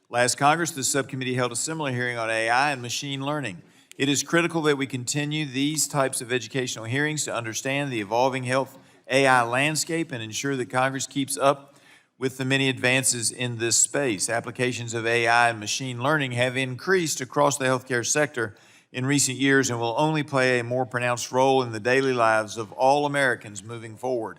Last Congress, the subcommittee held a similar hearing on AI and machine learning. It is critical that we continue these types of educational hearings to understand the evolving health AI landscape and ensure that Congress keeps up with the many advances in this space. Applications of AI and machine learning have increased across the healthcare sector in recent years and will only play a more pronounced role in the daily lives of all Americans moving forward.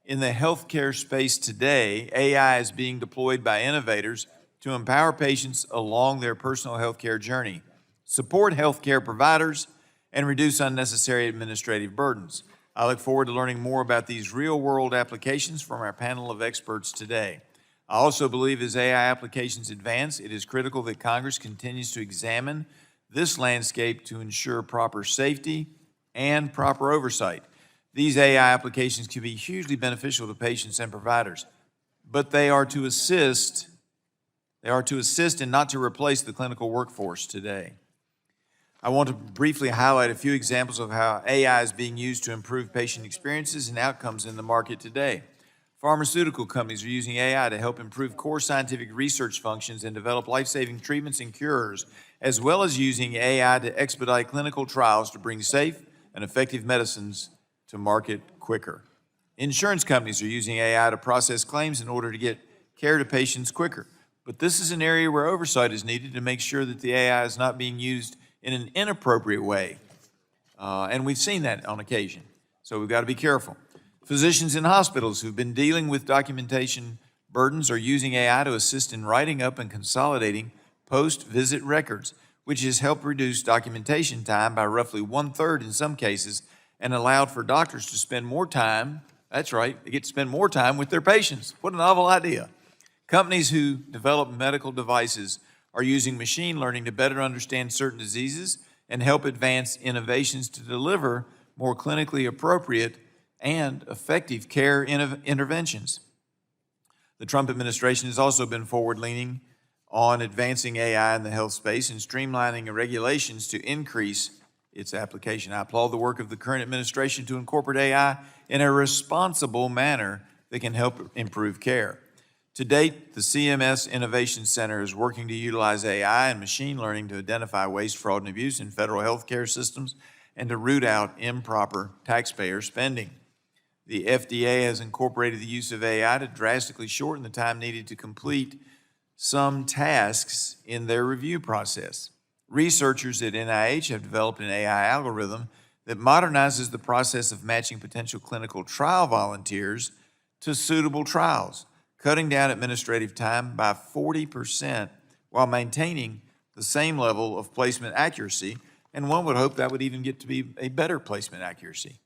In the healthcare space today, AI is being deployed by innovators to empower patients along their personal healthcare journey, support healthcare providers, and reduce unnecessary administrative burdens. I look forward to learning more about these real-world applications from our panel of experts today. I also believe as AI applications advance, it is critical that Congress continues to examine this landscape to ensure proper safety and proper oversight. These AI applications can be hugely beneficial to patients and providers, but they are to assist and not to replace the clinical workforce today. I want to briefly highlight a few examples of how AI is being used to improve patient experiences and outcomes in the market today. Pharmaceutical companies are using AI to help improve core scientific research functions and develop life-saving treatments and cures, as well as using AI to expedite clinical trials to bring safe and effective medicines to market quicker. Insurance companies are using AI to process claims in order to get care to patients quicker. But this is an area where oversight is needed to make sure that the AI is not being used in an inappropriate way. And we've seen that on occasion. So we've got to be careful. Physicians in hospitals who've been dealing with documentation burdens are using AI to assist in writing up and consolidating post-visit records, which has helped reduce documentation time by roughly 1/3 in some cases and allowed for doctors to spend more time, that's right, they get to spend more time with their patients. What a novel idea. Companies who develop medical devices are using machine learning to better understand certain diseases and help advance innovations to deliver more clinically appropriate and effective care interventions. The Trump administration has also been forward-leaning on advancing AI in the health space and streamlining regulations to increase its application. I applaud the work of the current administration to incorporate AI in a responsible manner that can help improve care. To date, the CMS Innovation Center is working to utilize AI and machine learning to identify waste, fraud, and abuse in federal healthcare systems and to root out improper taxpayer spending. The FDA has incorporated the use of AI to drastically shorten the time needed to complete some tasks in their review process. Researchers at NIH have developed an AI algorithm that modernizes the process of matching potential clinical trial volunteers to suitable trials, cutting down administrative time by 40% while maintaining the same level of placement accuracy, and one would hope that would even get to be a better placement accuracy.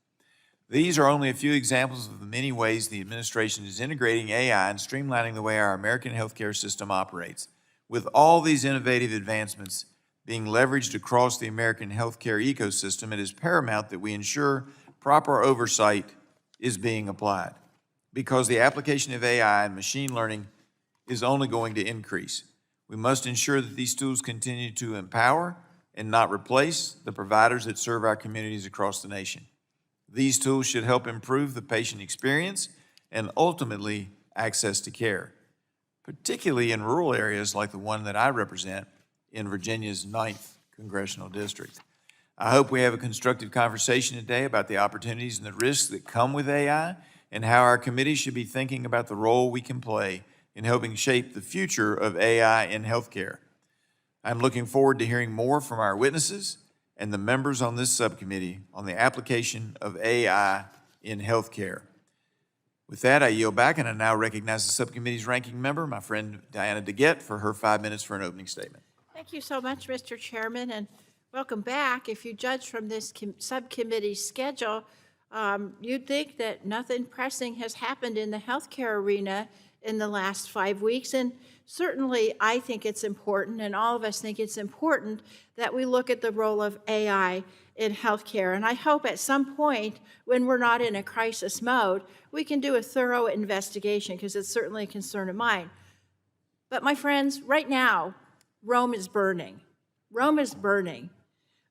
These are only a few examples of the many ways the administration is integrating AI and streamlining the way our American healthcare system operates. With all these innovative advancements being leveraged across the American healthcare ecosystem, it is paramount that we ensure proper oversight is being applied, because the application of AI and machine learning is only going to increase. We must ensure that these tools continue to empower and not replace the providers that serve our communities across the nation. These tools should help improve the patient experience and ultimately access to care, particularly in rural areas like the one that I represent in Virginia's 9th Congressional District. I hope we have a constructive conversation today about the opportunities and the risks that come with AI and how our committee should be thinking about the role we can play in helping shape the future of AI in healthcare. I'm looking forward to hearing more from our witnesses and the members on this subcommittee on the application of AI in healthcare. With that, I yield back, and I now recognize the subcommittee's ranking member, my friend Diana DeGette, for her 5 minutes for an opening statement. Thank you so much, Mr. Chairman, and welcome back. If you judge from this subcommittee's schedule, you'd think that nothing pressing has happened in the healthcare arena in the last 5 weeks, and certainly I think it's important, and all of us think it's important, that we look at the role of AI in healthcare. And I hope at some point, when we're not in a crisis mode, we can do a thorough investigation, because it's certainly a concern of mine. But my friends, right now, Rome is burning. Rome is burning.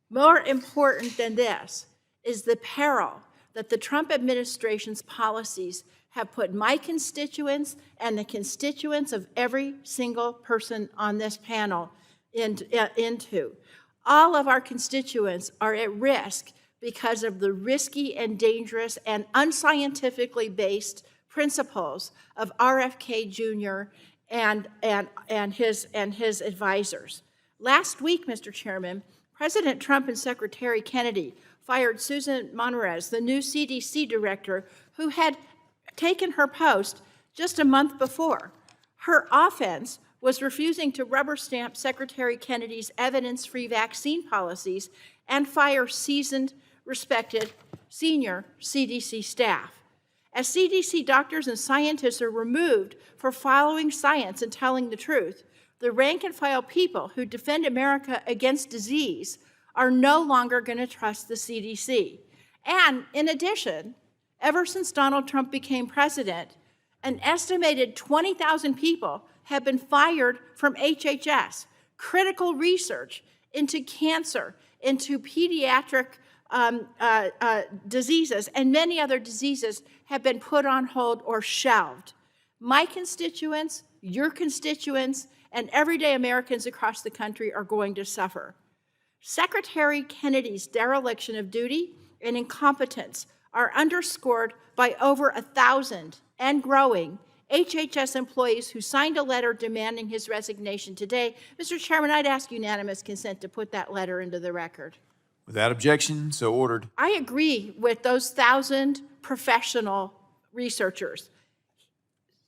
More important than this is the peril that the Trump administration's policies have put my constituents and the constituents of every single person on this panel into. All of our constituents are at risk because of the risky and dangerous and unscientifically based principles of RFK Jr. and his advisors. Last week, Mr. Chairman, President Trump and Secretary Kennedy fired Susan Monterez, the new CDC director, who had taken her post just a month before. Her offense was refusing to rubber stamp Secretary Kennedy's evidence-free vaccine policies and fire seasoned, respected, senior CDC staff. As CDC doctors and scientists are removed for following science and telling the truth, the rank-and-file people who defend America against disease are no longer going to trust the CDC. And in addition, ever since Donald Trump became president, an estimated 20,000 people have been fired from HHS. Critical research into cancer, into pediatric diseases, and many other diseases have been put on hold or shelved. My constituents, your constituents, and everyday Americans across the country are going to suffer. Secretary Kennedy's dereliction of duty and incompetence are underscored by over 1,000 and growing HHS employees who signed a letter demanding his resignation today. Mr. Chairman, I'd ask unanimous consent to put that letter into the record. Without objection, so ordered. I agree with those 1,000 professional researchers.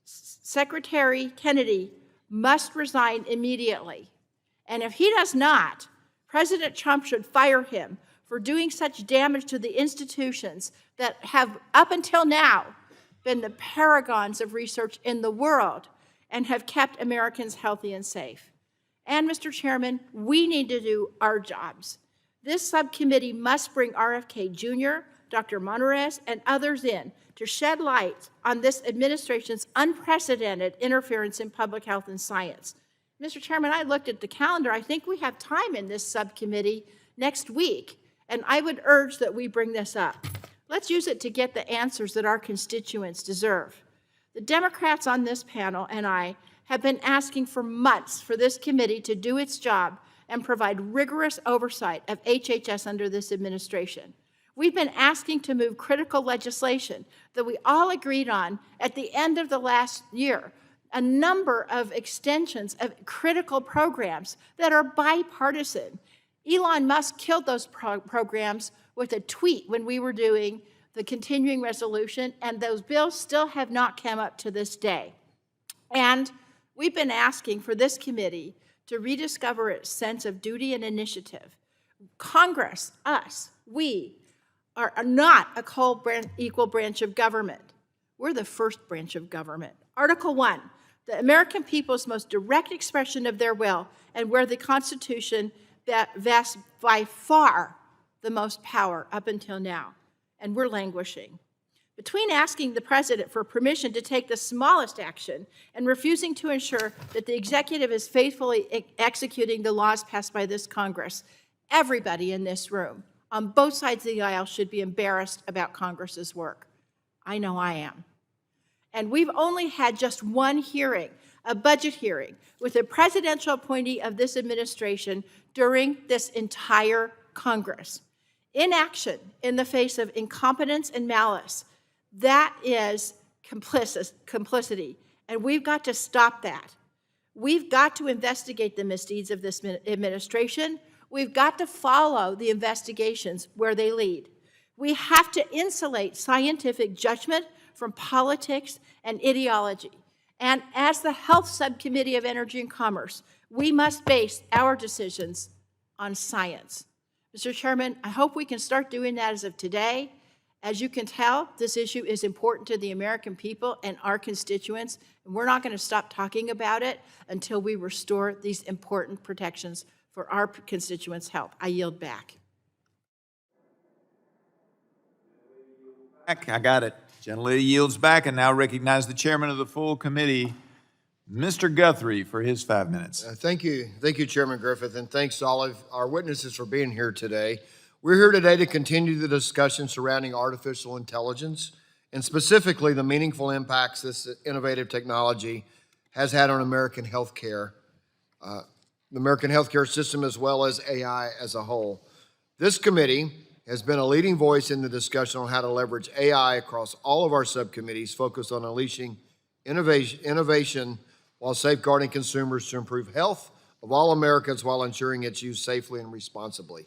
Secretary Kennedy must resign immediately. And if he does not, President Trump should fire him for doing such damage to the institutions that have, up until now, been the paragons of research in the world and have kept Americans healthy and safe. And, Mr. Chairman, we need to do our jobs. This subcommittee must bring RFK Jr., Dr. Monterez, and others in to shed light on this administration's unprecedented interference in public health and science. Mr. Chairman, I looked at the calendar. I think we have time in this subcommittee next week, and I would urge that we bring this up. Let's use it to get the answers that our constituents deserve. The Democrats on this panel and I have been asking for months for this committee to do its job and provide rigorous oversight of HHS under this administration. We've been asking to move critical legislation that we all agreed on at the end of the last year, a number of extensions of critical programs that are bipartisan. Elon Musk killed those programs with a tweet when we were doing the continuing resolution, and those bills still have not come up to this day. And we've been asking for this committee to rediscover its sense of duty and initiative. Congress, us, we, are not a equal branch of government. We're the first branch of government. Article 1, the American people's most direct expression of their will, and where the Constitution vests by far the most power up until now, and we're languishing. Between asking the president for permission to take the smallest action and refusing to ensure that the executive is faithfully executing the laws passed by this Congress, everybody in this room, on both sides of the aisle, should be embarrassed about Congress's work. I know I am. And we've only had just one hearing, a budget hearing, with a presidential appointee of this administration during this entire Congress. Inaction in the face of incompetence and malice, that is complicity, and we've got to stop that. We've got to investigate the misdeeds of this administration. We've got to follow the investigations where they lead. We have to insulate scientific judgment from politics and ideology. And as the Health Subcommittee of Energy and Commerce, we must base our decisions on science. Mr. Chairman, I hope we can start doing that as of today. As you can tell, this issue is important to the American people and our constituents, and we're not going to stop talking about it until we restore these important protections for our constituents' health. I yield back. I got it. Gentlelady yields back, and now recognize the chairman of the full committee, Mr. Guthrie, for his 5 minutes. Thank you, Chairman Griffith, and thanks to all of our witnesses for being here today. We're here today to continue the discussion surrounding artificial intelligence and specifically the meaningful impacts this innovative technology has had on American healthcare, the American healthcare system, as well as AI as a whole. This committee has been a leading voice in the discussion on how to leverage AI across all of our subcommittees, focused on unleashing innovation while safeguarding consumers to improve health of all Americans while ensuring its use safely and responsibly.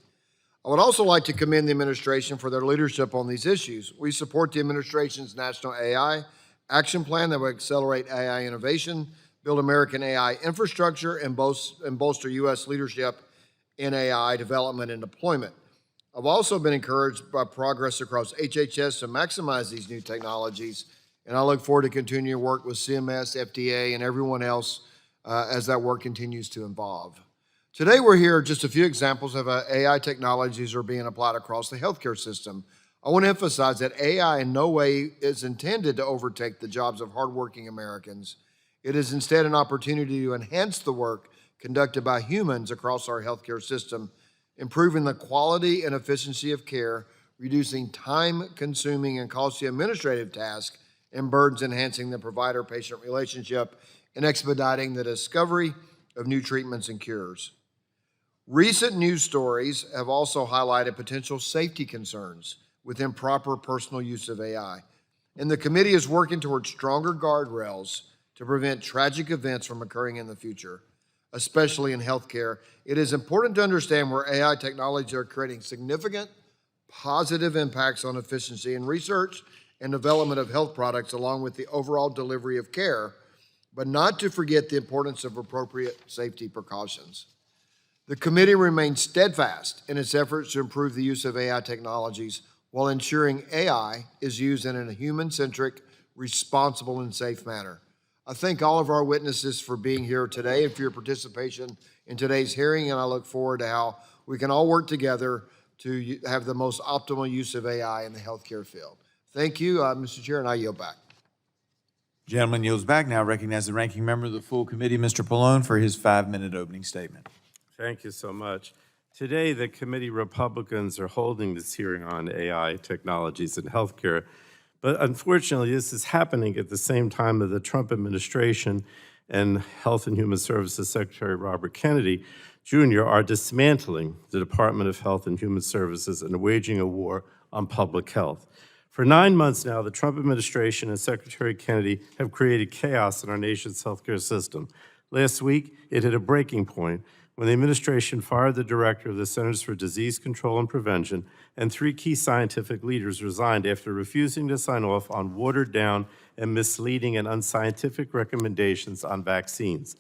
I would also like to commend the administration for their leadership on these issues. We support the administration's National AI Action Plan that will accelerate AI innovation, build American AI infrastructure, and bolster U.S. leadership in AI development and deployment. I've also been encouraged by progress across HHS to maximize these new technologies, and I look forward to continuing to work with CMS, FDA, and everyone else as that work continues to evolve. Today, we're here just a few examples of how AI technologies are being applied across the healthcare system. I want to emphasize that AI in no way is intended to overtake the jobs of hardworking Americans. It is instead an opportunity to enhance the work conducted by humans across our healthcare system, improving the quality and efficiency of care, reducing time-consuming and costly administrative tasks and burdens, enhancing the provider-patient relationship, and expediting the discovery of new treatments and cures. Recent news stories have also highlighted potential safety concerns with improper personal use of AI, and the committee is working towards stronger guardrails to prevent tragic events from occurring in the future, especially in healthcare. It is important to understand where AI technologies are creating significant positive impacts on efficiency in research and development of health products, along with the overall delivery of care, but not to forget the importance of appropriate safety precautions. The committee remains steadfast in its efforts to improve the use of AI technologies while ensuring AI is used in a human-centric, responsible, and safe manner. I thank all of our witnesses for being here today and for your participation in today's hearing, and I look forward to how we can all work together to have the most optimal use of AI in the healthcare field. Thank you, Mr. Chair, and I yield back. Gentleman yields back. Now recognize the ranking member of the full committee, Mr. Pallone, for his 5-minute opening statement. Thank you so much. Today, the committee Republicans are holding this hearing on AI technologies in healthcare, but unfortunately, this is happening at the same time that the Trump administration and Health and Human Services Secretary Robert Kennedy Jr. are dismantling the Department of Health and Human Services and waging a war on public health. For 9 months now, the Trump administration and Secretary Kennedy have created chaos in our nation's healthcare system. Last week, it hit a breaking point when the administration fired the director of the Centers for Disease Control and Prevention, and 3 key scientific leaders resigned after refusing to sign off on watered-down and misleading and unscientific recommendations on vaccines.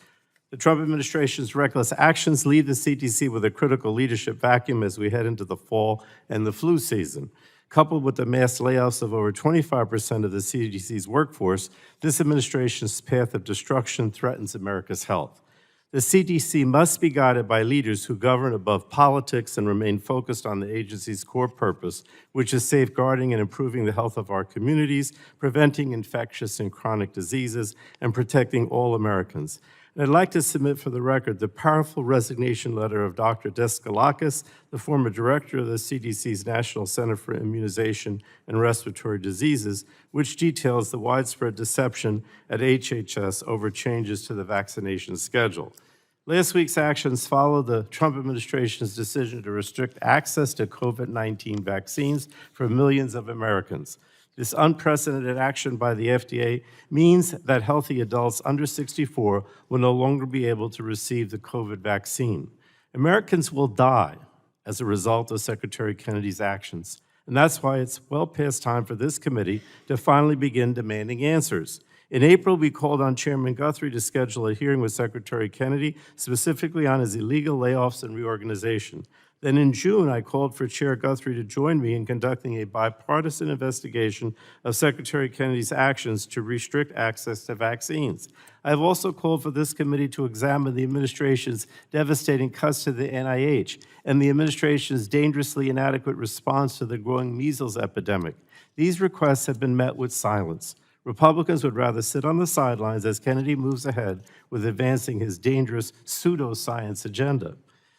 The Trump administration's reckless actions leave the CDC with a critical leadership vacuum as we head into the fall and the flu season. Coupled with the mass layoffs of over 25% of the CDC's workforce, this administration's path of destruction threatens America's health. The CDC must be guided by leaders who govern above politics and remain focused on the agency's core purpose, which is safeguarding and improving the health of our communities, preventing infectious and chronic diseases, and protecting all Americans. And I'd like to submit for the record the powerful resignation letter of Dr. Deskalakis, the former director of the CDC's National Center for Immunization and Respiratory Diseases, which details the widespread deception at HHS over changes to the vaccination schedule. Last week's actions follow the Trump administration's decision to restrict access to COVID-19 vaccines for millions of Americans. This unprecedented action by the FDA means that healthy adults under 64 will no longer be able to receive the COVID vaccine. Americans will die as a result of Secretary Kennedy's actions, and that's why it's well past time for this committee to finally begin demanding answers. In April, we called on Chairman Guthrie to schedule a hearing with Secretary Kennedy, specifically on his illegal layoffs and reorganization. Then in June, I called for Chair Guthrie to join me in conducting a bipartisan investigation of Secretary Kennedy's actions to restrict access to vaccines. I have also called for this committee to examine the administration's devastating cuts to the NIH and the administration's dangerously inadequate response to the growing measles epidemic. These requests have been met with silence. Republicans would rather sit on the sidelines as Kennedy moves ahead with advancing his dangerous pseudoscience agenda.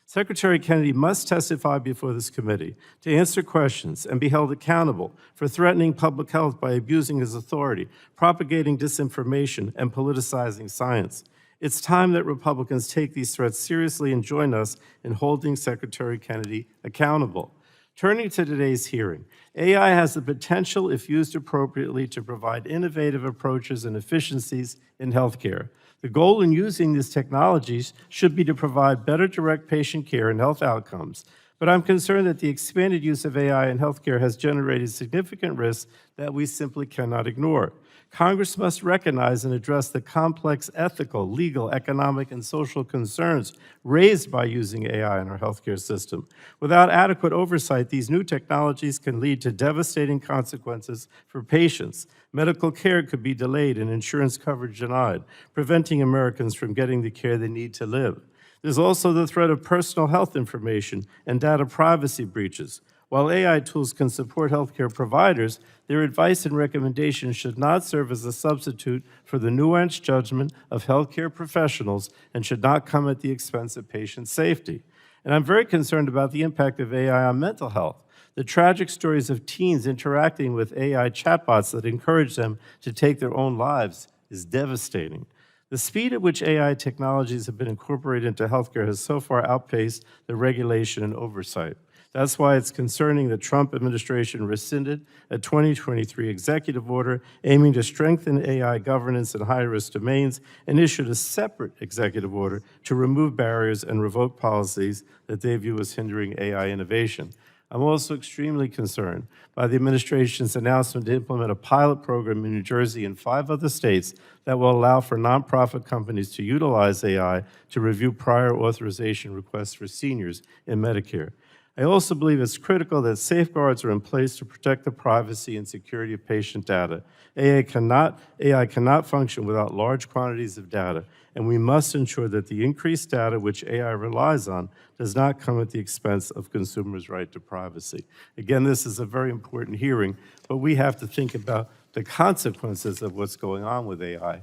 Secretary Kennedy must testify before this committee to answer questions and be held accountable for threatening public health by abusing his authority, propagating disinformation, and politicizing science. It's time that Republicans take these threats seriously and join us in holding Secretary Kennedy accountable. Turning to today's hearing, AI has the potential, if used appropriately, to provide innovative approaches and efficiencies in healthcare. The goal in using these technologies should be to provide better direct patient care and health outcomes. But I'm concerned that the expanded use of AI in healthcare has generated significant risks that we simply cannot ignore. Congress must recognize and address the complex ethical, legal, economic, and social concerns raised by using AI in our healthcare system. Without adequate oversight, these new technologies can lead to devastating consequences for patients. Medical care could be delayed and insurance coverage denied, preventing Americans from getting the care they need to live. There's also the threat of personal health information and data privacy breaches. While AI tools can support healthcare providers, their advice and recommendations should not serve as a substitute for the nuanced judgment of healthcare professionals and should not come at the expense of patient safety. And I'm very concerned about the impact of AI on mental health. The tragic stories of teens interacting with AI chatbots that encourage them to take their own lives is devastating. The speed at which AI technologies have been incorporated into healthcare has so far outpaced the regulation and oversight. That's why it's concerning the Trump administration rescinded a 2023 executive order aiming to strengthen AI governance in high-risk domains and issued a separate executive order to remove barriers and revoke policies that they view as hindering AI innovation. I'm also extremely concerned by the administration's announcement to implement a pilot program in New Jersey and 5 other states that will allow for nonprofit companies to utilize AI to review prior authorization requests for seniors in Medicare. I also believe it's critical that safeguards are in place to protect the privacy and security of patient data. AI cannot function without large quantities of data, and we must ensure that the increased data which AI relies on does not come at the expense of consumers' right to privacy. Again, this is a very important hearing, but we have to think about the consequences of what's going on with AI,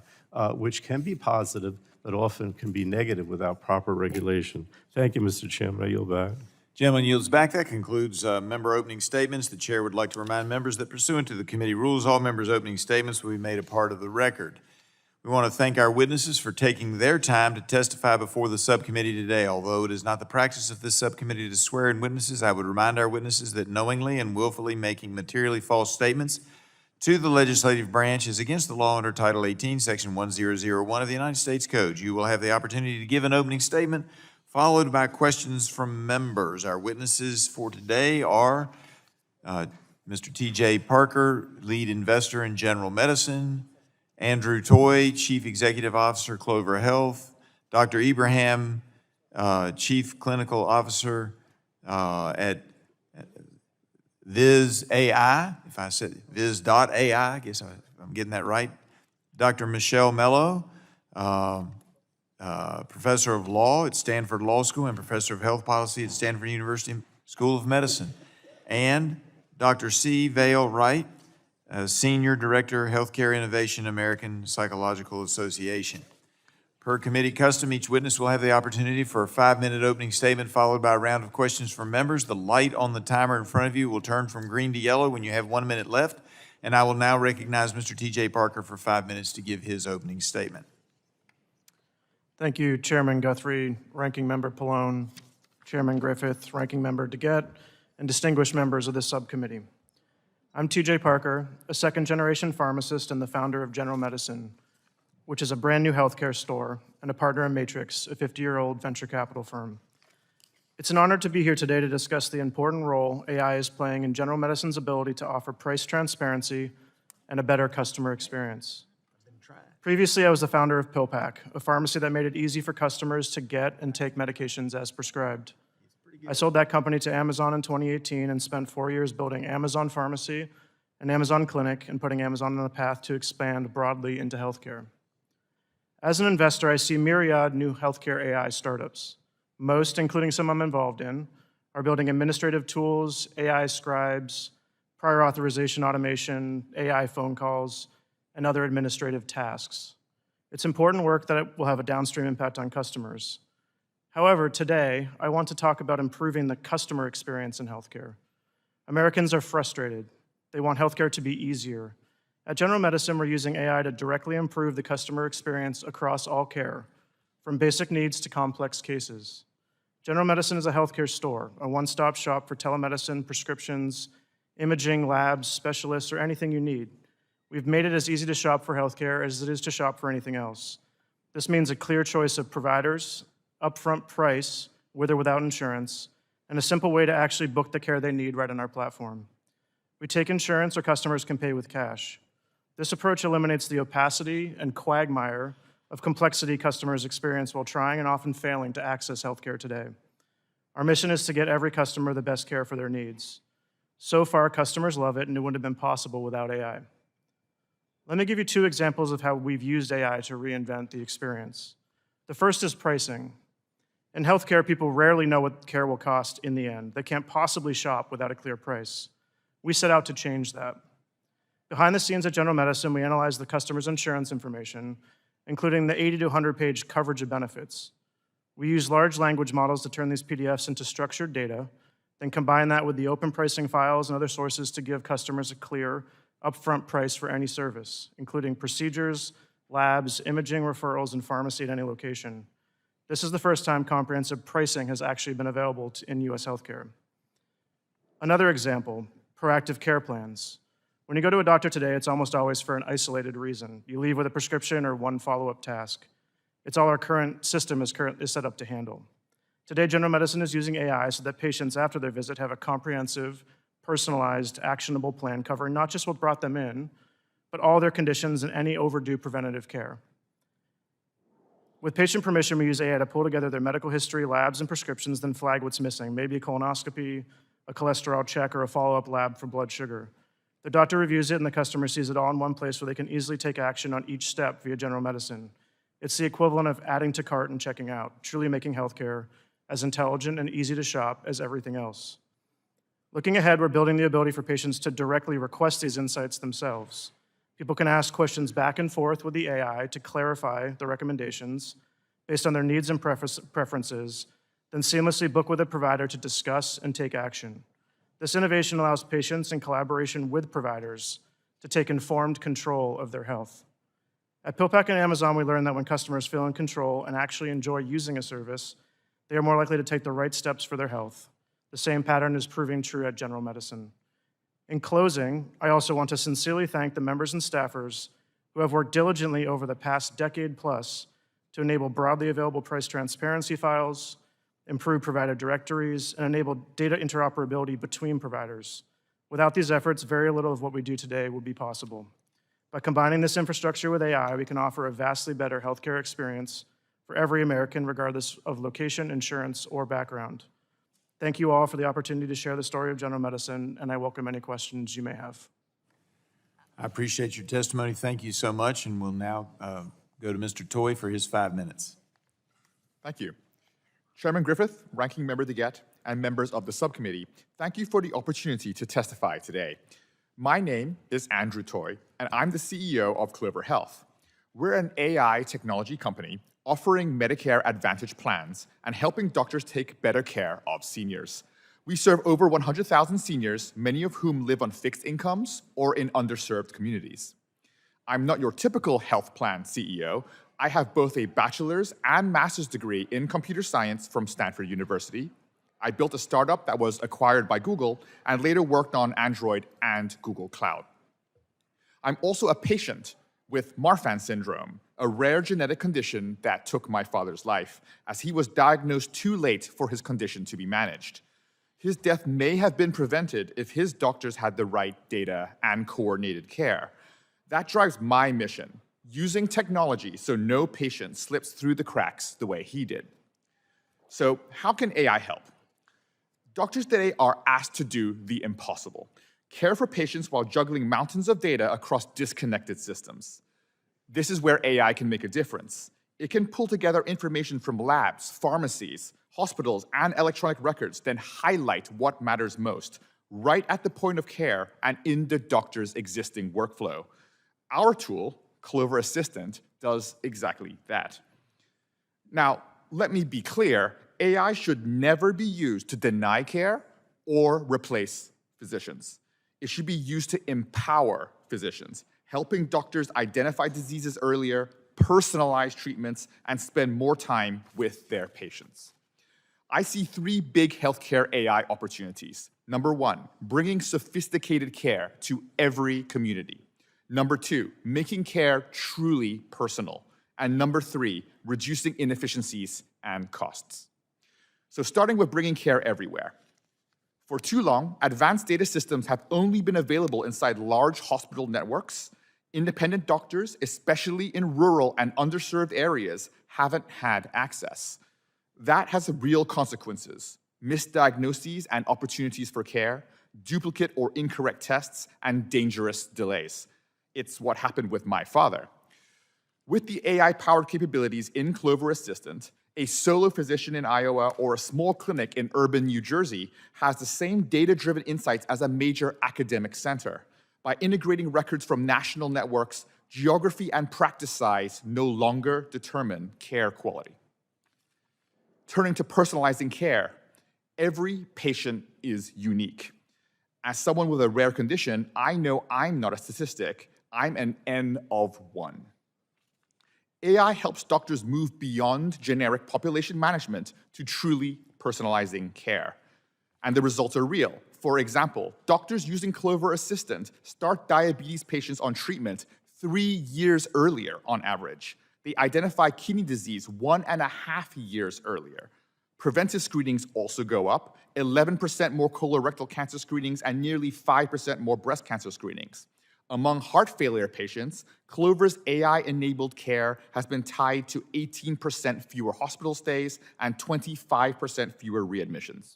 which can be positive, but often can be negative without proper regulation. Thank you, Mr. Chairman. I yield back. Gentleman yields back. That concludes member opening statements. The chair would like to remind members that pursuant to the committee rules, all members' opening statements will be made a part of the record. We want to thank our witnesses for taking their time to testify before the subcommittee today. Although it is not the practice of this subcommittee to swear in witnesses, I would remind our witnesses that knowingly and willfully making materially false statements to the legislative branch is against the law under Title 18, Section 1001 of the United States Code. You will have the opportunity to give an opening statement followed by questions from members. Our witnesses for today are Mr. T.J. Parker, lead investor in General Medicine, Andrew Toy, Chief Executive Officer, Clover Health, Dr. Ibrahim, Chief Clinical Officer at Viz AI, if I said Viz.ai, I guess I'm getting that right, Dr. Michelle Mello, Professor of Law at Stanford Law School and Professor of Health Policy at Stanford University School of Medicine, and Dr. C. Vale Wright, Senior Director, Healthcare Innovation, American Psychological Association. Per committee custom, each witness will have the opportunity for a 5-minute opening statement followed by a round of questions from members. The light on the timer in front of you will turn from green to yellow when you have 1 minute left, and I will now recognize Mr. T.J. Parker for 5 minutes to give his opening statement. Thank you, Chairman Guthrie, Ranking Member Pallone, Chairman Griffith, Ranking Member DeGette, and distinguished members of this subcommittee. I'm T.J. Parker, a second-generation pharmacist and the founder of General Medicine, which is a brand-new healthcare store and a partner in Matrix, a 50-year-old venture capital firm. It's an honor to be here today to discuss the important role AI is playing in General Medicine's ability to offer price transparency and a better customer experience. Previously, I was the founder of PillPack, a pharmacy that made it easy for customers to get and take medications as prescribed. I sold that company to Amazon in 2018 and spent 4 years building Amazon Pharmacy and Amazon Clinic and putting Amazon on a path to expand broadly into healthcare. As an investor, I see myriad new healthcare AI startups. Most, including some I'm involved in, are building administrative tools, AI scribes, prior authorization automation, AI phone calls, and other administrative tasks. It's important work that will have a downstream impact on customers. However, today, I want to talk about improving the customer experience in healthcare. Americans are frustrated. They want healthcare to be easier. At General Medicine, we're using AI to directly improve the customer experience across all care, from basic needs to complex cases. General Medicine is a healthcare store, a one-stop shop for telemedicine, prescriptions, imaging, labs, specialists, or anything you need. We've made it as easy to shop for healthcare as it is to shop for anything else. This means a clear choice of providers, upfront price, with or without insurance, and a simple way to actually book the care they need right on our platform. We take insurance, or customers can pay with cash. This approach eliminates the opacity and quagmire of complexity customers experience while trying and often failing to access healthcare today. Our mission is to get every customer the best care for their needs. So far, customers love it, and it wouldn't have been possible without AI. Let me give you 2 examples of how we've used AI to reinvent the experience. The first is pricing. In healthcare, people rarely know what care will cost in the end. They can't possibly shop without a clear price. We set out to change that. Behind the scenes at General Medicine, we analyze the customer's insurance information, including the 80 to 100-page coverage of benefits. We use large language models to turn these PDFs into structured data, then combine that with the open pricing files and other sources to give customers a clear, upfront price for any service, including procedures, labs, imaging, referrals, and pharmacy at any location. This is the first time comprehensive pricing has actually been available in U.S. healthcare. Another example, proactive care plans. When you go to a doctor today, it's almost always for an isolated reason. You leave with a prescription or one follow-up task. It's all our current system is set up to handle. Today, General Medicine is using AI so that patients after their visit have a comprehensive, personalized, actionable plan covering not just what brought them in, but all their conditions and any overdue preventative care. With patient permission, we use AI to pull together their medical history, labs, and prescriptions, then flag what's missing, maybe a colonoscopy, a cholesterol check, or a follow-up lab for blood sugar. The doctor reviews it, and the customer sees it all in one place where they can easily take action on each step via General Medicine. It's the equivalent of adding to cart and checking out, truly making healthcare as intelligent and easy to shop as everything else. Looking ahead, we're building the ability for patients to directly request these insights themselves. People can ask questions back and forth with the AI to clarify the recommendations based on their needs and preferences, then seamlessly book with a provider to discuss and take action. This innovation allows patients, in collaboration with providers, to take informed control of their health. At PillPack and Amazon, we learned that when customers feel in control and actually enjoy using a service, they are more likely to take the right steps for their health. The same pattern is proving true at General Medicine. In closing, I also want to sincerely thank the members and staffers who have worked diligently over the past decade plus to enable broadly available price transparency files, improve provider directories, and enable data interoperability between providers. Without these efforts, very little of what we do today would be possible. By combining this infrastructure with AI, we can offer a vastly better healthcare experience for every American, regardless of location, insurance, or background. Thank you all for the opportunity to share the story of General Medicine, and I welcome any questions you may have. I appreciate your testimony. Thank you so much, and we'll now go to Mr. Toy for his 5 minutes. Thank you. Chairman Griffith, Ranking Member DeGette, and members of the subcommittee, thank you for the opportunity to testify today. My name is Andrew Toy, and I'm the CEO of Clover Health. We're an AI technology company offering Medicare Advantage plans and helping doctors take better care of seniors. We serve over 100,000 seniors, many of whom live on fixed incomes or in underserved communities. I'm not your typical health plan CEO. I have both a bachelor's and master's degree in computer science from Stanford University. I built a startup that was acquired by Google and later worked on Android and Google Cloud. I'm also a patient with Marfan syndrome, a rare genetic condition that took my father's life, as he was diagnosed too late for his condition to be managed. His death may have been prevented if his doctors had the right data and coordinated care. That drives my mission, using technology so no patient slips through the cracks the way he did. So how can AI help? Doctors today are asked to do the impossible, care for patients while juggling mountains of data across disconnected systems. This is where AI can make a difference. It can pull together information from labs, pharmacies, hospitals, and electronic records, then highlight what matters most, right at the point of care and in the doctor's existing workflow. Our tool, Clover Assistant, does exactly that. Now, let me be clear, AI should never be used to deny care or replace physicians. It should be used to empower physicians, helping doctors identify diseases earlier, personalize treatments, and spend more time with their patients. I see three big healthcare AI opportunities. Number one, bringing sophisticated care to every community. Number two, making care truly personal. And number three, reducing inefficiencies and costs. So starting with bringing care everywhere. For too long, advanced data systems have only been available inside large hospital networks. Independent doctors, especially in rural and underserved areas, haven't had access. That has real consequences: misdiagnoses and opportunities for care, duplicate or incorrect tests, and dangerous delays. It's what happened with my father. With the AI-powered capabilities in Clover Assistant, a solo physician in Iowa or a small clinic in urban New Jersey has the same data-driven insights as a major academic center. By integrating records from national networks, geography and practice size no longer determine care quality. Turning to personalizing care, every patient is unique. As someone with a rare condition, I know I'm not a statistic. I'm an N of 1. AI helps doctors move beyond generic population management to truly personalizing care. And the results are real. For example, doctors using Clover Assistant start diabetes patients on treatment 3 years earlier on average. They identify kidney disease 1.5 years earlier. Preventive screenings also go up, 11% more colorectal cancer screenings and nearly 5% more breast cancer screenings. Among heart failure patients, Clover's AI-enabled care has been tied to 18% fewer hospital stays and 25% fewer readmissions.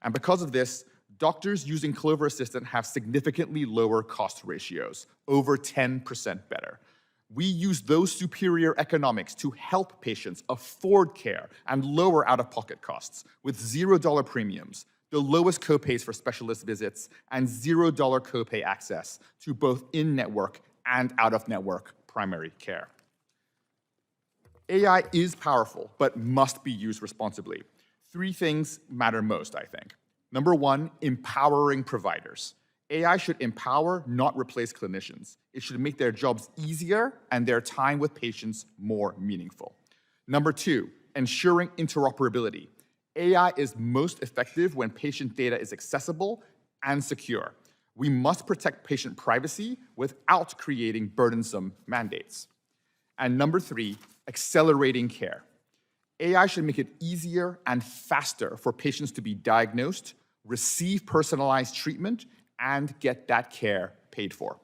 And because of this, doctors using Clover Assistant have significantly lower cost ratios, over 10% better. We use those superior economics to help patients afford care and lower out-of-pocket costs with $0 premiums, the lowest copays for specialist visits, and $0 copay access to both in-network and out-of-network primary care. AI is powerful, but must be used responsibly. 3 things matter most, I think. Number one, empowering providers. AI should empower, not replace clinicians. It should make their jobs easier and their time with patients more meaningful. Number two, ensuring interoperability. AI is most effective when patient data is accessible and secure. We must protect patient privacy without creating burdensome mandates. And number three, accelerating care. AI should make it easier and faster for patients to be diagnosed, receive personalized treatment, and get that care paid for.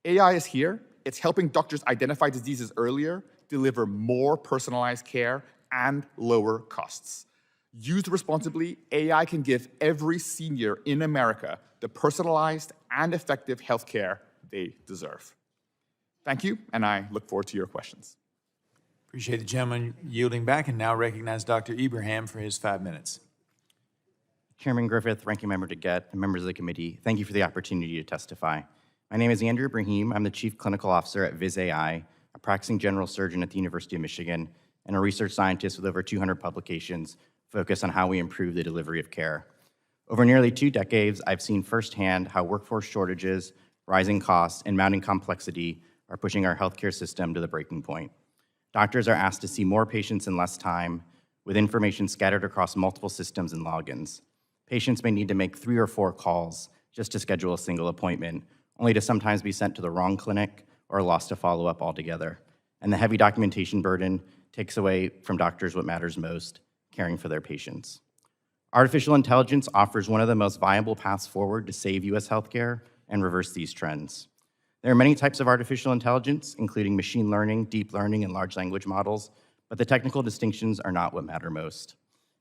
AI is here. It's helping doctors identify diseases earlier, deliver more personalized care, and lower costs. Used responsibly, AI can give every senior in America the personalized and effective healthcare they deserve. Thank you, and I look forward to your questions. Appreciate the gentleman yielding back, and now recognize Dr. Ibrahim for his 5 minutes. Chairman Griffith, Ranking Member DeGette, and members of the committee, thank you for the opportunity to testify. My name is Andrew Ibrahim. I'm the Chief Clinical Officer at VizAI, a practicing general surgeon at the University of Michigan, and a research scientist with over 200 publications focused on how we improve the delivery of care. Over nearly 2 decades, I've seen firsthand how workforce shortages, rising costs, and mounting complexity are pushing our healthcare system to the breaking point. Doctors are asked to see more patients in less time, with information scattered across multiple systems and logins. Patients may need to make 3 or 4 calls just to schedule a single appointment, only to sometimes be sent to the wrong clinic or lost to follow-up altogether. And the heavy documentation burden takes away from doctors what matters most, caring for their patients. Artificial intelligence offers one of the most viable paths forward to save U.S. healthcare and reverse these trends. There are many types of artificial intelligence, including machine learning, deep learning, and large language models, but the technical distinctions are not what matter most.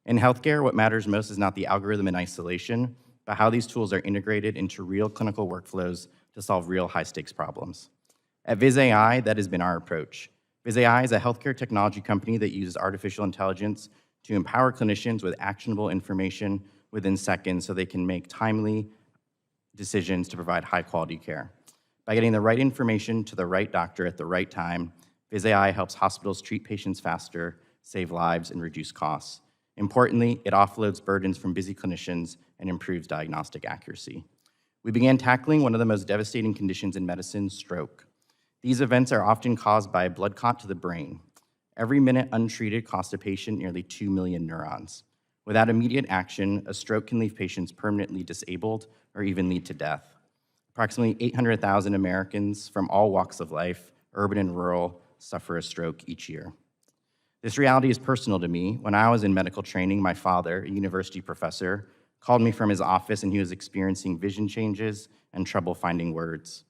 In healthcare, what matters most is not the algorithm in isolation, but how these tools are integrated into real clinical workflows to solve real high-stakes problems. At VizAI, that has been our approach. VizAI is a healthcare technology company that uses artificial intelligence to empower clinicians with actionable information within seconds so they can make timely decisions to provide high-quality care. By getting the right information to the right doctor at the right time, VizAI helps hospitals treat patients faster, save lives, and reduce costs. Importantly, it offloads burdens from busy clinicians and improves diagnostic accuracy. We began tackling one of the most devastating conditions in medicine, stroke. These events are often caused by a blood clot to the brain. Every minute untreated costs a patient nearly 2 million neurons. Without immediate action, a stroke can leave patients permanently disabled or even lead to death. Approximately 800,000 Americans from all walks of life, urban and rural, suffer a stroke each year. This reality is personal to me. When I was in medical training, my father, a university professor, called me from his office and he was experiencing vision changes and trouble finding words.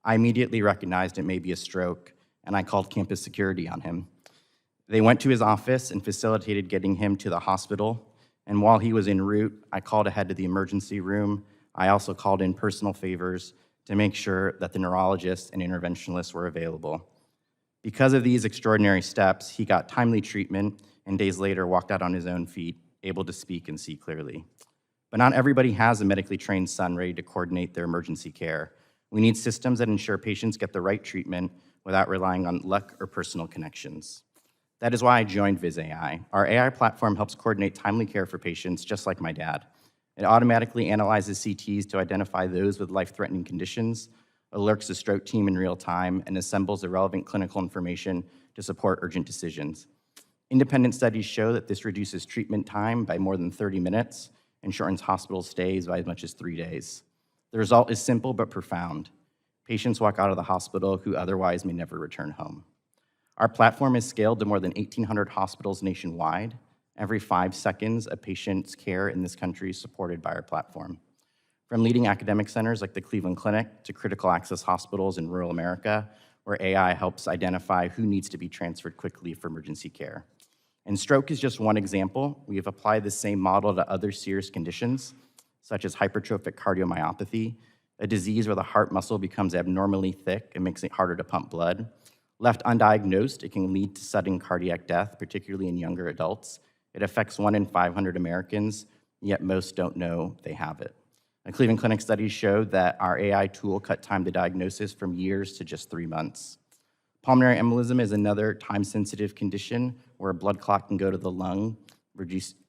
I immediately recognized it may be a stroke, and I called campus security on him. They went to his office and facilitated getting him to the hospital, and while he was en route, I called ahead to the emergency room. I also called in personal favors to make sure that the neurologists and interventionalists were available. Because of these extraordinary steps, he got timely treatment and days later walked out on his own feet, able to speak and see clearly. But not everybody has a medically trained son ready to coordinate their emergency care. We need systems that ensure patients get the right treatment without relying on luck or personal connections. That is why I joined VizAI. Our AI platform helps coordinate timely care for patients just like my dad. It automatically analyzes CTs to identify those with life-threatening conditions, alerts the stroke team in real time, and assembles the relevant clinical information to support urgent decisions. Independent studies show that this reduces treatment time by more than 30 minutes and shortens hospital stays by as much as 3 days. The result is simple but profound. Patients walk out of the hospital who otherwise may never return home. Our platform is scaled to more than 1,800 hospitals nationwide. Every 5 seconds, a patient's care in this country is supported by our platform. From leading academic centers like the Cleveland Clinic to critical access hospitals in rural America, where AI helps identify who needs to be transferred quickly for emergency care. And stroke is just one example. We have applied the same model to other serious conditions, such as hypertrophic cardiomyopathy, a disease where the heart muscle becomes abnormally thick and makes it harder to pump blood. Left undiagnosed, it can lead to sudden cardiac death, particularly in younger adults. It affects 1 in 500 Americans, yet most don't know they have it. A Cleveland Clinic study showed that our AI tool cut time to diagnosis from years to just 3 months. Pulmonary embolism is another time-sensitive condition where a blood clot can go to the lung,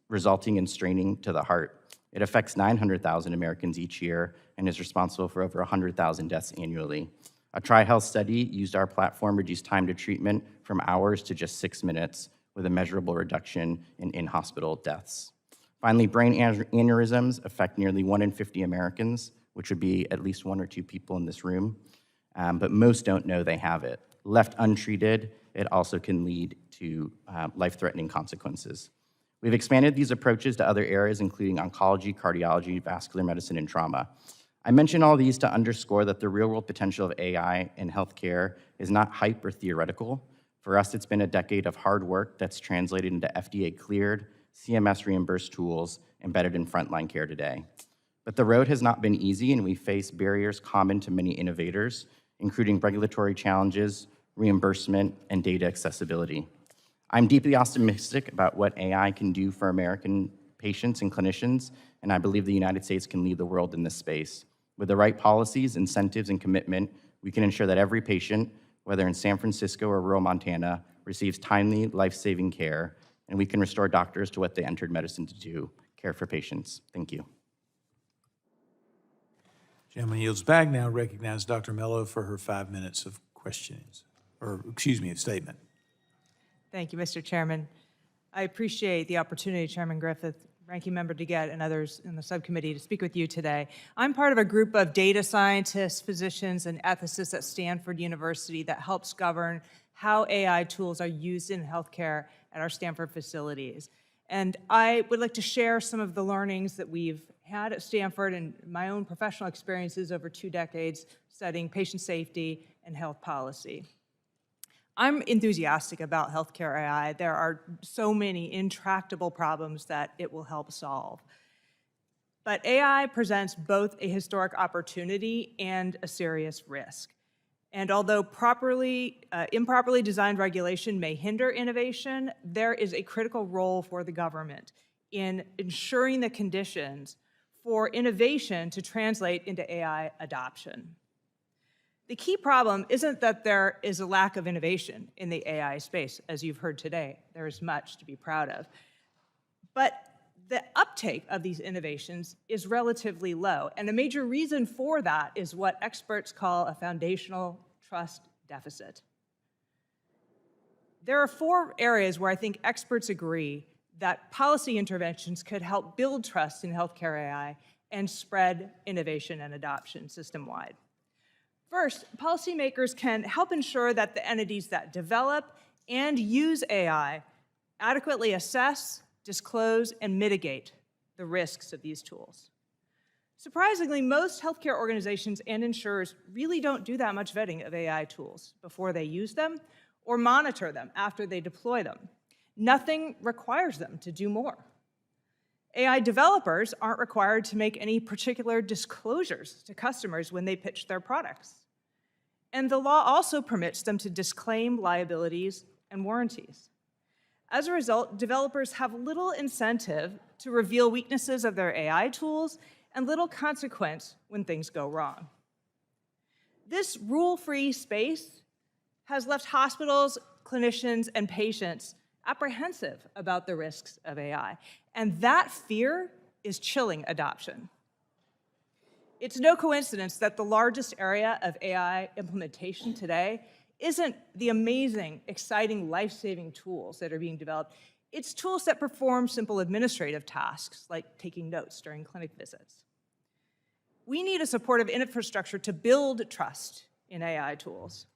resulting in straining to the heart. It affects 900,000 Americans each year and is responsible for over 100,000 deaths annually. A TriHealth study used our platform to reduce time to treatment from hours to just 6 minutes, with a measurable reduction in in-hospital deaths. Finally, brain aneurysms affect nearly 1 in 50 Americans, which would be at least 1 or 2 people in this room, but most don't know they have it. Left untreated, it also can lead to life-threatening consequences. We've expanded these approaches to other areas, including oncology, cardiology, vascular medicine, and trauma. I mention all these to underscore that the real-world potential of AI in healthcare is not hype or theoretical. For us, it's been a decade of hard work that's translated into FDA-cleared, CMS-reimbursed tools embedded in frontline care today. But the road has not been easy, and we face barriers common to many innovators, including regulatory challenges, reimbursement, and data accessibility. I'm deeply optimistic about what AI can do for American patients and clinicians, and I believe the United States can lead the world in this space. With the right policies, incentives, and commitment, we can ensure that every patient, whether in San Francisco or rural Montana, receives timely, life-saving care, and we can restore doctors to what they entered medicine to do, care for patients. Thank you. Gentleman yields back. Now recognize Dr. Mello for her 5 minutes of questions, or excuse me, of statement. Thank you, Mr. Chairman. I appreciate the opportunity, Chairman Griffith, Ranking Member DeGette, and others in the subcommittee to speak with you today. I'm part of a group of data scientists, physicians, and ethicists at Stanford University that helps govern how AI tools are used in healthcare at our Stanford facilities. And I would like to share some of the learnings that we've had at Stanford and my own professional experiences over 2 decades studying patient safety and health policy. I'm enthusiastic about healthcare AI. There are so many intractable problems that it will help solve. But AI presents both a historic opportunity and a serious risk. And although improperly designed regulation may hinder innovation, there is a critical role for the government in ensuring the conditions for innovation to translate into AI adoption. The key problem isn't that there is a lack of innovation in the AI space, as you've heard today. There is much to be proud of. But the uptake of these innovations is relatively low, and a major reason for that is what experts call a foundational trust deficit. There are 4 areas where I think experts agree that policy interventions could help build trust in healthcare AI and spread innovation and adoption system-wide. First, policymakers can help ensure that the entities that develop and use AI adequately assess, disclose, and mitigate the risks of these tools. Surprisingly, most healthcare organizations and insurers really don't do that much vetting of AI tools before they use them or monitor them after they deploy them. Nothing requires them to do more. AI developers aren't required to make any particular disclosures to customers when they pitch their products. And the law also permits them to disclaim liabilities and warranties. As a result, developers have little incentive to reveal weaknesses of their AI tools and little consequence when things go wrong. This rule-free space has left hospitals, clinicians, and patients apprehensive about the risks of AI, and that fear is chilling adoption. It's no coincidence that the largest area of AI implementation today isn't the amazing, exciting, life-saving tools that are being developed. It's tools that perform simple administrative tasks, like taking notes during clinic visits. We need a supportive infrastructure to build trust in AI tools.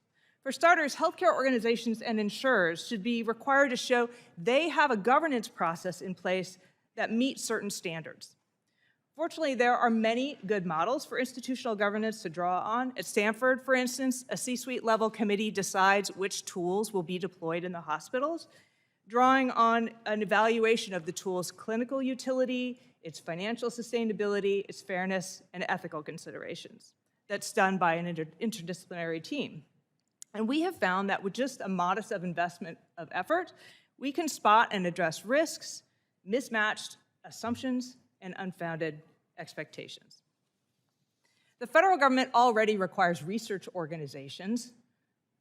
For starters, healthcare organizations and insurers should be required to show they have a governance process in place that meets certain standards. Fortunately, there are many good models for institutional governance to draw on. At Stanford, for instance, a C-suite level committee decides which tools will be deployed in the hospitals, drawing on an evaluation of the tool's clinical utility, its financial sustainability, its fairness, and ethical considerations. That's done by an interdisciplinary team. And we have found that with just a modest investment of effort, we can spot and address risks, mismatched assumptions, and unfounded expectations. The federal government already requires research organizations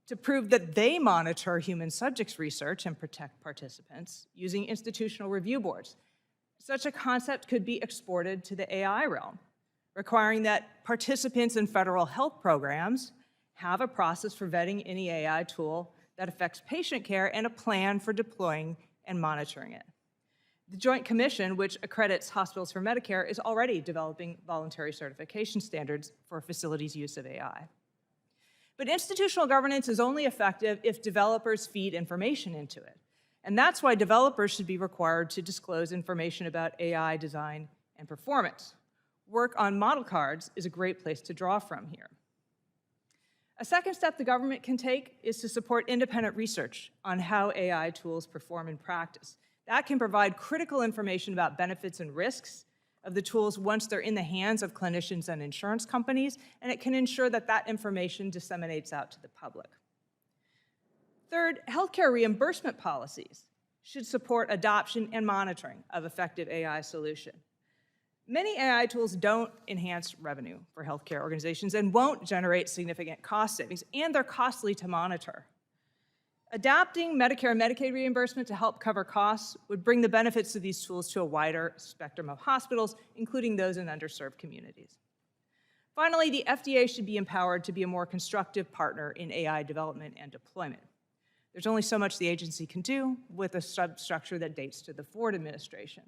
to prove that they monitor human subjects research and protect participants using institutional review boards. Such a concept could be exported to the AI realm, requiring that participants in federal health programs have a process for vetting any AI tool that affects patient care and a plan for deploying and monitoring it. The Joint Commission, which accredits hospitals for Medicare, is already developing voluntary certification standards for facilities' use of AI. But institutional governance is only effective if developers feed information into it. And that's why developers should be required to disclose information about AI design and performance. Work on model cards is a great place to draw from here. A second step the government can take is to support independent research on how AI tools perform in practice. That can provide critical information about benefits and risks of the tools once they're in the hands of clinicians and insurance companies, and it can ensure that that information disseminates out to the public. Third, healthcare reimbursement policies should support adoption and monitoring of effective AI solutions. Many AI tools don't enhance revenue for healthcare organizations and won't generate significant cost savings, and they're costly to monitor. Adapting Medicare and Medicaid reimbursement to help cover costs would bring the benefits of these tools to a wider spectrum of hospitals, including those in underserved communities. Finally, the FDA should be empowered to be a more constructive partner in AI development and deployment. There's only so much the agency can do with a substructure that dates to the Ford administration.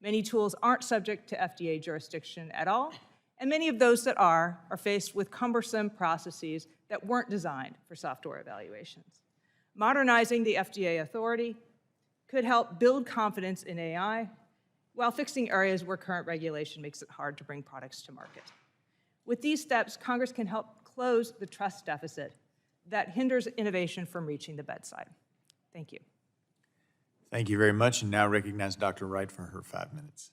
Many tools aren't subject to FDA jurisdiction at all, and many of those that are faced with cumbersome processes that weren't designed for software evaluations. Modernizing the FDA authority could help build confidence in AI while fixing areas where current regulation makes it hard to bring products to market. With these steps, Congress can help close the trust deficit that hinders innovation from reaching the bedside. Thank you. Thank you very much, and now recognize Dr. Wright for her 5 minutes.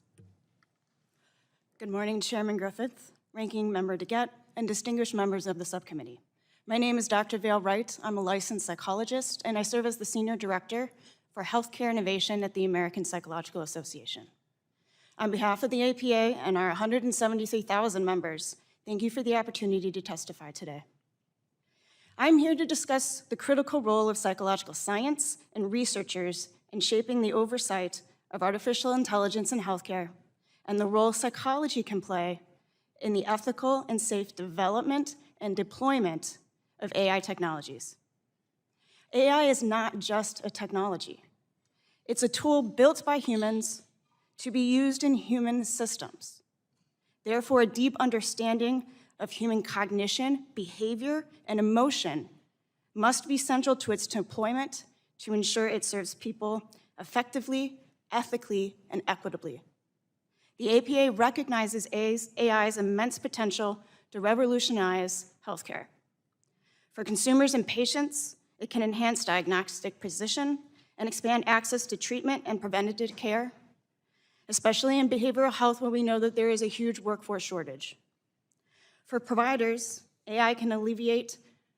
Good morning, Chairman Griffith, Ranking Member DeGette, and distinguished members of the subcommittee. My name is Dr. Vale Wright. I'm a licensed psychologist, and I serve as the Senior Director for Healthcare Innovation at the American Psychological Association. On behalf of the APA and our 173,000 members, thank you for the opportunity to testify today. I'm here to discuss the critical role of psychological science and researchers in shaping the oversight of artificial intelligence in healthcare and the role psychology can play in the ethical and safe development and deployment of AI technologies. AI is not just a technology. It's a tool built by humans to be used in human systems. Therefore, a deep understanding of human cognition, behavior, and emotion must be central to its deployment to ensure it serves people effectively, ethically, and equitably. The APA recognizes AI's immense potential to revolutionize healthcare. For consumers and patients, it can enhance diagnostic precision and expand access to treatment and preventative care, especially in behavioral health where we know that there is a huge workforce shortage. For providers, AI can alleviate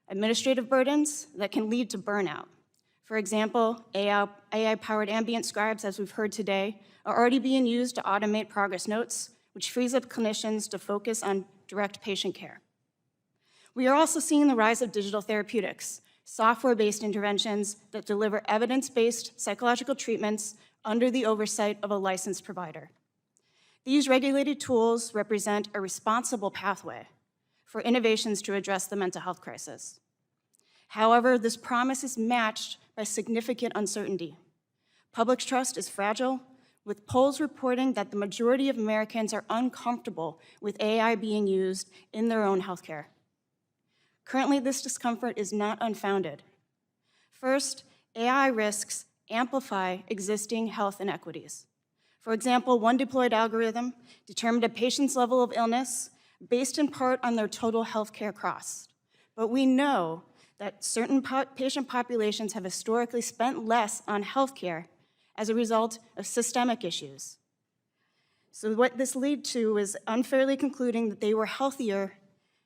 administrative burdens that can lead to burnout. For example, AI-powered ambient scribes, as we've heard today, are already being used to automate progress notes, which frees up clinicians to focus on direct patient care. We are also seeing the rise of digital therapeutics, software-based interventions that deliver evidence-based psychological treatments under the oversight of a licensed provider. These regulated tools represent a responsible pathway for innovations to address the mental health crisis. However, this promise is matched by significant uncertainty. Public trust is fragile, with polls reporting that the majority of Americans are uncomfortable with AI being used in their own healthcare. Currently, this discomfort is not unfounded. First, AI risks amplify existing health inequities. For example, one deployed algorithm determined a patient's level of illness based in part on their total healthcare costs. But we know that certain patient populations have historically spent less on healthcare as a result of systemic issues. So what this led to was unfairly concluding that they were healthier,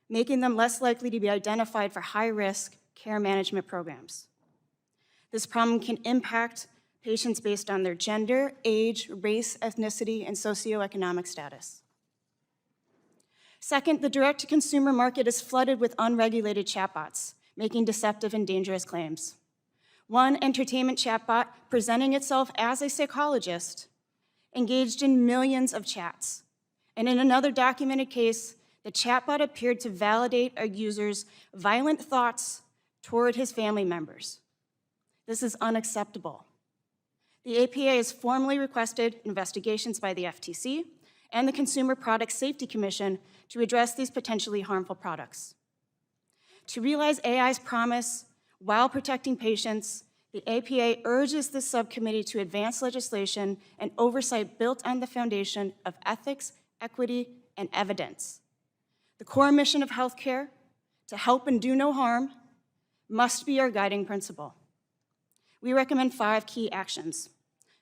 making them less likely to be identified for high-risk care management programs. This problem can impact patients based on their gender, age, race, ethnicity, and socioeconomic status. Second, the direct-to-consumer market is flooded with unregulated chatbots, making deceptive and dangerous claims. One entertainment chatbot, presenting itself as a psychologist, engaged in millions of chats. And in another documented case, the chatbot appeared to validate a user's violent thoughts toward his family members. This is unacceptable. The APA has formally requested investigations by the FTC and the Consumer Product Safety Commission to address these potentially harmful products. To realize AI's promise while protecting patients, the APA urges this subcommittee to advance legislation and oversight built on the foundation of ethics, equity, and evidence. The core mission of healthcare, to help and do no harm, must be our guiding principle. We recommend 5 key actions.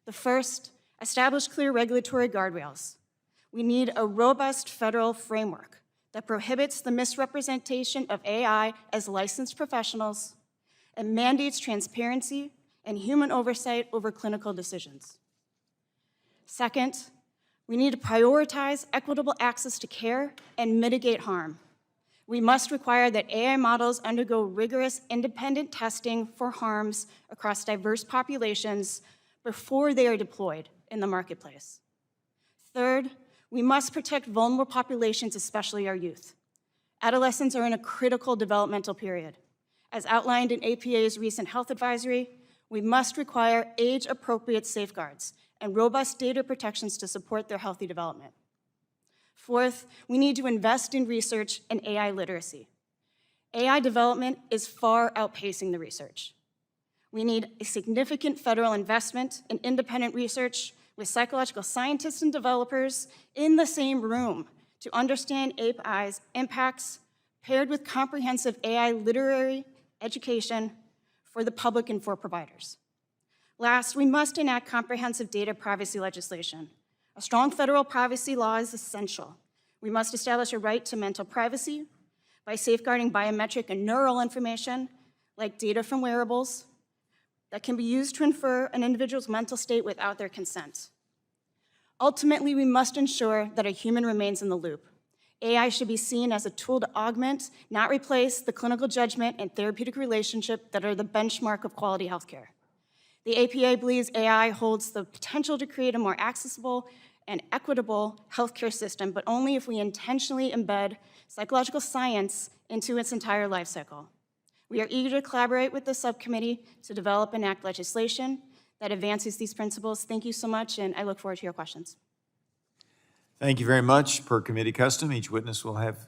The first, establish clear regulatory guardrails. We need a robust federal framework that prohibits the misrepresentation of AI as licensed professionals and mandates transparency and human oversight over clinical decisions. Second, we need to prioritize equitable access to care and mitigate harm. We must require that AI models undergo rigorous independent testing for harms across diverse populations before they are deployed in the marketplace. Third, we must protect vulnerable populations, especially our youth. Adolescents are in a critical developmental period. As outlined in APA's recent health advisory, we must require age-appropriate safeguards and robust data protections to support their healthy development. Fourth, we need to invest in research and AI literacy. AI development is far outpacing the research. We need a significant federal investment in independent research with psychological scientists and developers in the same room to understand AI's impacts, paired with comprehensive AI literary education for the public and for providers. Last, we must enact comprehensive data privacy legislation. A strong federal privacy law is essential. We must establish a right to mental privacy by safeguarding biometric and neural information, like data from wearables, that can be used to infer an individual's mental state without their consent. Ultimately, we must ensure that a human remains in the loop. AI should be seen as a tool to augment, not replace, the clinical judgment and therapeutic relationship that are the benchmark of quality healthcare. The APA believes AI holds the potential to create a more accessible and equitable healthcare system, but only if we intentionally embed psychological science into its entire life cycle. We are eager to collaborate with the subcommittee to develop and enact legislation that advances these principles. Thank you so much, and I look forward to your questions. Thank you very much. Per committee custom, each witness will have,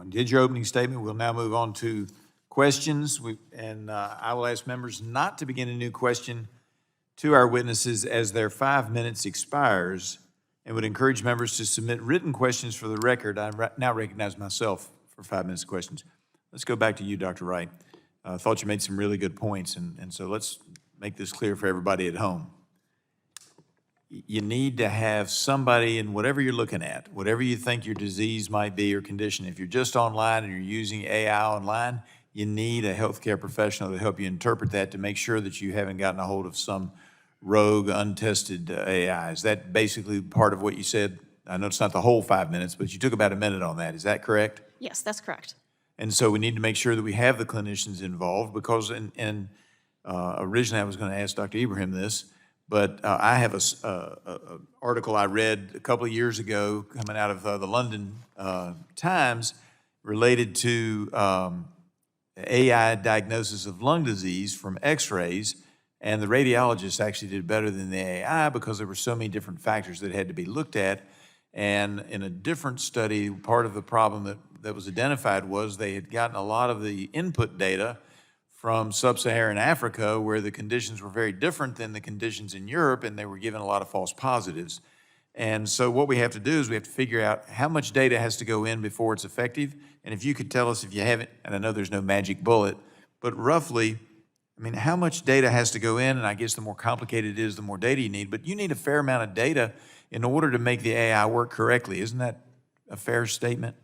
did your opening statement. We'll now move on to questions. I will ask members not to begin a new question to our witnesses as their 5 minutes expires, and would encourage members to submit written questions for the record. I now recognize myself for 5 minutes of questions. Let's go back to you, Dr. Wright. I thought you made some really good points, and so let's make this clear for everybody at home. You need to have somebody in whatever you're looking at, whatever you think your disease might be or condition. If you're just online and you're using AI online, you need a healthcare professional to help you interpret that to make sure that you haven't gotten a hold of some rogue, untested AI. Is that basically part of what you said? I know it's not the whole 5 minutes, but you took about a minute on that. Is that correct? Yes, that's correct. And so we need to make sure that we have the clinicians involved because, originally I was going to ask Dr. Ibrahim this, but I have a article I read a couple of years ago coming out of the London Times related to AI diagnosis of lung disease from x-rays, and the radiologists actually did better than the AI because there were so many different factors that had to be looked at. And in a different study, part of the problem that was identified was they had gotten a lot of the input data from sub-Saharan Africa, where the conditions were very different than the conditions in Europe, and they were given a lot of false positives. And so what we have to do is we have to figure out how much data has to go in before it's effective. And if you could tell us, if you haven't, and I know there's no magic bullet, but roughly, I mean, how much data has to go in? And I guess the more complicated it is, the more data you need. But you need a fair amount of data in order to make the AI work correctly. Isn't that a fair statement?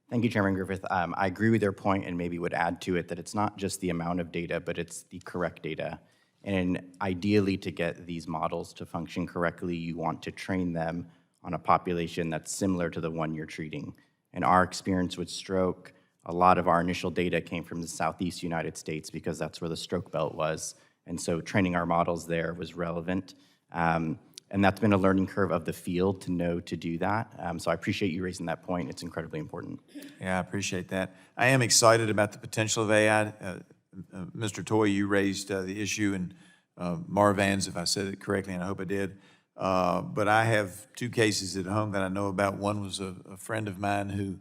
Thank you, Chairman Griffith. I agree with your point and maybe would add to it that it's not just the amount of data, but it's the correct data. And ideally, to get these models to function correctly, you want to train them on a population that's similar to the one you're treating. In our experience with stroke, a lot of our initial data came from the Southeast United States because that's where the stroke belt was. And so training our models there was relevant. And that's been a learning curve of the field to know to do that. So I appreciate you raising that point. It's incredibly important. Yeah, I appreciate that. I am excited about the potential of AI. Mr. Toy, you raised the issue, and Marvans, if I said it correctly, and I hope I did. But I have two cases at home that I know about. One was a friend of mine who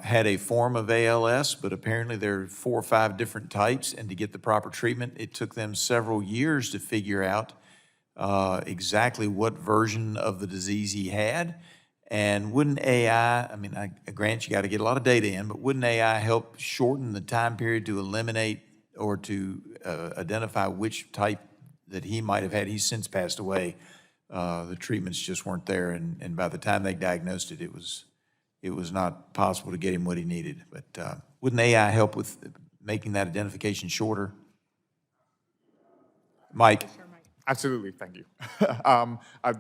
had a form of ALS, but apparently there are 4 or 5 different types, and to get the proper treatment, it took them several years to figure out exactly what version of the disease he had. And wouldn't AI, I mean, I grant you got to get a lot of data in, but wouldn't AI help shorten the time period to eliminate or to identify which type that he might have had? He's since passed away. The treatments just weren't there, and by the time they diagnosed it, it was not possible to get him what he needed. But wouldn't AI help with making that identification shorter? Mike? Absolutely, thank you.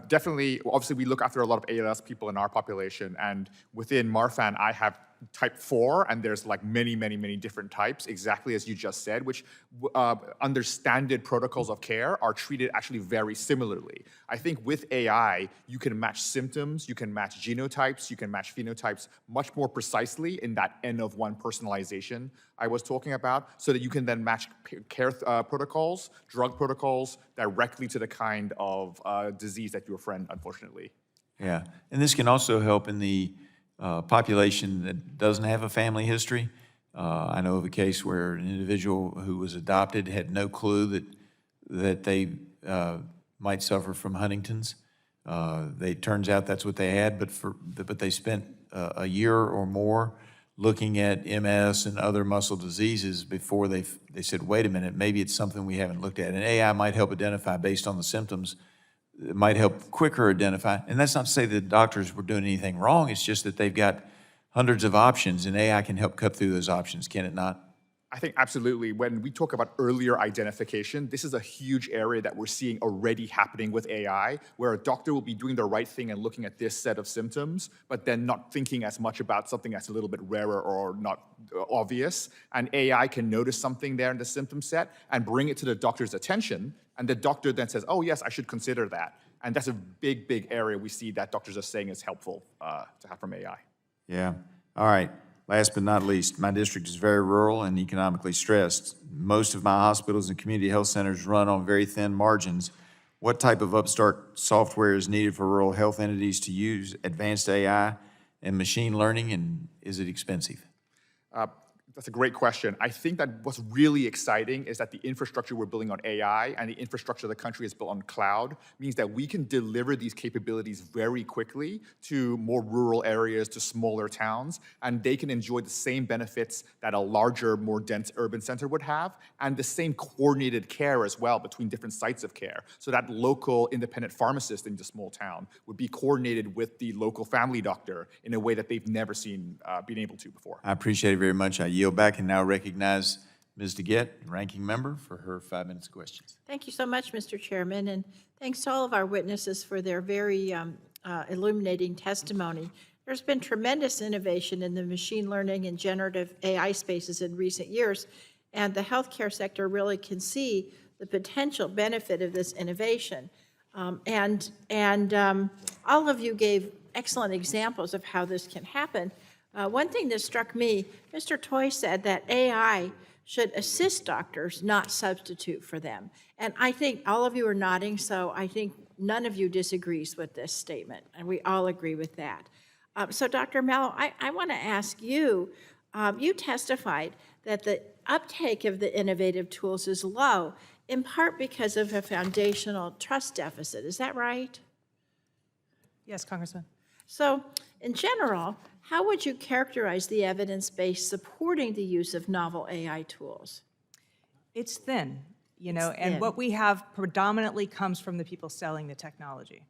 Definitely, obviously we look after a lot of ALS people in our population, and within Marfan, I have type 4, and there's like many, many, many different types, exactly as you just said, which under standard protocols of care are treated actually very similarly. I think with AI, you can match symptoms, you can match genotypes, you can match phenotypes much more precisely in that N-of-1 personalization I was talking about, so that you can then match care protocols, drug protocols, directly to the kind of disease that your friend, unfortunately. Yeah, and this can also help in the population that doesn't have a family history. I know of a case where an individual who was adopted had no clue that they might suffer from Huntington's. It turns out that's what they had, but they spent a year or more looking at MS and other muscle diseases before they said, wait a minute, maybe it's something we haven't looked at. And AI might help identify based on the symptoms. It might help quicker identify. And that's not to say that doctors were doing anything wrong. It's just that they've got hundreds of options, and AI can help cut through those options, can it not? I think absolutely. When we talk about earlier identification, this is a huge area that we're seeing already happening with AI, where a doctor will be doing the right thing and looking at this set of symptoms, but then not thinking as much about something that's a little bit rarer or not obvious. And AI can notice something there in the symptom set and bring it to the doctor's attention. And the doctor then says, oh, yes, I should consider that. And that's a big, big area we see that doctors are saying is helpful to have from AI. Yeah. All right. Last but not least, my district is very rural and economically stressed. Most of my hospitals and community health centers run on very thin margins. What type of upstart software is needed for rural health entities to use advanced AI and machine learning, and is it expensive? That's a great question. I think that what's really exciting is that the infrastructure we're building on AI and the infrastructure the country is built on cloud means that we can deliver these capabilities very quickly to more rural areas, to smaller towns, and they can enjoy the same benefits that a larger, more dense urban center would have, and the same coordinated care as well between different sites of care. So that local independent pharmacist in the small town would be coordinated with the local family doctor in a way that they've never been able to before. I appreciate it very much. I yield back and now recognize Ms. DeGette, Ranking Member, for her 5 minutes of questions. Thank you so much, Mr. Chairman, and thanks to all of our witnesses for their very illuminating testimony. There's been tremendous innovation in the machine learning and generative AI spaces in recent years, and the healthcare sector really can see the potential benefit of this innovation. All of you gave excellent examples of how this can happen. One thing that struck me, Mr. Toy said that AI should assist doctors, not substitute for them. And I think all of you are nodding, so I think none of you disagrees with this statement, and we all agree with that. So Dr. Mello, I want to ask you, you testified that the uptake of the innovative tools is low, in part because of a foundational trust deficit. Is that right? Yes, Congressman. So, in general, how would you characterize the evidence base supporting the use of novel AI tools? It's thin, and thin. what we have predominantly comes from the people selling the technology.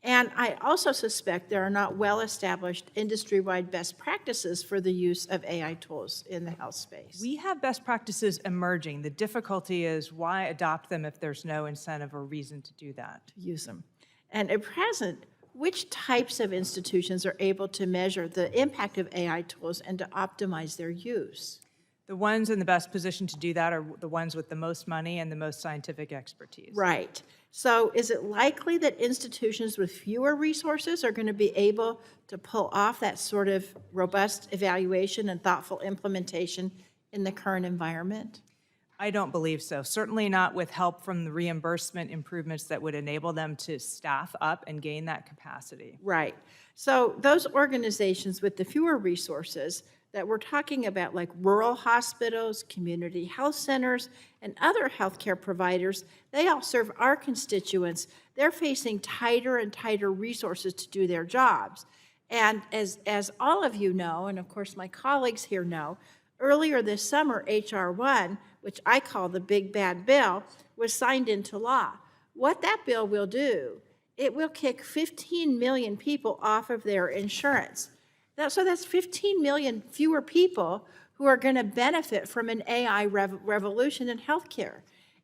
And I also suspect there are not well-established industry-wide best practices for the use of AI tools in the health space. We have best practices emerging. The difficulty is why adopt them if there's no incentive or reason to do that? Use them. And at present, which types of institutions are able to measure the impact of AI tools and to optimize their use? The ones in the best position to do that are the ones with the most money and the most scientific expertise. Right. So is it likely that institutions with fewer resources are going to be able to pull off that sort of robust evaluation and thoughtful implementation in the current environment? I don't believe so. Certainly not with help from the reimbursement improvements that would enable them to staff up and gain that capacity. Right. So those organizations with the fewer resources that we're talking about, like rural hospitals, community health centers, and other healthcare providers, they all serve our constituents. They're facing tighter and tighter resources to do their jobs. And as all of you know, and of course my colleagues here know, earlier this summer, H.R. 1, which I call the big bad bill, was signed into law. What that bill will do, it will kick 15 million people off of their insurance. So that's 15 million fewer people who are going to benefit from an AI revolution in healthcare.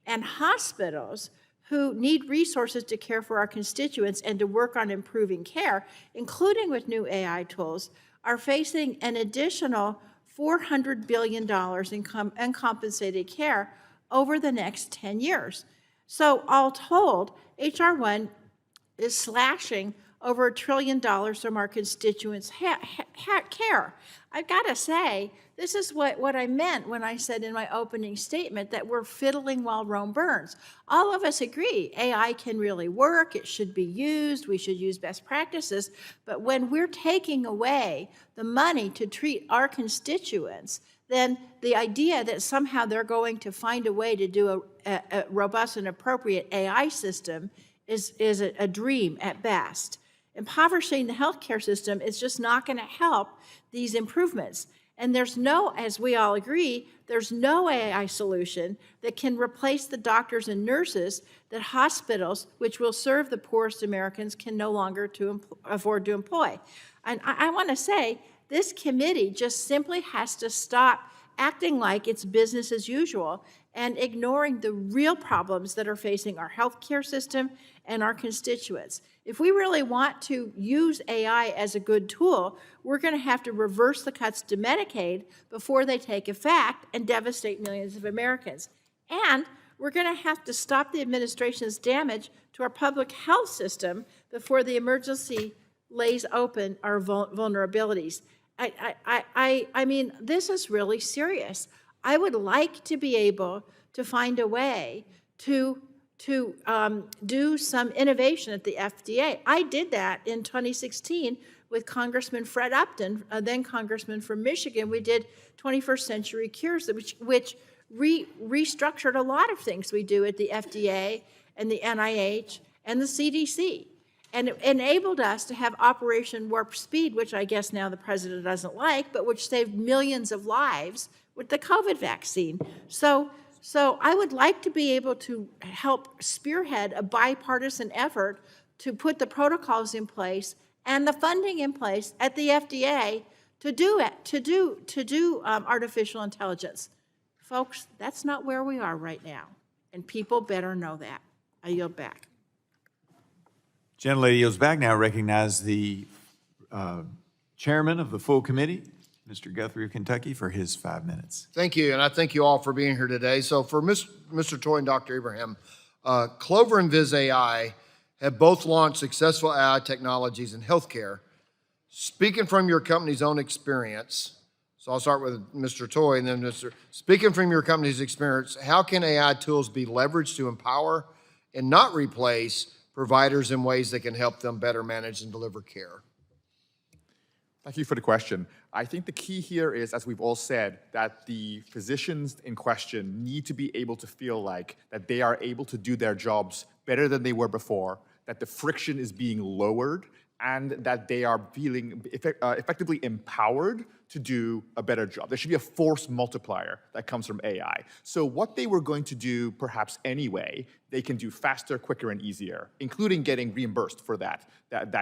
And hospitals who need resources to care for our constituents and to work on improving care, including with new AI tools, are facing an additional $400 billion in uncompensated care over the next 10 years. So all told, H.R. 1 is slashing over $1 trillion from our constituents' care. I've got to say, this is what I meant when I said in my opening statement that we're fiddling while Rome burns. All of us agree AI can really work, it should be used, we should use best practices, but when we're taking away the money to treat our constituents, then the idea that somehow they're going to find a way to do a robust and appropriate AI system is a dream at best. Impoverishing the healthcare system is just not going to help these improvements. And there's no, as we all agree, there's no AI solution that can replace the doctors and nurses that hospitals, which will serve the poorest Americans, can no longer afford to employ. And I want to say, this committee just simply has to stop acting like it's business as usual and ignoring the real problems that are facing our healthcare system and our constituents. If we really want to use AI as a good tool, we're going to have to reverse the cuts to Medicaid before they take effect and devastate millions of Americans. And we're going to have to stop the administration's damage to our public health system before the emergency lays open our vulnerabilities. I mean, this is really serious. I would like to be able to find a way to do some innovation at the FDA. I did that in 2016 with Congressman Fred Upton, then Congressman from Michigan. We did 21st Century Cures, which restructured a lot of things we do at the FDA and the NIH and the CDC. And it enabled us to have Operation Warp Speed, which I guess now the president doesn't like, but which saved millions of lives with the COVID vaccine. So I would like to be able to help spearhead a bipartisan effort to put the protocols in place and the funding in place at the FDA to do it, to do artificial intelligence. Folks, that's not where we are right now, and people better know that. I yield back. Gentlelady yields back. Now recognize the chairman of the full committee, Mr. Guthrie of Kentucky, for his 5 minutes. Thank you, and I thank you all for being here today. So for Mr. Toy and Dr. Abraham, Clover and Viz AI have both launched successful AI technologies in healthcare. Speaking from your company's own experience, so I'll start with Mr. Toy and then speaking from your company's experience, how can AI tools be leveraged to empower and not replace providers in ways that can help them better manage and deliver care? Thank you for the question. I think the key here is, as we've all said, that the physicians in question need to be able to feel like that they are able to do their jobs better than they were before, that the friction is being lowered, and that they are feeling effectively empowered to do a better job. There should be a force multiplier that comes from AI. So what they were going to do perhaps anyway, they can do faster, quicker, and easier, including getting reimbursed for that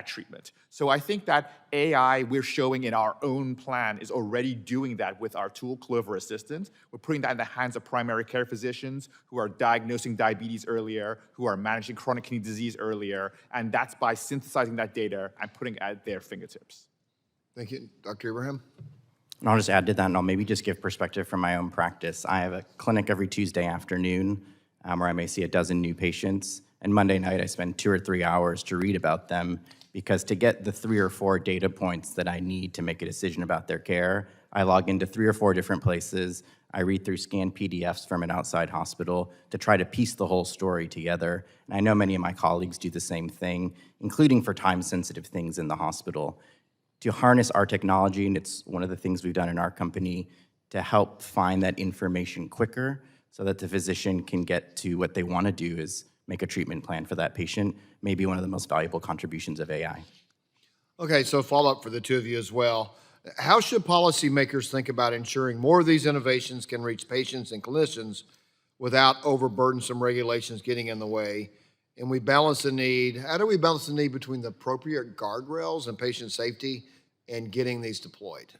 treatment. So I think that AI we're showing in our own plan is already doing that with our tool, Clover Assistant. We're putting that in the hands of primary care physicians who are diagnosing diabetes earlier, who are managing chronic kidney disease earlier, and that's by synthesizing that data and putting it at their fingertips. Thank you. Dr. Abraham? And I'll just add to that, and I'll maybe just give perspective from my own practice. I have a clinic every Tuesday afternoon where I may see a dozen new patients, and Monday night I spend 2 or 3 hours to read about them, because to get the 3 or 4 data points that I need to make a decision about their care, I log into 3 or 4 different places. I read through scanned PDFs from an outside hospital to try to piece the whole story together. And I know many of my colleagues do the same thing, including for time-sensitive things in the hospital. To harness our technology, and it's one of the things we've done in our company, to help find that information quicker so that the physician can get to what they want to do, is make a treatment plan for that patient, may be one of the most valuable contributions of AI. Okay, so follow-up for the two of you as well. How should policymakers think about ensuring more of these innovations can reach patients and clinicians without overburdensome regulations getting in the way? And we balance the need, how do we balance the need between the appropriate guardrails and patient safety and getting these deployed?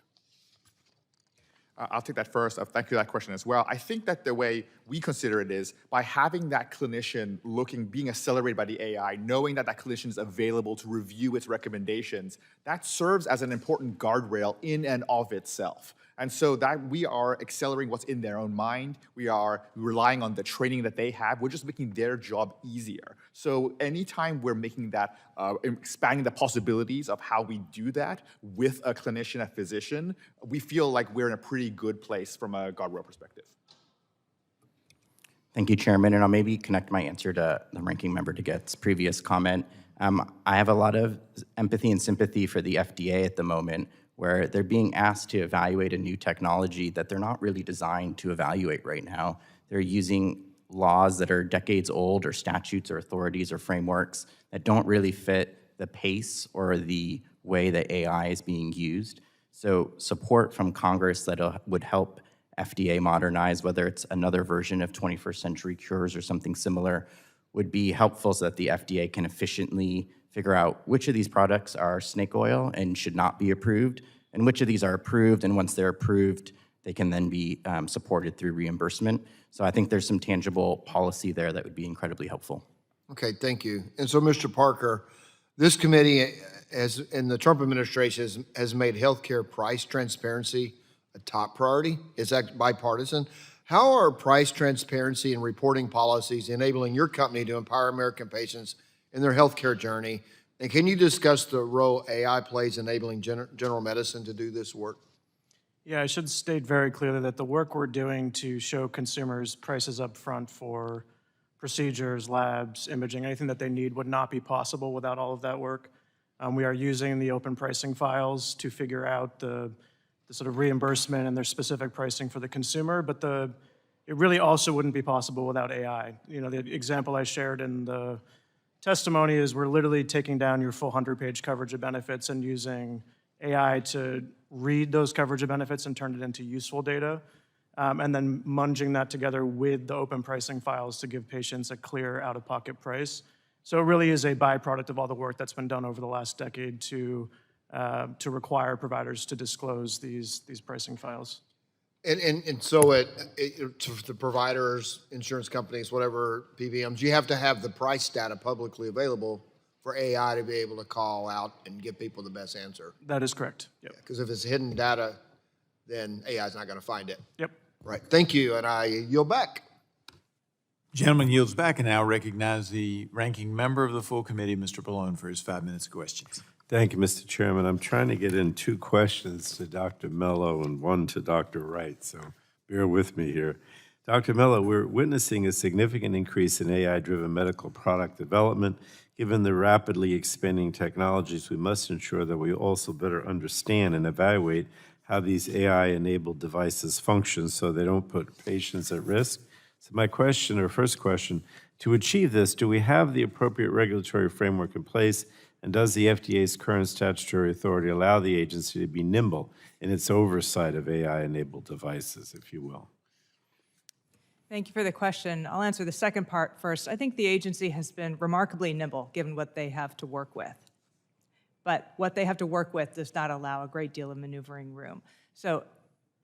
I'll take that first. Thank you for that question as well. I think that the way we consider it is by having that clinician being accelerated by the AI, knowing that that clinician is available to review its recommendations, that serves as an important guardrail in and of itself. And so that we are accelerating what's in their own mind. We are relying on the training that they have. We're just making their job easier. So anytime we're making that, expanding the possibilities of how we do that with a clinician, a physician, we feel like we're in a pretty good place from a guardrail perspective. Thank you, Chairman, and I'll maybe connect my answer to the ranking member DeGette's previous comment. I have a lot of empathy and sympathy for the FDA at the moment, where they're being asked to evaluate a new technology that they're not really designed to evaluate right now. They're using laws that are decades old, or statutes or authorities or frameworks that don't really fit the pace or the way that AI is being used. So support from Congress that would help FDA modernize, whether it's another version of 21st Century Cures or something similar, would be helpful so that the FDA can efficiently figure out which of these products are snake oil and should not be approved, and which of these are approved, and once they're approved, they can then be supported through reimbursement. So I think there's some tangible policy there that would be incredibly helpful. Okay, thank you. And so, Mr. Parker, this committee, as in the Trump administration, has made healthcare price transparency a top priority. Is that bipartisan? How are price transparency and reporting policies enabling your company to empower American patients in their healthcare journey? And can you discuss the role AI plays enabling general medicine to do this work? Yeah, I should state very clearly that the work we're doing to show consumers prices up front for procedures, labs, imaging, anything that they need would not be possible without all of that work. We are using the open pricing files to figure out the sort of reimbursement and their specific pricing for the consumer, but it really also wouldn't be possible without AI. You know, the example I shared in the testimony is we're literally taking down your full 100-page coverage of benefits and using AI to read those coverage of benefits and turn it into useful data, and then munging that together with the open pricing files to give patients a clear out-of-pocket price. So it really is a byproduct of all the work that's been done over the last decade to require providers to disclose these pricing files. And so to the providers, insurance companies, whatever PBMs, you have to have the price data publicly available for AI to be able to call out and give people the best answer. That is correct. Yep. Because if it's hidden data, then AI is not going to find it. Yep. Right. Thank you, and I yield back. Gentleman yields back and now recognize the ranking member of the full committee, Mr. Pallone, for his 5 minutes of questions. Thank you, Mr. Chairman. I'm trying to get in 2 questions to Dr. Mello and 1 to Dr. Wright, so bear with me here. Dr. Mello, we're witnessing a significant increase in AI-driven medical product development. Given the rapidly expanding technologies, we must ensure that we also better understand and evaluate how these AI-enabled devices function so they don't put patients at risk. So my question, or first question, to achieve this, do we have the appropriate regulatory framework in place? And does the FDA's current statutory authority allow the agency to be nimble in its oversight of AI-enabled devices, if you will? Thank you for the question. I'll answer the second part first. I think the agency has been remarkably nimble given what they have to work with. But what they have to work with does not allow a great deal of maneuvering room. So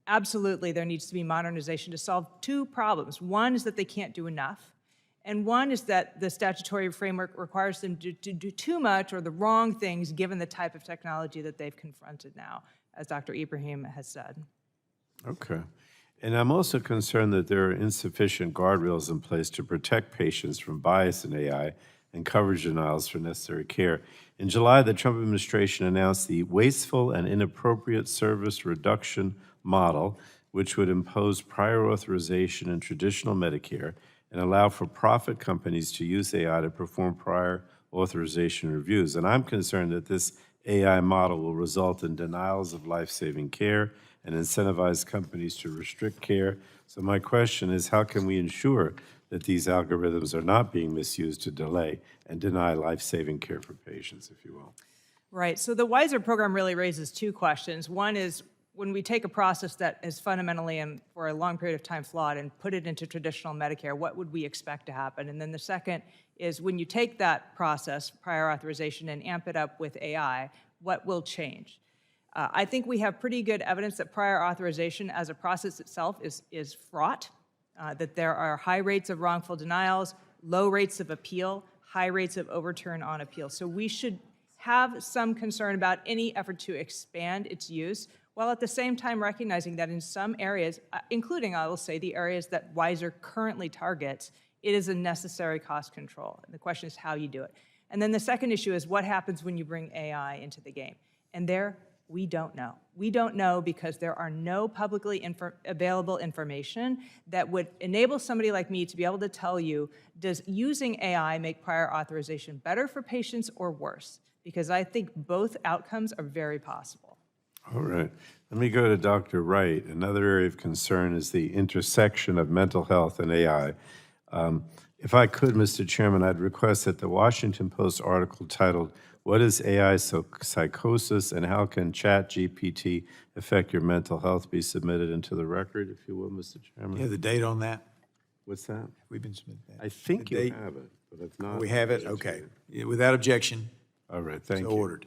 absolutely, there needs to be modernization to solve 2 problems. One is that they can't do enough, and one is that the statutory framework requires them to do too much or the wrong things given the type of technology that they've confronted now, as Dr. Ibrahim has said. Okay. And I'm also concerned that there are insufficient guardrails in place to protect patients from bias in AI and coverage denials for necessary care. In July, the Trump administration announced the Wasteful and Inappropriate Service Reduction Model, which would impose prior authorization in traditional Medicare and allow for profit companies to use AI to perform prior authorization reviews. And I'm concerned that this AI model will result in denials of life-saving care and incentivize companies to restrict care. So my question is, how can we ensure that these algorithms are not being misused to delay and deny life-saving care for patients, if you will? Right. So the WISER program really raises 2 questions. One is, when we take a process that is fundamentally and for a long period of time flawed and put it into traditional Medicare, what would we expect to happen? And then the second is, when you take that process, prior authorization, and amp it up with AI, what will change? I think we have pretty good evidence that prior authorization as a process itself is fraught, that there are high rates of wrongful denials, low rates of appeal, high rates of overturn on appeal. So we should have some concern about any effort to expand its use, while at the same time recognizing that in some areas, including, I will say, the areas that WISER currently targets, it is a necessary cost control. And the question is how you do it. And then the second issue is what happens when you bring AI into the game. And there, we don't know. We don't know because there are no publicly available information that would enable somebody like me to be able to tell you, does using AI make prior authorization better for patients or worse? Because I think both outcomes are very possible. All right. Let me go to Dr. Wright. Another area of concern is the intersection of mental health and AI. If I could, Mr. Chairman, I'd request that the Washington Post article titled, "What is AI Psychosis and How Can ChatGPT Affect Your Mental Health?" be submitted into the record, if you will, Mr. Chairman. You have the date on that? What's that? We've been submitting that. I think The you date? have it, but if not. We have it? Okay. Yeah, without objection, All right, thank so you. ordered.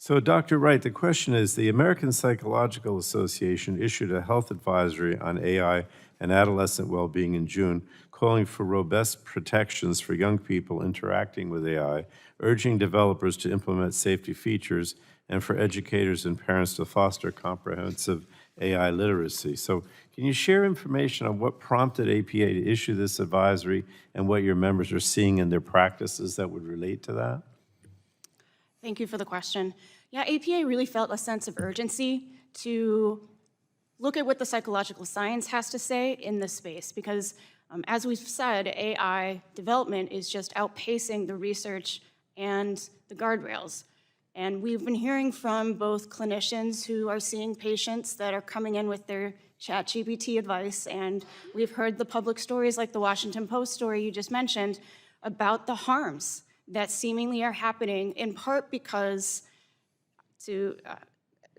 So, Dr. Wright, the question is, the American Psychological Association issued a health advisory on AI and adolescent well-being in June, calling for robust protections for young people interacting with AI, urging developers to implement safety features, and for educators and parents to foster comprehensive AI literacy. So can you share information on what prompted APA to issue this advisory and what your members are seeing in their practices that would relate to that? Thank you for the question. Yeah, APA really felt a sense of urgency to look at what the psychological science has to say in this space, because as we've said, AI development is just outpacing the research and the guardrails. And we've been hearing from both clinicians who are seeing patients that are coming in with their ChatGPT advice, and we've heard the public stories like the Washington Post story you just mentioned about the harms that seemingly are happening, in part because, to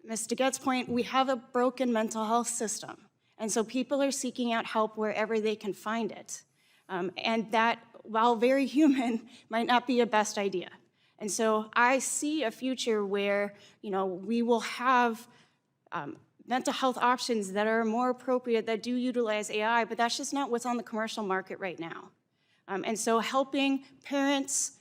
Ms. DeGette's point, we have a broken mental health system. And so people are seeking out help wherever they can find it. And that, while very human, might not be a best idea. And so I see a future where, we will have mental health options that are more appropriate, that do utilize AI, but that's just not what's on the commercial market right now. And so helping parents,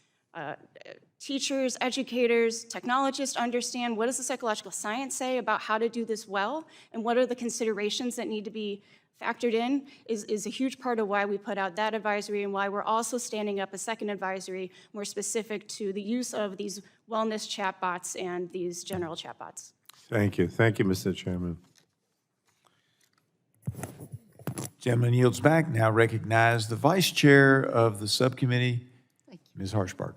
teachers, educators, technologists understand what does the psychological science say about how to do this well, and what are the considerations that need to be factored in is a huge part of why we put out that advisory, and why we're also standing up a second advisory more specific to the use of these wellness chatbots and these general chatbots. Thank you. Thank you, Mr. Chairman. Gentleman yields back. Now recognize the Vice Chair of the subcommittee, Ms. Harshbarger.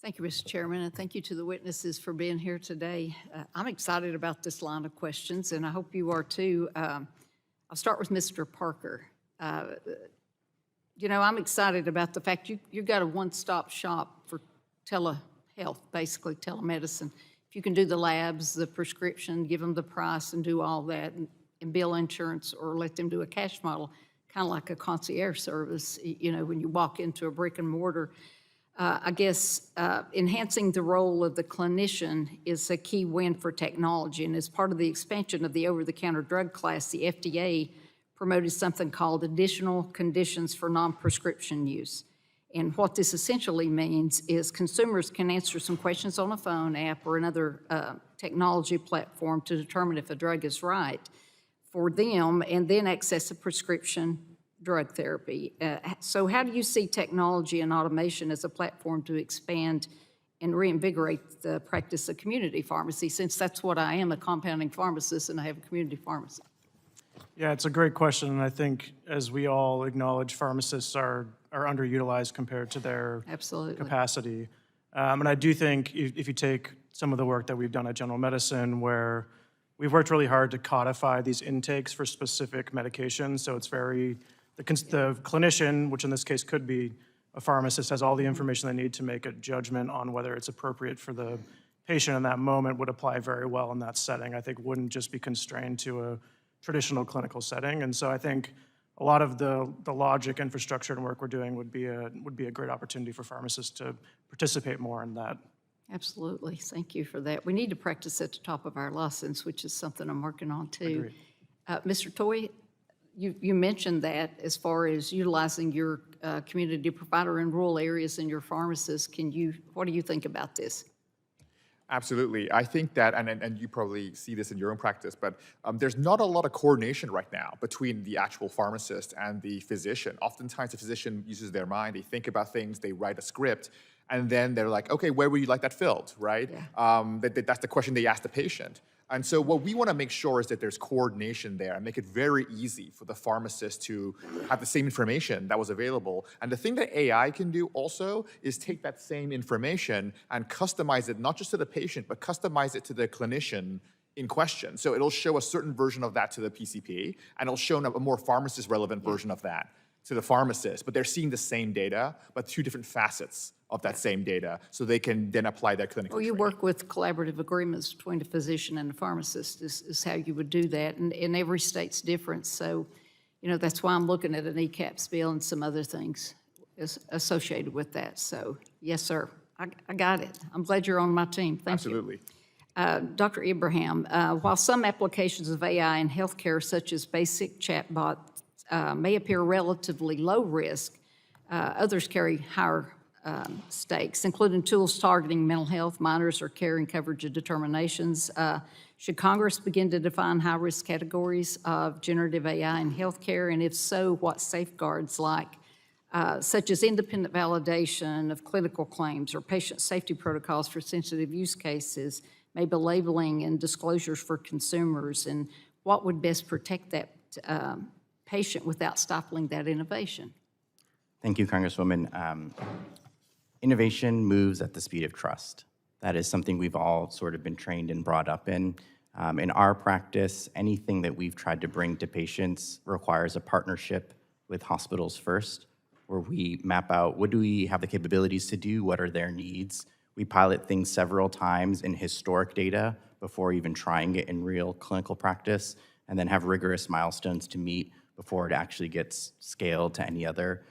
Thank you, Mr. Chairman, and thank you to the witnesses for being here today. I'm excited about this line of questions, and I hope you are too. I'll start with Mr. Parker. I'm excited about the fact you've got a one-stop shop for telehealth, basically telemedicine. If you can do the labs, the prescription, give them the price and do all that, and bill insurance, or let them do a cash model, kind of like a concierge service, when you walk into a brick and mortar. I guess enhancing the role of the clinician is a key win for technology. And as part of the expansion of the over-the-counter drug class, the FDA promoted something called additional conditions for non-prescription use. And what this essentially means is consumers can answer some questions on a phone app or another technology platform to determine if a drug is right for them, and then access a prescription drug therapy. So how do you see technology and automation as a platform to expand and reinvigorate the practice of community pharmacy, since that's what I am, a compounding pharmacist, and I have a community pharmacy? Yeah, it's a great question, and I think, as we all acknowledge, pharmacists are underutilized compared to their Absolutely. capacity. And I do think if you take some of the work that we've done at General Medicine, where we've worked really hard to codify these intakes for specific medications, so it's very, the clinician, which in this case could be a pharmacist, has all the information they need to make a judgment on whether it's appropriate for the patient in that moment, would apply very well in that setting. I think wouldn't just be constrained to a traditional clinical setting. And so I think a lot of the logic, infrastructure, and work we're doing would be a great opportunity for pharmacists to participate more in that. Absolutely. Thank you for that. We need to practice at the top of our license, which is something I'm working on too. Mr. Toy, you mentioned that as far as utilizing your community provider in rural areas and your pharmacists. What do you think about this? Absolutely. I think that, and you probably see this in your own practice, but there's not a lot of coordination right now between the actual pharmacist and the physician. Oftentimes the physician uses their mind, they think about things, they write a script, and then they're like, okay, where would you like that filled, right? Yeah. That's the question they ask the patient. And so what we want to make sure is that there's coordination there and make it very easy for the pharmacist to have the same information that was available. And the thing that AI can do also is take that same information and customize it, not just to the patient, but customize it to the clinician in question. So it'll show a certain version of that to the PCP, and it'll show a more pharmacist-relevant version of that to the pharmacist. But they're seeing the same data, but two different facets of that same data, so they can then apply their clinical Well, you training. work with collaborative agreements between the physician and the pharmacist is how you would do that, and every state's different. So, that's why I'm looking at an ECAPS bill and some other things associated with that. So, yes, sir, I got it. I'm glad you're on my team. Thank you. Absolutely. Dr. Abraham, while some applications of AI in healthcare, such as basic chatbot, may appear relatively low risk, others carry higher stakes, including tools targeting mental health, minors, or care and coverage of determinations. Should Congress begin to define high-risk categories of generative AI in healthcare? And if so, what safeguards such as independent validation of clinical claims or patient safety protocols for sensitive use cases, maybe labeling and disclosures for consumers, and what would best protect that patient without stifling that innovation? Thank you, Congresswoman. Innovation moves at the speed of trust. That is something we've all sort of been trained and brought up in. In our practice, anything that we've tried to bring to patients requires a partnership with hospitals first, where we map out what do we have the capabilities to do, what are their needs. We pilot things several times in historic data before even trying it in real clinical practice, and then have rigorous milestones to meet before it actually gets scaled to any other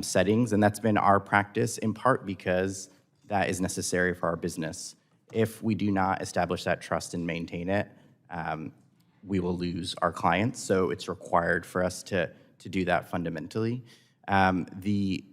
settings. And that's been our practice in part because that is necessary for our business. If we do not establish that trust and maintain it, we will lose our clients. So it's required for us to do that fundamentally. The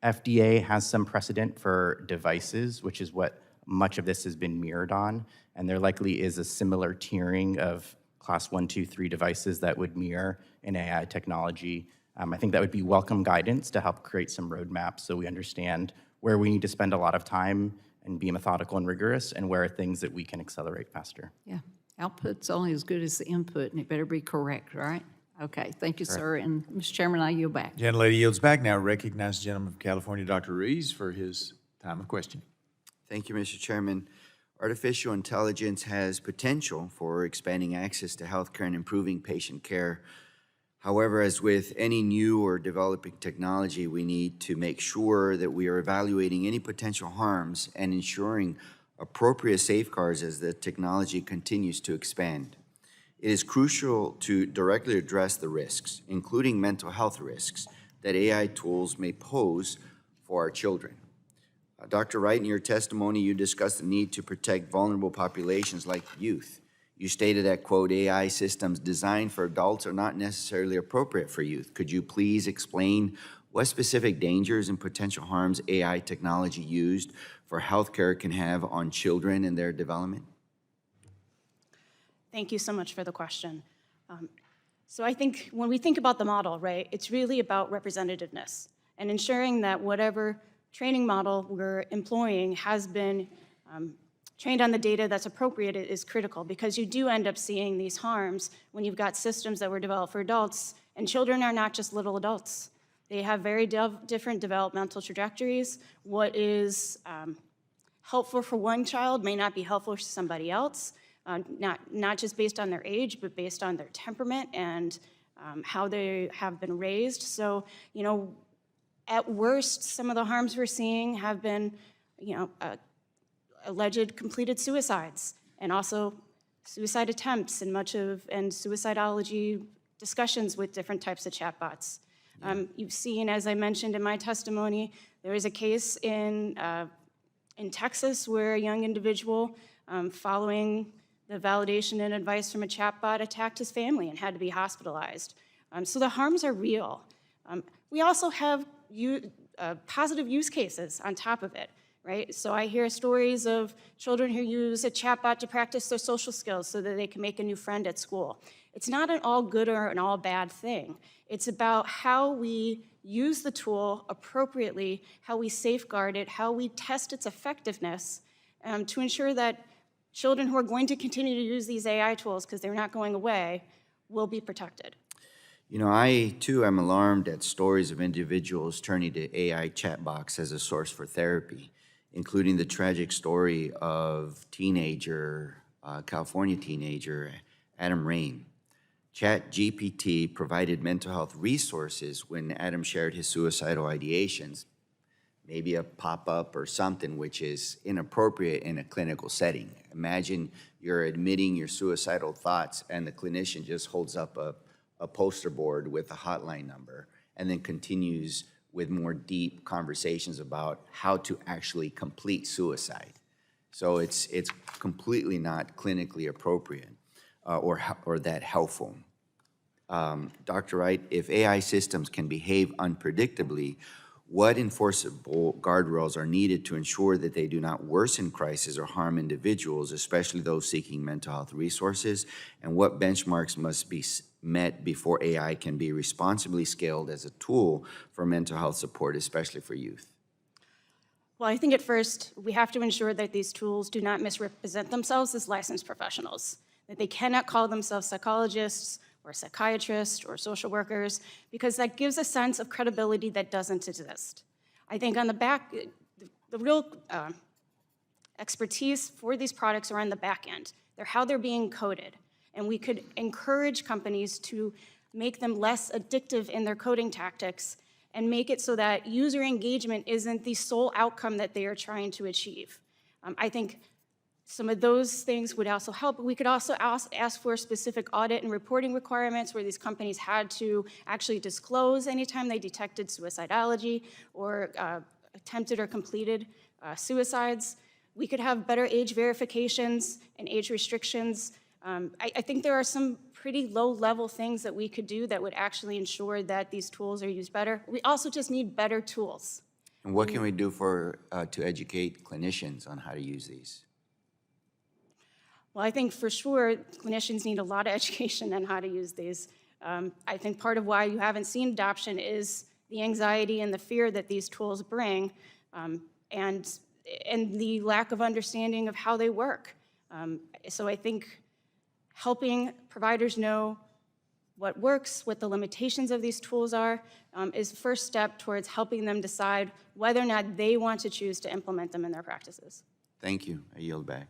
FDA has some precedent for devices, which is what much of this has been mirrored on, and there likely is a similar tiering of class 1, 2, 3 devices that would mirror an AI technology. I think that would be welcome guidance to help create some roadmaps so we understand where we need to spend a lot of time and be methodical and rigorous, and where are things that we can accelerate faster. Yeah, output's only as good as the input, and it better be correct, right? Okay, thank you, sir. And Mr. Chairman, I yield back. Gentlelady yields back. Now recognize the gentleman from California, Dr. Ruiz, for his time of questioning. Thank you, Mr. Chairman. Artificial intelligence has potential for expanding access to healthcare and improving patient care. However, as with any new or developing technology, we need to make sure that we are evaluating any potential harms and ensuring appropriate safeguards as the technology continues to expand. It is crucial to directly address the risks, including mental health risks, that AI tools may pose for our children. Dr. Wright, in your testimony, you discussed the need to protect vulnerable populations like youth. You stated that, quote, AI systems designed for adults are not necessarily appropriate for youth. Could you please explain what specific dangers and potential harms AI technology used for healthcare can have on children and their development? Thank you so much for the question. So I think when we think about the model, right, it's really about representativeness and ensuring that whatever training model we're employing has been trained on the data that's appropriate is critical, because you do end up seeing these harms when you've got systems that were developed for adults, and children are not just little adults. They have very different developmental trajectories. What is helpful for one child may not be helpful for somebody else, not just based on their age, but based on their temperament and how they have been raised. So, you know, at worst, some of the harms we're seeing have been, you know, alleged completed suicides, and also suicide attempts, and and suicidology discussions with different types of chatbots. You've seen, as I mentioned in my testimony, there is a case in Texas where a young individual, following the validation and advice from a chatbot, attacked his family and had to be hospitalized. So the harms are real. We also have positive use cases on top of it, right? So I hear stories of children who use a chatbot to practice their social skills so that they can make a new friend at school. It's not an all good or an all bad thing. It's about how we use the tool appropriately, how we safeguard it, how we test its effectiveness to ensure that children who are going to continue to use these AI tools, because they're not going away, will be protected. You know, I too am alarmed at stories of individuals turning to AI chatbots as a source for therapy, including the tragic story of California teenager, Adam Rain. ChatGPT provided mental health resources when Adam shared his suicidal ideations, maybe a pop-up or something which is inappropriate in a clinical setting. Imagine you're admitting your suicidal thoughts and the clinician just holds up a poster board with a hotline number and then continues with more deep conversations about how to actually complete suicide. So it's completely not clinically appropriate or that helpful. Dr. Wright, if AI systems can behave unpredictably, what enforceable guardrails are needed to ensure that they do not worsen crisis or harm individuals, especially those seeking mental health resources? And what benchmarks must be met before AI can be responsibly scaled as a tool for mental health support, especially for youth? Well, I think at first, we have to ensure that these tools do not misrepresent themselves as licensed professionals, that they cannot call themselves psychologists or psychiatrists or social workers, because that gives a sense of credibility that doesn't exist. I think on the back, the real expertise for these products are on the back end. They're how they're being coded. And we could encourage companies to make them less addictive in their coding tactics and make it so that user engagement isn't the sole outcome that they are trying to achieve. I think some of those things would also help. We could also ask for specific audit and reporting requirements where these companies had to actually disclose anytime they detected suicidality or attempted or completed suicides. We could have better age verifications and age restrictions. I think there are some pretty low-level things that we could do that would actually ensure that these tools are used better. We also just need better tools. And what can we do to educate clinicians on how to use these? Well, I think for sure clinicians need a lot of education on how to use these. I think part of why you haven't seen adoption is the anxiety and the fear that these tools bring, and the lack of understanding of how they work. So I think helping providers know what works, what the limitations of these tools are, is the first step towards helping them decide whether or not they want to choose to implement them in their practices. Thank you. I yield back.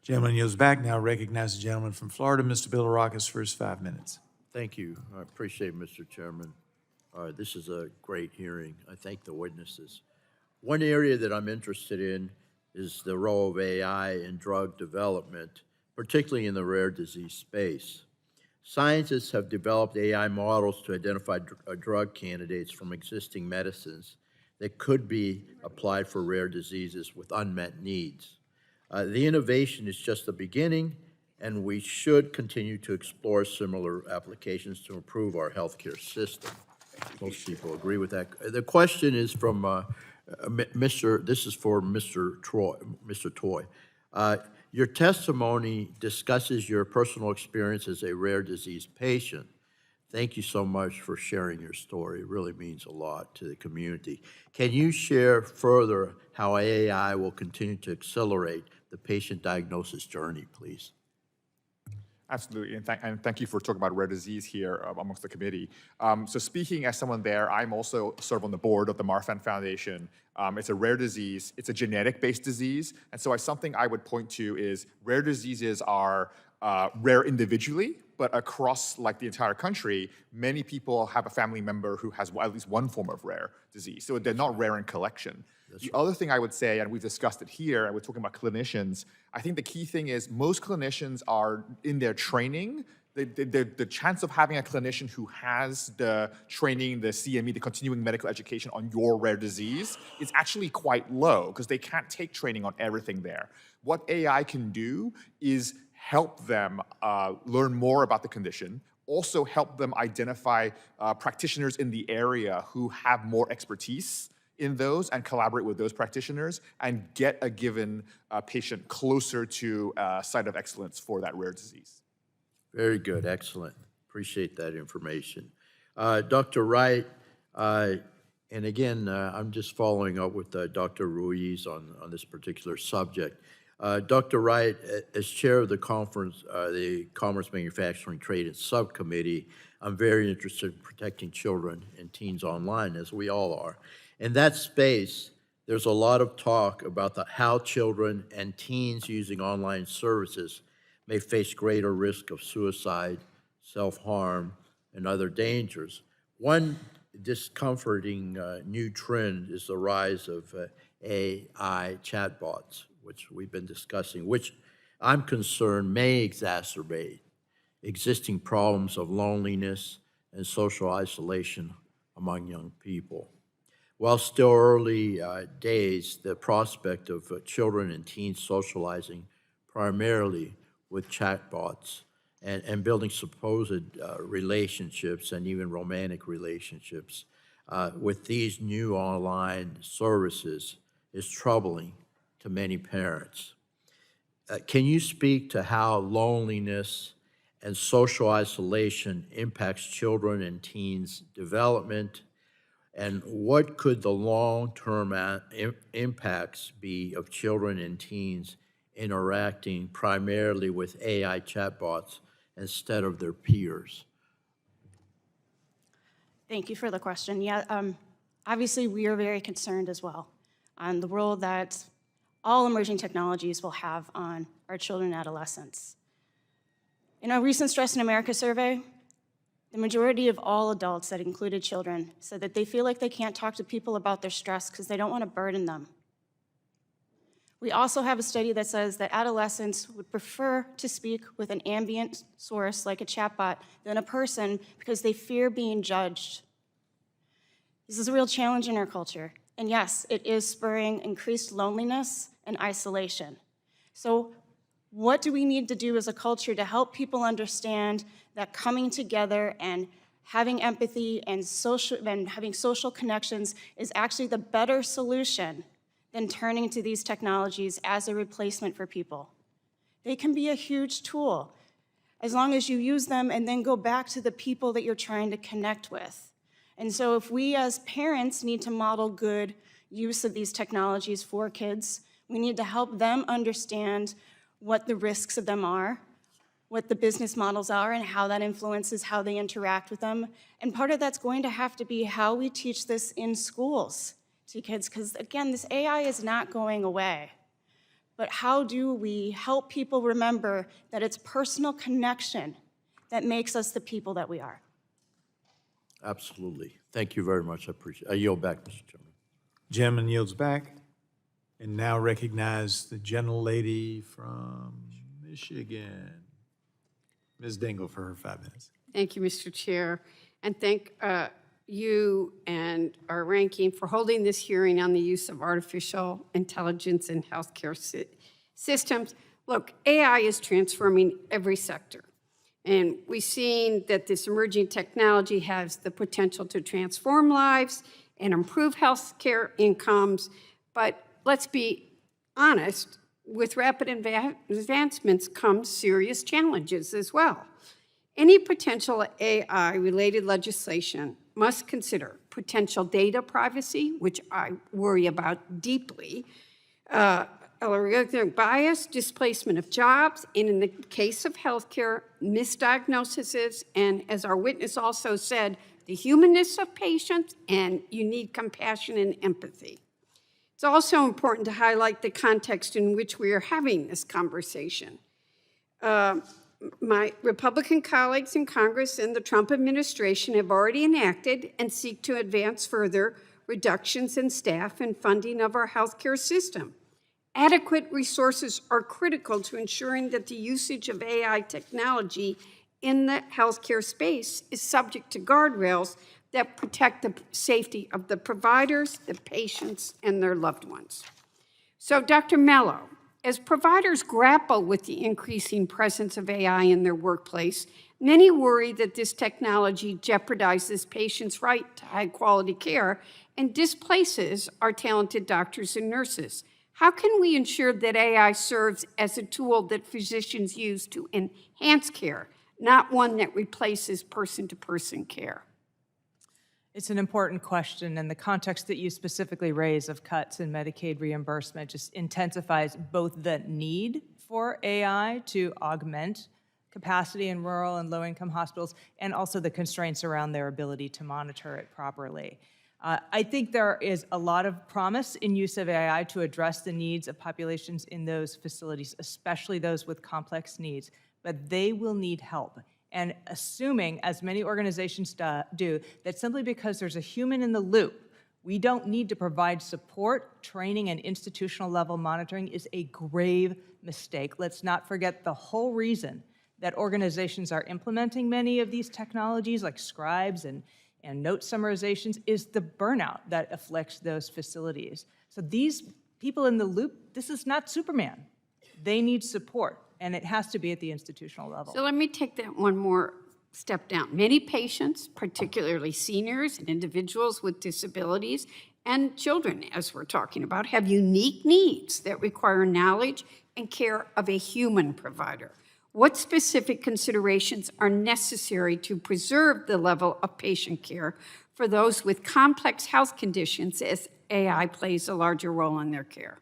Gentleman yields back. Now recognize the gentleman from Florida, Mr. Bilirakis, for his 5 minutes. Thank you. I appreciate it, Mr. Chairman. This is a great hearing. I thank the witnesses. One area that I'm interested in is the role of AI in drug development, particularly in the rare disease space. Scientists have developed AI models to identify drug candidates from existing medicines that could be applied for rare diseases with unmet needs. The innovation is just the beginning, and we should continue to explore similar applications to improve our healthcare system. Most people agree with that. The question is from this is for Mr. Toy. Your testimony discusses your personal experience as a rare disease patient. Thank you so much for sharing your story. It really means a lot to the community. Can you share further how AI will continue to accelerate the patient diagnosis journey, please? Absolutely, and thank you for talking about rare disease here amongst the committee. So speaking as someone there, I'm also serve on the board of the Marfan Foundation. It's a rare disease, it's a genetic-based disease, and so something I would point to is rare diseases are rare individually, but across like the entire country, many people have a family member who has at least one form of rare disease, so they're not rare in collection. The other thing I would say, and we've discussed it here, and we're talking about clinicians, I think the key thing is most clinicians are in their training. The chance of having a clinician who has the training, the CME, the continuing medical education on your rare disease is actually quite low because they can't take training on everything there. What AI can do is help them learn more about the condition, also help them identify practitioners in the area who have more expertise in those and collaborate with those practitioners and get a given patient closer to a site of excellence for that rare disease. Very good, excellent. Appreciate that information. Dr. Wright, and again, I'm just following up with Dr. Ruiz on this particular subject. Dr. Wright, as chair of the conference, the Commerce, Manufacturing, Trade, and Subcommittee, I'm very interested in protecting children and teens online, as we all are. In that space, there's a lot of talk about how children and teens using online services may face greater risk of suicide, self-harm, and other dangers. One discomforting new trend is the rise of AI chatbots, which we've been discussing, which I'm concerned may exacerbate existing problems of loneliness and social isolation among young people. While still early days, the prospect of children and teens socializing primarily with chatbots and building supposed relationships and even romantic relationships with these new online services is troubling to many parents. Can you speak to how loneliness and social isolation impacts children and teens' development? And what could the long-term impacts be of children and teens interacting primarily with AI chatbots instead of their peers? Thank you for the question. Yeah, obviously we are very concerned as well on the role that all emerging technologies will have on our children and adolescents. In a recent Stress in America survey, the majority of all adults that included children said that they feel like they can't talk to people about their stress because they don't want to burden them. We also have a study that says that adolescents would prefer to speak with an ambient source like a chatbot than a person because they fear being judged. This is a real challenge in our culture. And yes, it is spurring increased loneliness and isolation. So what do we need to do as a culture to help people understand that coming together and having empathy and having social connections is actually the better solution than turning to these technologies as a replacement for people? They can be a huge tool as long as you use them and then go back to the people that you're trying to connect with. And so if we as parents need to model good use of these technologies for kids, we need to help them understand what the risks of them are, what the business models are, and how that influences how they interact with them. And part of that's going to have to be how we teach this in schools to kids, because again, this AI is not going away. But how do we help people remember that it's personal connection that makes us the people that we are? Absolutely. Thank you very much. I appreciate it. I yield back, Mr. Chairman. Gentleman yields back. And now recognize the gentlelady from Michigan, Ms. Dingle, for her 5 minutes. Thank you, Mr. Chair, and thank you and our ranking for holding this hearing on the use of artificial intelligence in healthcare systems. Look, AI is transforming every sector, and we've seen that this emerging technology has the potential to transform lives and improve healthcare incomes, but let's be honest, with rapid advancements come serious challenges as well. Any potential AI-related legislation must consider potential data privacy, which I worry about deeply, algorithmic bias, displacement of jobs, and in the case of healthcare, misdiagnoses, and as our witness also said, the humanness of patients, and you need compassion and empathy. It's also important to highlight the context in which we are having this conversation. My Republican colleagues in Congress and the Trump administration have already enacted and seek to advance further reductions in staff and funding of our healthcare system. Adequate resources are critical to ensuring that the usage of AI technology in the healthcare space is subject to guardrails that protect the safety of the providers, the patients, and their loved ones. So, Dr. Mello, as providers grapple with the increasing presence of AI in their workplace, many worry that this technology jeopardizes patients' right to high-quality care and displaces our talented doctors and nurses. How can we ensure that AI serves as a tool that physicians use to enhance care, not one that replaces person-to-person care? It's an important question, and the context that you specifically raise of cuts in Medicaid reimbursement just intensifies both the need for AI to augment capacity in rural and low-income hospitals and also the constraints around their ability to monitor it properly. I think there is a lot of promise in use of AI to address the needs of populations in those facilities, especially those with complex needs, but they will need help. And assuming, as many organizations do, that simply because there's a human in the loop, we don't need to provide support, training, and institutional level monitoring is a grave mistake. Let's not forget the whole reason that organizations are implementing many of these technologies like scribes and and note summarizations is the burnout that afflicts those facilities. So these people in the loop, this is not Superman. They need support, and it has to be at the institutional level. So let me take that one more step down. Many patients, particularly seniors and individuals with disabilities and children, as we're talking about, have unique needs that require knowledge and care of a human provider. What specific considerations are necessary to preserve the level of patient care for those with complex health conditions as AI plays a larger role in their care?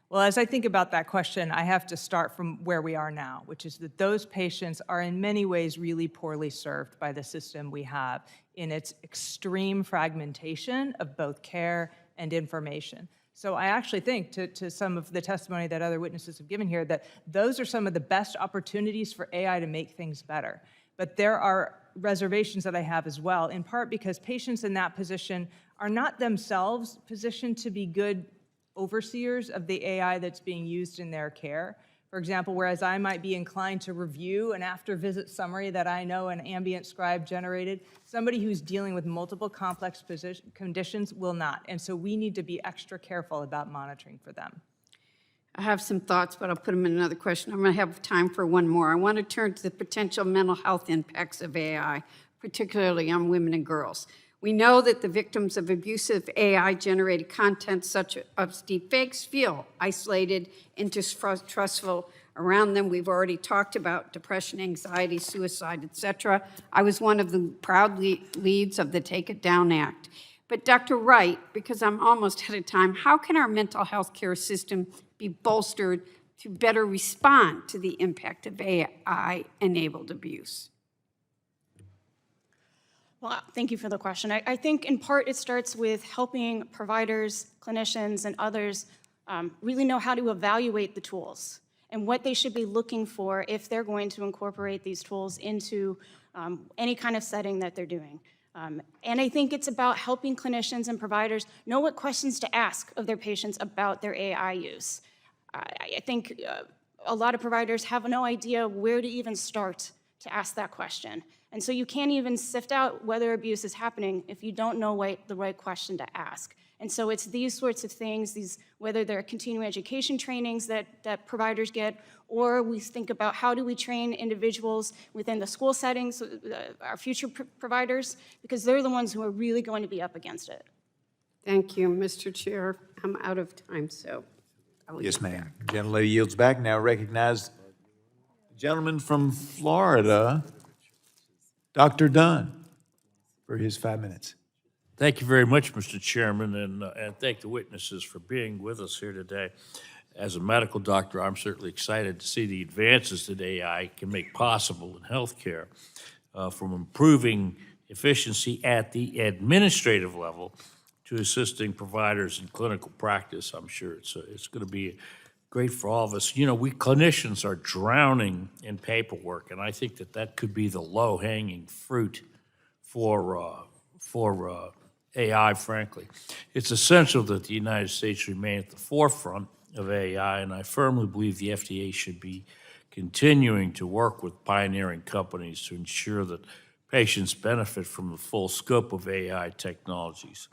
Well, as I think about that question, I have to start from where we are now, which is that those patients are in many ways really poorly served by the system we have in its extreme fragmentation of both care and information. So I actually think, to some of the testimony that other witnesses have given here, that those are some of the best opportunities for AI to make things better. But there are reservations that I have as well, in part because patients in that position are not themselves positioned to be good overseers of the AI that's being used in their care. For example, whereas I might be inclined to review an after-visit summary that I know an ambient scribe generated, somebody who's dealing with multiple complex conditions will not. And so we need to be extra careful about monitoring for them. I have some thoughts, but I'll put them in another question. I'm going to have time for one more. I want to turn to the potential mental health impacts of AI, particularly on women and girls. We know that the victims of abusive AI-generated content, such as deepfakes, feel isolated and distrustful around them. We've already talked about depression, anxiety, suicide, etc. I was one of the proud leads of the Take It Down Act. But Dr. Wright, because I'm almost out of time, how can our mental health care system be bolstered to better respond to the impact of AI-enabled abuse? Well, thank you for the question. I think in part it starts with helping providers, clinicians, and others really know how to evaluate the tools and what they should be looking for if they're going to incorporate these tools into any kind of setting that they're doing. And I think it's about helping clinicians and providers know what questions to ask of their patients about their AI use. I think a lot of providers have no idea where to even start to ask that question. And so you can't even sift out whether abuse is happening if you don't know the right question to ask. And so it's these sorts of things, whether they're continuing education trainings that providers get, or we think about how do we train individuals within the school settings, our future providers, because they're the ones who are really going to be up against it. Thank you, Mr. Chair. I'm out of time, so I'll Yes, yield back. ma'am. Gentlelady yields back. Now recognize the gentleman from Florida, Dr. Dunn, for his 5 minutes. Thank you very much, Mr. Chairman, and thank the witnesses for being with us here today. As a medical doctor, I'm certainly excited to see the advances that AI can make possible in healthcare, from improving efficiency at the administrative level to assisting providers in clinical practice. I'm sure it's going to be great for all of us. You know, we clinicians are drowning in paperwork, and I think that could be the low-hanging fruit for AI, frankly. It's essential that the United States remain at the forefront of AI, and I firmly believe the FDA should be continuing to work with pioneering companies to ensure that patients benefit from the full scope of AI technologies.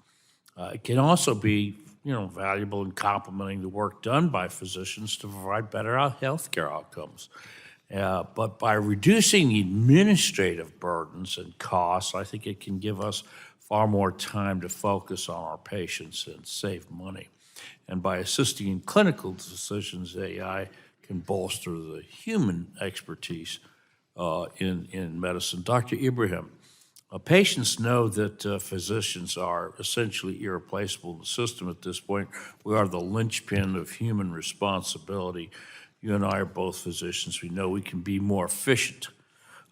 It can also be, valuable in complementing the work done by physicians to provide better healthcare outcomes. But by reducing the administrative burdens and costs, I think it can give us far more time to focus on our patients and save money. And by assisting in clinical decisions, AI can bolster the human expertise in medicine. Dr. Ibrahim, patients know that physicians are essentially irreplaceable in the system at this point. We are the linchpin of human responsibility. You and I are both physicians. We know we can be more efficient.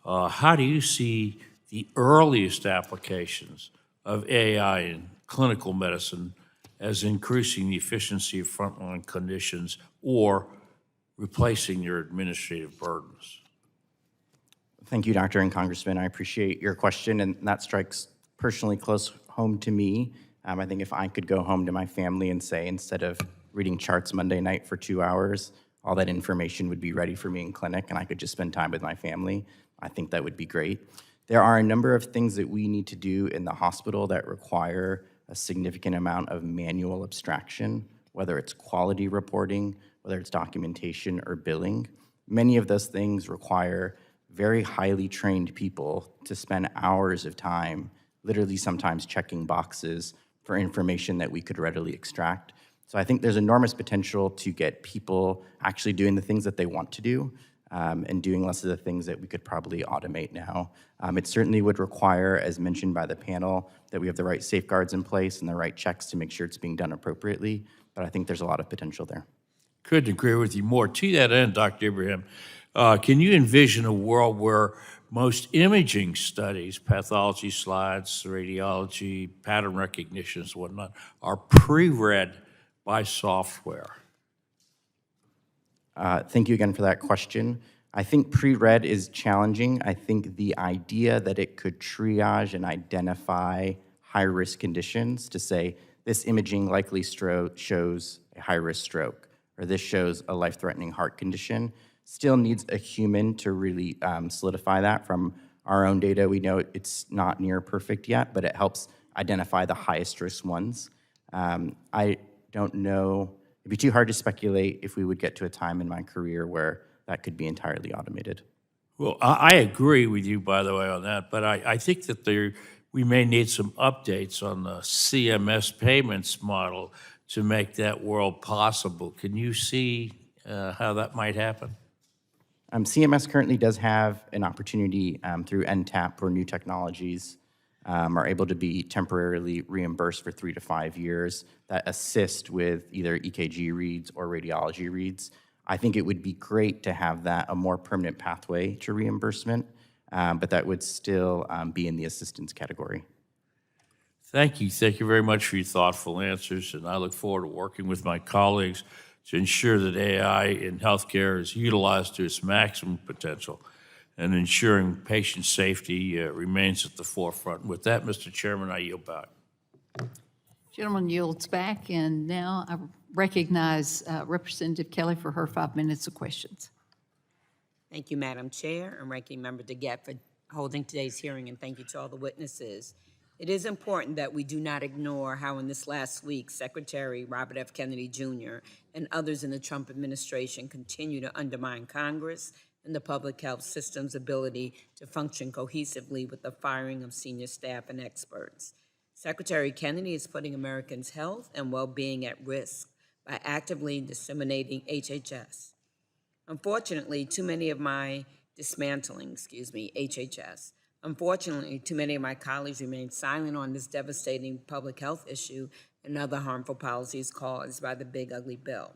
How do you see the earliest applications of AI in clinical medicine as increasing the efficiency of frontline clinicians or replacing their administrative burdens? Thank you, Doctor and Congressman. I appreciate your question, and that strikes personally close home to me. I think if I could go home to my family and say, instead of reading charts Monday night for 2 hours, all that information would be ready for me in clinic, and I could just spend time with my family, I think that would be great. There are a number of things that we need to do in the hospital that require a significant amount of manual abstraction, whether it's quality reporting, whether it's documentation or billing. Many of those things require very highly trained people to spend hours of time, literally sometimes checking boxes for information that we could readily extract. So I think there's enormous potential to get people actually doing the things that they want to do, and doing less of the things that we could probably automate now. It certainly would require, as mentioned by the panel, that we have the right safeguards in place and the right checks to make sure it's being done appropriately, but I think there's a lot of potential there. Couldn't agree with you more. To that end, Dr. Ibrahim, can you envision a world where most imaging studies, pathology slides, radiology, pattern recognitions, whatnot, are pre-read by software? Thank you again for that question. I think pre-read is challenging. I think the idea that it could triage and identify high-risk conditions to say, this imaging likely shows a high-risk stroke, or this shows a life-threatening heart condition, still needs a human to really solidify that. From our own data, we know it's not near perfect yet, but it helps identify the highest risk ones. I don't know, it'd be too hard to speculate if we would get to a time in my career where that could be entirely automated. Well, I agree with you, by the way, on that, but I think that we may need some updates on the CMS payments model to make that world possible. Can you see how that might happen? CMS currently does have an opportunity through NTAP where new technologies are able to be temporarily reimbursed for 3 to 5 years that assist with either EKG reads or radiology reads. I think it would be great to have that a more permanent pathway to reimbursement, but that would still be in the assistance category. Thank you. Thank you very much for your thoughtful answers, and I look forward to working with my colleagues to ensure that AI in healthcare is utilized to its maximum potential and ensuring patient safety remains at the forefront. With that, Mr. Chairman, I yield back. Gentleman yields back, and now I recognize Representative Kelly for her 5 minutes of questions. Thank you, Madam Chair, and Ranking Member DeGette for holding today's hearing, and thank you to all the witnesses. It is important that we do not ignore how in this last week, Secretary Robert F. Kennedy Jr. and others in the Trump administration continue to undermine Congress and the public health system's ability to function cohesively with the firing of senior staff and experts. Secretary Kennedy is putting Americans' health and well-being at risk by actively disseminating HHS. Unfortunately, too many of my Unfortunately, too many of my colleagues remain silent on this devastating public health issue and other harmful policies caused by the big ugly bill.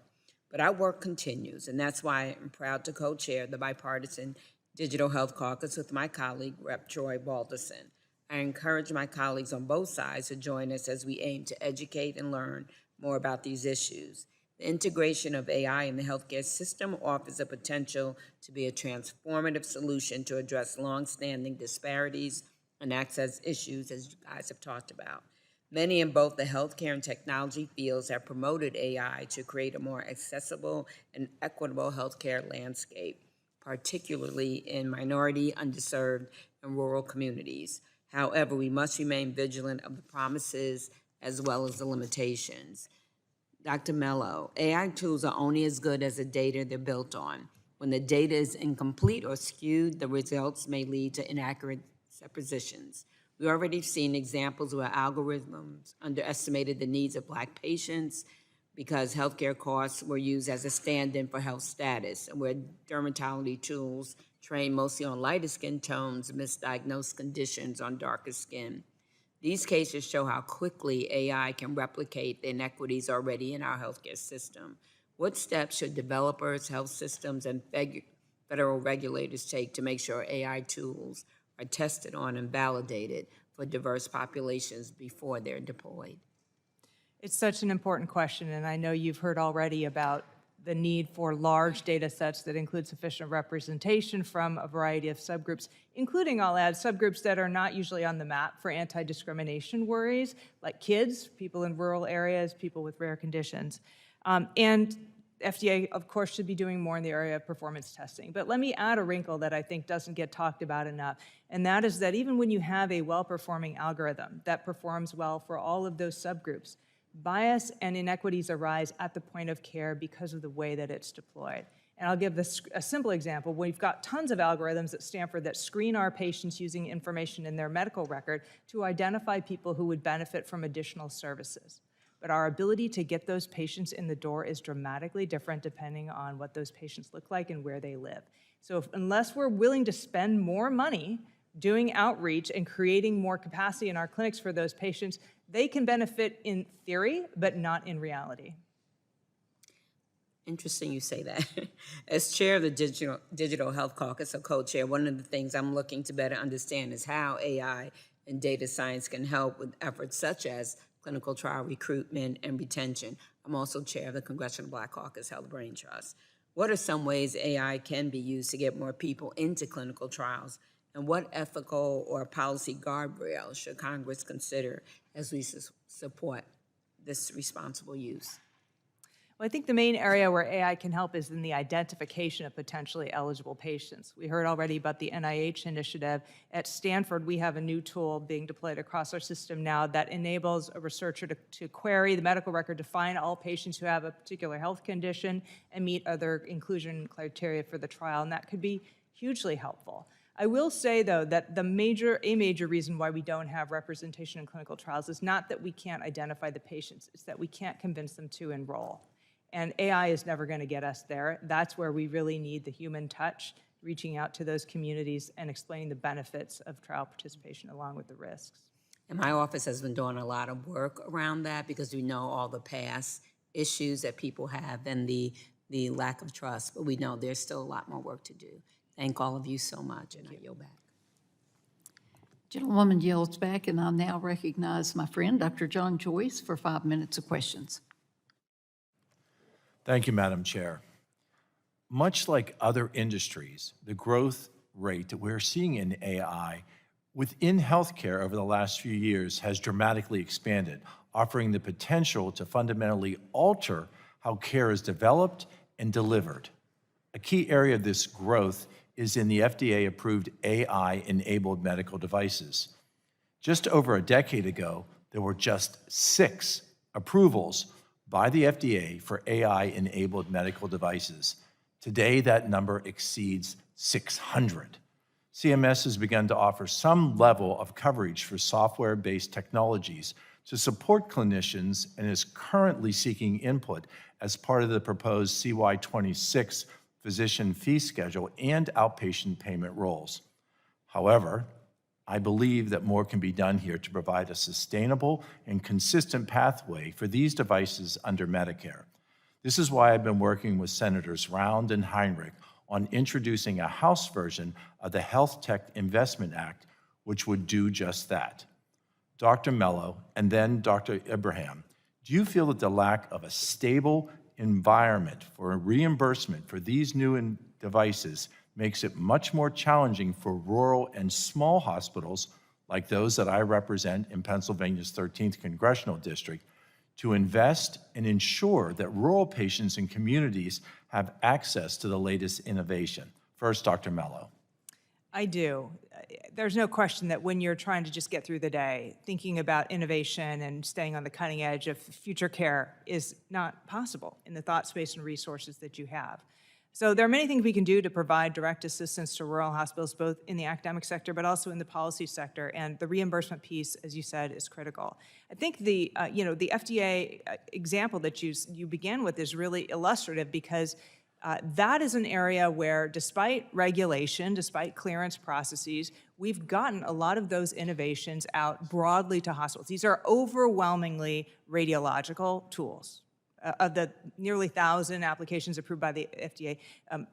But our work continues, and that's why I'm proud to co-chair the bipartisan Digital Health Caucus with my colleague, Rep. Troy Balderson. I encourage my colleagues on both sides to join us as we aim to educate and learn more about these issues. The integration of AI in the healthcare system offers a potential to be a transformative solution to address longstanding disparities and access issues, as you guys have talked about. Many in both the healthcare and technology fields have promoted AI to create a more accessible and equitable healthcare landscape, particularly in minority, underserved, and rural communities. However, we must remain vigilant of the promises as well as the limitations. Dr. Mello, AI tools are only as good as the data they're built on. When the data is incomplete or skewed, the results may lead to inaccurate suppositions. We've already seen examples where algorithms underestimated the needs of Black patients because healthcare costs were used as a stand-in for health status, and where dermatology tools trained mostly on lighter skin tones misdiagnosed conditions on darker skin. These cases show how quickly AI can replicate the inequities already in our healthcare system. What steps should developers, health systems, and federal regulators take to make sure AI tools are tested on and validated for diverse populations before they're deployed? It's such an important question, and I know you've heard already about the need for large data sets that include sufficient representation from a variety of subgroups, including, I'll add, subgroups that are not usually on the map for anti-discrimination worries, like kids, people in rural areas, people with rare conditions. And FDA, of course, should be doing more in the area of performance testing. But let me add a wrinkle that I think doesn't get talked about enough, and that is that even when you have a well-performing algorithm that performs well for all of those subgroups, bias and inequities arise at the point of care because of the way that it's deployed. And I'll give this a simple example. We've got tons of algorithms at Stanford that screen our patients using information in their medical record to identify people who would benefit from additional services. But our ability to get those patients in the door is dramatically different depending on what those patients look like and where they live. So unless we're willing to spend more money doing outreach and creating more capacity in our clinics for those patients, they can benefit in theory, but not in reality. Interesting you say that. As chair of the Digital Health Caucus, or co-chair, one of the things I'm looking to better understand is how AI and data science can help with efforts such as clinical trial recruitment and retention. I'm also chair of the Congressional Black Caucus Health Brain Trust. What are some ways AI can be used to get more people into clinical trials? And what ethical or policy guardrails should Congress consider as we support this responsible use? Well, I think the main area where AI can help is in the identification of potentially eligible patients. We heard already about the NIH initiative. At Stanford, we have a new tool being deployed across our system now that enables a researcher to query the medical record to find all patients who have a particular health condition and meet other inclusion criteria for the trial, and that could be hugely helpful. I will say, though, that a major reason why we don't have representation in clinical trials is not that we can't identify the patients, it's that we can't convince them to enroll. And AI is never going to get us there. That's where we really need the human touch, reaching out to those communities and explaining the benefits of trial participation along with the risks. And my office has been doing a lot of work around that because we know all the past issues that people have and the lack of trust, but we know there's still a lot more work to do. Thank all of you so much, and I yield back. Gentlewoman yields back, and I'll now recognize my friend, Dr. John Joyce, for 5 minutes of questions. Thank you, Madam Chair. Much like other industries, the growth rate that we're seeing in AI within healthcare over the last few years has dramatically expanded, offering the potential to fundamentally alter how care is developed and delivered. A key area of this growth is in the FDA-approved AI-enabled medical devices. Just over a decade ago, there were just 6 approvals by the FDA for AI-enabled medical devices. Today, that number exceeds 600. CMS has begun to offer some level of coverage for software-based technologies to support clinicians and is currently seeking input as part of the proposed CY26 physician fee schedule and outpatient payment rules. However, I believe that more can be done here to provide a sustainable and consistent pathway for these devices under Medicare. This is why I've been working with Senators Round and Heinrich on introducing a House version of the Health Tech Investment Act, which would do just that. Dr. Mello and then Dr. Ibrahim, do you feel that the lack of a stable environment for reimbursement for these new devices makes it much more challenging for rural and small hospitals, like those that I represent in Pennsylvania's 13th Congressional District, to invest and ensure that rural patients and communities have access to the latest innovation? First, Dr. Mello. I do. There's no question that when you're trying to just get through the day, thinking about innovation and staying on the cutting edge of future care is not possible in the thought space and resources that you have. So there are many things we can do to provide direct assistance to rural hospitals, both in the academic sector, but also in the policy sector. And the reimbursement piece, as you said, is critical. I think the FDA example that you began with is really illustrative because that is an area where, despite regulation, despite clearance processes, we've gotten a lot of those innovations out broadly to hospitals. These are overwhelmingly radiological tools. Of the nearly 1,000 applications approved by the FDA,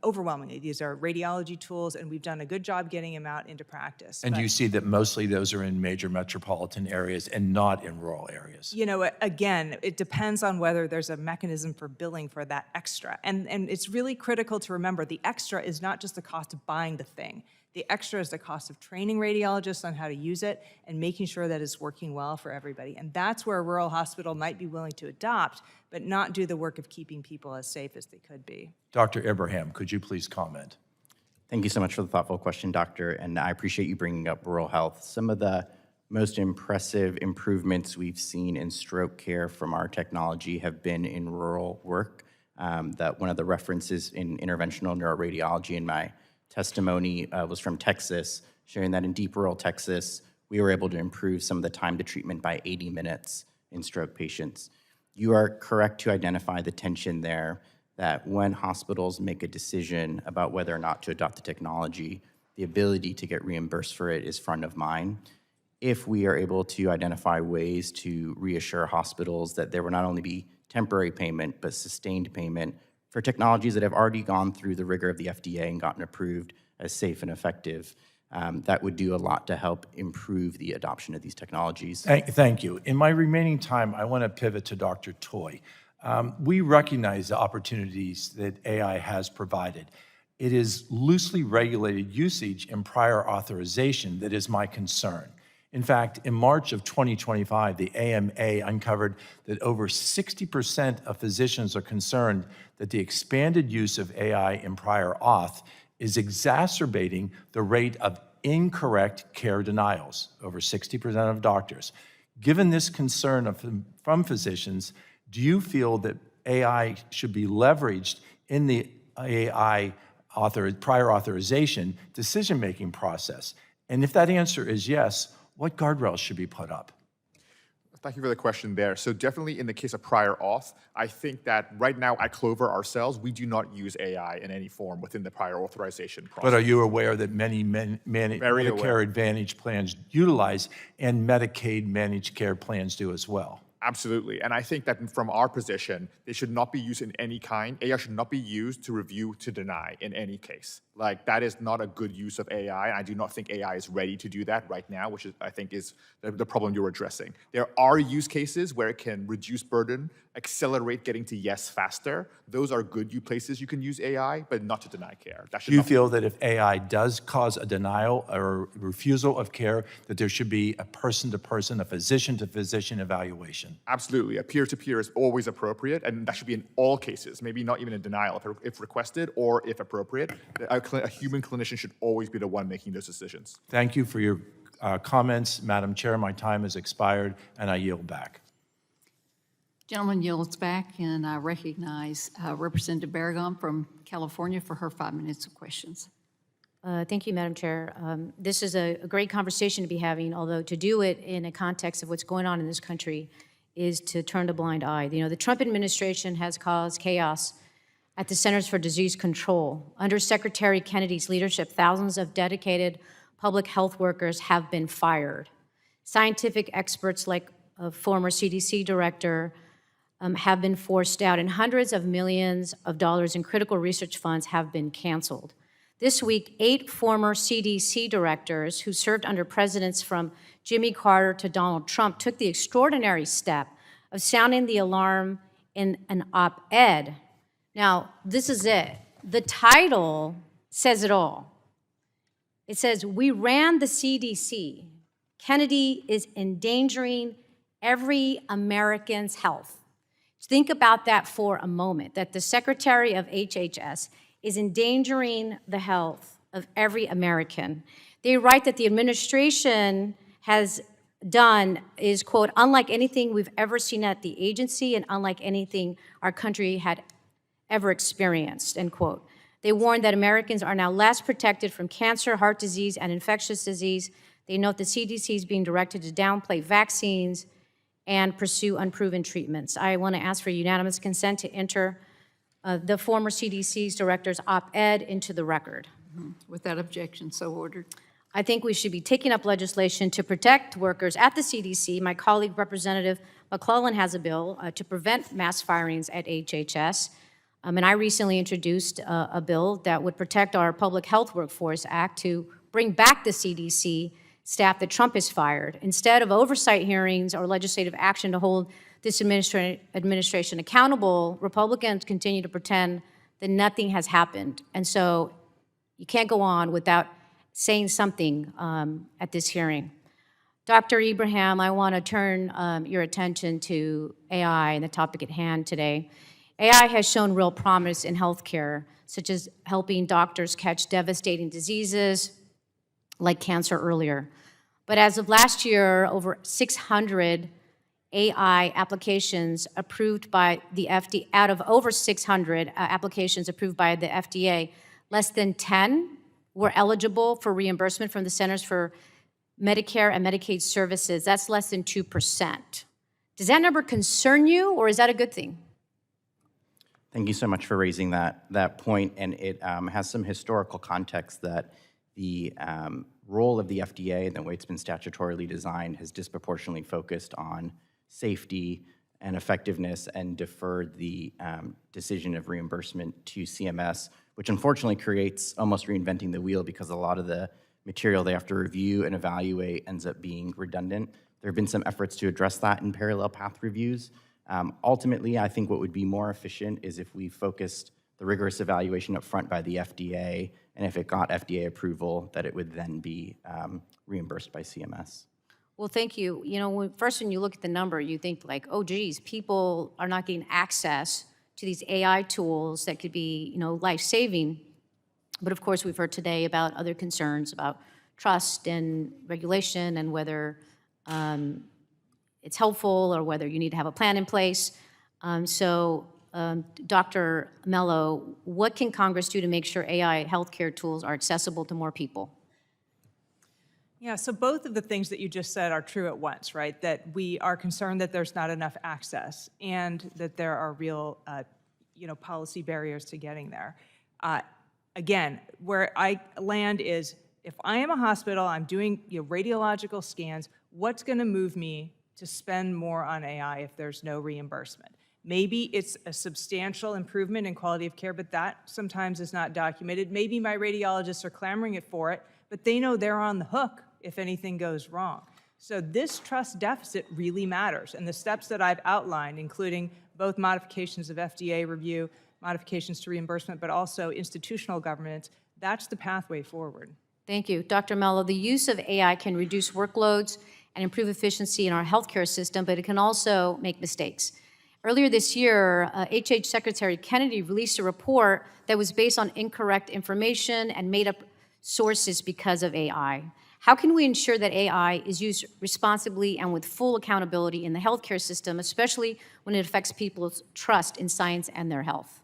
overwhelmingly, these are radiology tools, and we've done a good job getting them out into practice. And do you see that mostly those are in major metropolitan areas and not in rural areas? You know, again, it depends on whether there's a mechanism for billing for that extra. And it's really critical to remember the extra is not just the cost of buying the thing. The extra is the cost of training radiologists on how to use it and making sure that it's working well for everybody. And that's where a rural hospital might be willing to adopt, but not do the work of keeping people as safe as they could be. Dr. Ibrahim, could you please comment? Thank you so much for the thoughtful question, Doctor, and I appreciate you bringing up rural health. Some of the most impressive improvements we've seen in stroke care from our technology have been in rural work. That one of the references in interventional neuroradiology in my testimony was from Texas, showing that in deep rural Texas, we were able to improve some of the time to treatment by 80 minutes in stroke patients. You are correct to identify the tension there, that when hospitals make a decision about whether or not to adopt the technology, the ability to get reimbursed for it is front of mind. If we are able to identify ways to reassure hospitals that there will not only be temporary payment, but sustained payment for technologies that have already gone through the rigor of the FDA and gotten approved as safe and effective, that would do a lot to help improve the adoption of these technologies. Thank you. In my remaining time, I want to pivot to Dr. Toy. We recognize the opportunities that AI has provided. It is loosely regulated usage and prior authorization that is my concern. In fact, in March of 2025, the AMA uncovered that over 60% of physicians are concerned that the expanded use of AI in prior auth is exacerbating the rate of incorrect care denials, over 60% of doctors. Given this concern from physicians, do you feel that AI should be leveraged in the AI prior authorization decision-making process? And if that answer is yes, what guardrails should be put up? Thank you for the question there. So definitely in the case of prior auth, I think that right now at Clover ourselves, we do not use AI in any form within the prior authorization process. But are you aware that many Medicare Advantage plans utilize and Medicaid managed care plans do as well? Absolutely. And I think that from our position, they should not be used in any kind. AI should not be used to review, to deny in any case. Like, that is not a good use of AI. I do not think AI is ready to do that right now, which is, I think is the problem you're addressing. There are use cases where it can reduce burden, accelerate getting to yes faster. Those are good places you can use AI, but not to deny care. Do you feel that if AI does cause a denial or refusal of care, that there should be a person-to-person, a physician-to-physician evaluation? Absolutely. A peer-to-peer is always appropriate, and that should be in all cases, maybe not even a denial if requested or if appropriate. A human clinician should always be the one making those decisions. Thank you for your comments. Madam Chair, my time has expired, and I yield back. Gentleman yields back, and I recognize Representative Barragan from California for her 5 minutes of questions. Thank you, Madam Chair. This is a great conversation to be having, although to do it in a context of what's going on in this country is to turn a blind eye. You know, the Trump administration has caused chaos at the Centers for Disease Control. Under Secretary Kennedy's leadership, thousands of dedicated public health workers have been fired. Scientific experts like a former CDC director have been forced out, and hundreds of millions of dollars in critical research funds have been canceled. This week, 8 former CDC directors who served under presidents from Jimmy Carter to Donald Trump took the extraordinary step of sounding the alarm in an op-ed. Now, this is it. The title says it all. It says, "We ran the CDC. Kennedy is endangering every American's health." Think about that for a moment, that the Secretary of HHS is endangering the health of every American. They write that the administration has done is, quote, "unlike anything we've ever seen at the agency and unlike anything our country had ever experienced," end quote. They warn that Americans are now less protected from cancer, heart disease, and infectious disease. They note the CDC is being directed to downplay vaccines and pursue unproven treatments. I want to ask for unanimous consent to enter the former CDC's director's op-ed into the record. Without objection, so ordered. I think we should be taking up legislation to protect workers at the CDC. My colleague, Representative McClellan, has a bill to prevent mass firings at HHS. And I recently introduced a bill that would protect our Public Health Workforce Act to bring back the CDC staff that Trump has fired. Instead of oversight hearings or legislative action to hold this administration accountable, Republicans continue to pretend that nothing has happened. And so you can't go on without saying something at this hearing. Dr. Ibrahim, I want to turn your attention to AI and the topic at hand today. AI has shown real promise in healthcare, such as helping doctors catch devastating diseases like cancer earlier. But as of last year, over 600 AI applications approved by the FDA, out of over 600 applications approved by the FDA, less than 10 were eligible for reimbursement from the Centers for Medicare and Medicaid Services. That's less than 2%. Does that number concern you, or is that a good thing? Thank you so much for raising that point, and it has some historical context that the role of the FDA and the way it's been statutorily designed has disproportionately focused on safety and effectiveness and deferred the decision of reimbursement to CMS, which unfortunately creates almost reinventing the wheel because a lot of the material they have to review and evaluate ends up being redundant. There have been some efforts to address that in parallel path reviews. Ultimately, I think what would be more efficient is if we focused the rigorous evaluation up front by the FDA, and if it got FDA approval, that it would then be reimbursed by CMS. Well, thank you. You know, when you look at the number, you think like, oh, geez, people are not getting access to these AI tools that could be, life-saving. But of course, we've heard today about other concerns about trust and regulation and whether it's helpful or whether you need to have a plan in place. Dr. Mello, what can Congress do to make sure AI healthcare tools are accessible to more people? Yeah, so both of the things that you just said are true at once, right? That we are concerned that there's not enough access and that there are real, policy barriers to getting there. Again, where I land is if I am a hospital, I'm doing radiological scans, what's going to move me to spend more on AI if there's no reimbursement? Maybe it's a substantial improvement in quality of care, but that sometimes is not documented. Maybe my radiologists are clamoring for it, but they know they're on the hook if anything goes wrong. So this trust deficit really matters, and the steps that I've outlined, including both modifications of FDA review, modifications to reimbursement, but also institutional governance, that's the pathway forward. Thank you. Dr. Mello, the use of AI can reduce workloads and improve efficiency in our healthcare system, but it can also make mistakes. Earlier this year, HH Secretary Kennedy released a report that was based on incorrect information and made up sources because of AI. How can we ensure that AI is used responsibly and with full accountability in the healthcare system, especially when it affects people's trust in science and their health?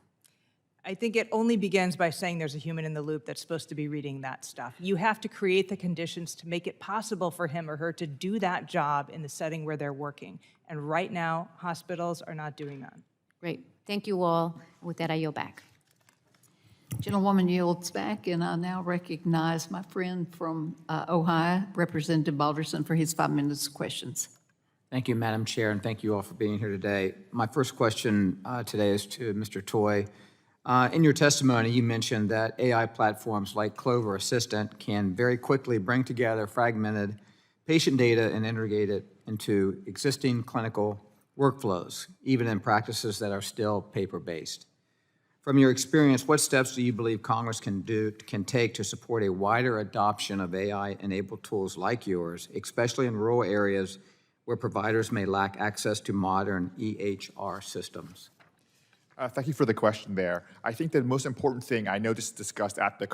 I think it only begins by saying there's a human in the loop that's supposed to be reading that stuff. You have to create the conditions to make it possible for him or her to do that job in the setting where they're working. And right now, hospitals are not doing that. Great. Thank you all. With that, I yield back. Gentlewoman yields back, and I now recognize my friend from Ohio, Representative Balderson, for his 5 minutes of questions. Thank you, Madam Chair, and thank you all for being here today. My first question today is to Mr. Toy. In your testimony, you mentioned that AI platforms like Clover Assistant can very quickly bring together fragmented patient data and integrate it into existing clinical workflows, even in practices that are still paper-based. From your experience, what steps do you believe Congress can take to support a wider adoption of AI-enabled tools like yours, especially in rural areas where providers may lack access to modern EHR systems? Thank you for the question there. I think the most important thing, I know this is discussed at the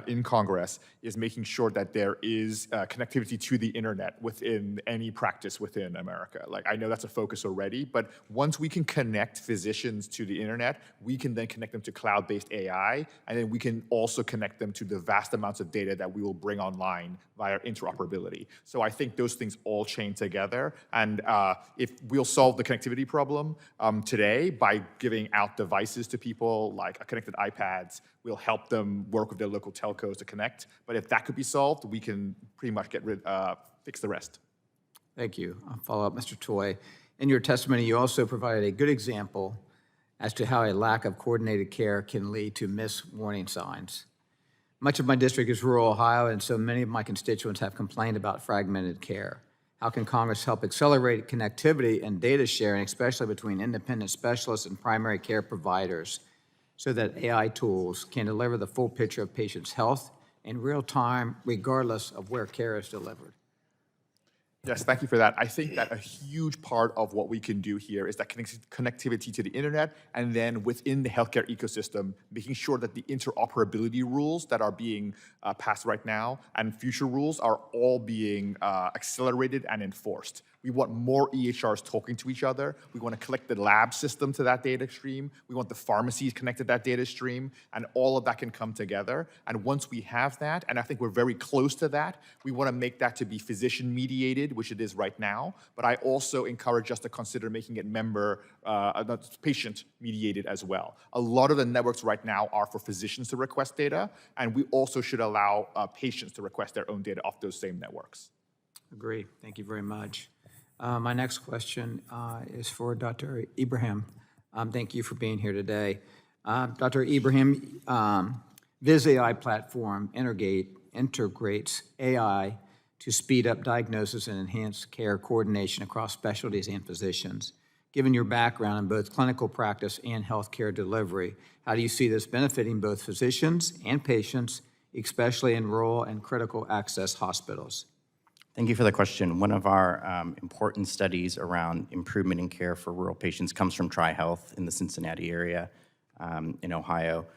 in Congress, is making sure that there is connectivity to the internet within any practice within America. Like, I know that's a focus already, but once we can connect physicians to the internet, we can then connect them to cloud-based AI, and then we can also connect them to the vast amounts of data that we will bring online via interoperability. So I think those things all chain together, and if we'll solve the connectivity problem today by giving out devices to people like connected iPads, we'll help them work with their local telcos to connect. But if that could be solved, we can pretty much fix the rest. Thank you. I'll follow up, Mr. Toy. In your testimony, you also provided a good example as to how a lack of coordinated care can lead to missed warning signs. Much of my district is rural Ohio, and so many of my constituents have complained about fragmented care. How can Congress help accelerate connectivity and data sharing, especially between independent specialists and primary care providers, so that AI tools can deliver the full picture of patients' health in real time, regardless of where care is delivered? Yes, thank you for that. I think that a huge part of what we can do here is that connectivity to the internet, and then within the healthcare ecosystem, making sure that the interoperability rules that are being passed right now and future rules are all being accelerated and enforced. We want more EHRs talking to each other. We want to collect the lab system to that data stream. We want the pharmacies connected to that data stream, and all of that can come together. And once we have that, and I think we're very close to that, we want to make that to be physician mediated, which it is right now. But I also encourage us to consider making it patient mediated as well. A lot of the networks right now are for physicians to request data, and we also should allow patients to request their own data off those same networks. Agree. Thank you very much. My next question is for Dr. Ibrahim. Thank you for being here today. Dr. Ibrahim, Viz AI platform integrates AI to speed up diagnosis and enhance care coordination across specialties and physicians. Given your background in both clinical practice and healthcare delivery, how do you see this benefiting both physicians and patients, especially in rural and critical access hospitals? Thank you for the question. One of our important studies around improvement in care for rural patients comes from TriHealth in the Cincinnati area in Ohio.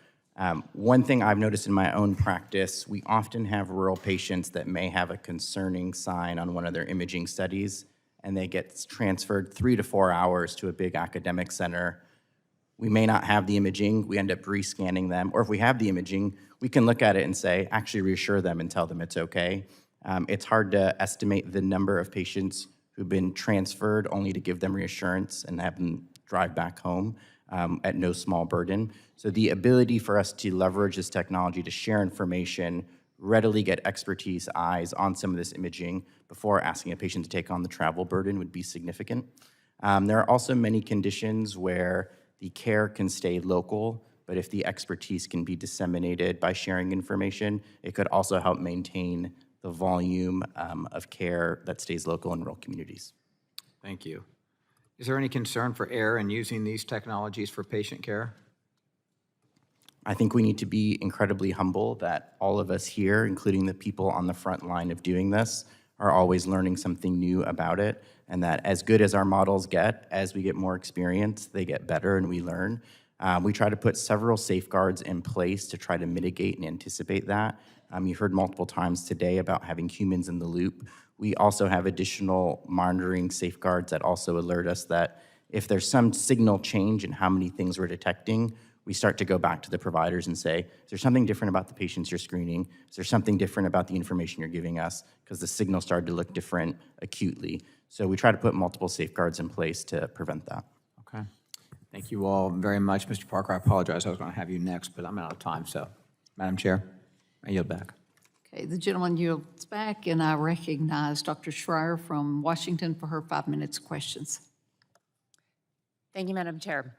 One thing I've noticed in my own practice, we often have rural patients that may have a concerning sign on one of their imaging studies, and they get transferred 3 to 4 hours to a big academic center. We may not have the imaging, we end up rescanning them, or if we have the imaging, we can look at it and say, actually reassure them and tell them it's okay. It's hard to estimate the number of patients who've been transferred only to give them reassurance and have them drive back home at no small burden. So the ability for us to leverage this technology to share information, readily get expertise eyes on some of this imaging before asking a patient to take on the travel burden would be significant. There are also many conditions where the care can stay local, but if the expertise can be disseminated by sharing information, it could also help maintain the volume of care that stays local in rural communities. Thank you. Is there any concern for error in using these technologies for patient care? I think we need to be incredibly humble that all of us here, including the people on the front line of doing this, are always learning something new about it, and that as good as our models get, as we get more experience, they get better and we learn. We try to put several safeguards in place to try to mitigate and anticipate that. You've heard multiple times today about having humans in the loop. We also have additional monitoring safeguards that also alert us that if there's some signal change in how many things we're detecting, we start to go back to the providers and say, is there something different about the patients you're screening? Is there something different about the information you're giving us? Because the signal started to look different acutely. So we try to put multiple safeguards in place to prevent that. Okay. Thank you all very much. Mr. Parker, I apologize. I was going to have you next, but I'm out of time. So, Madam Chair, I yield back. Okay, the gentleman yields back, and I recognize Dr. Schreier from Washington for her 5 minutes questions. Thank you, Madam Chair.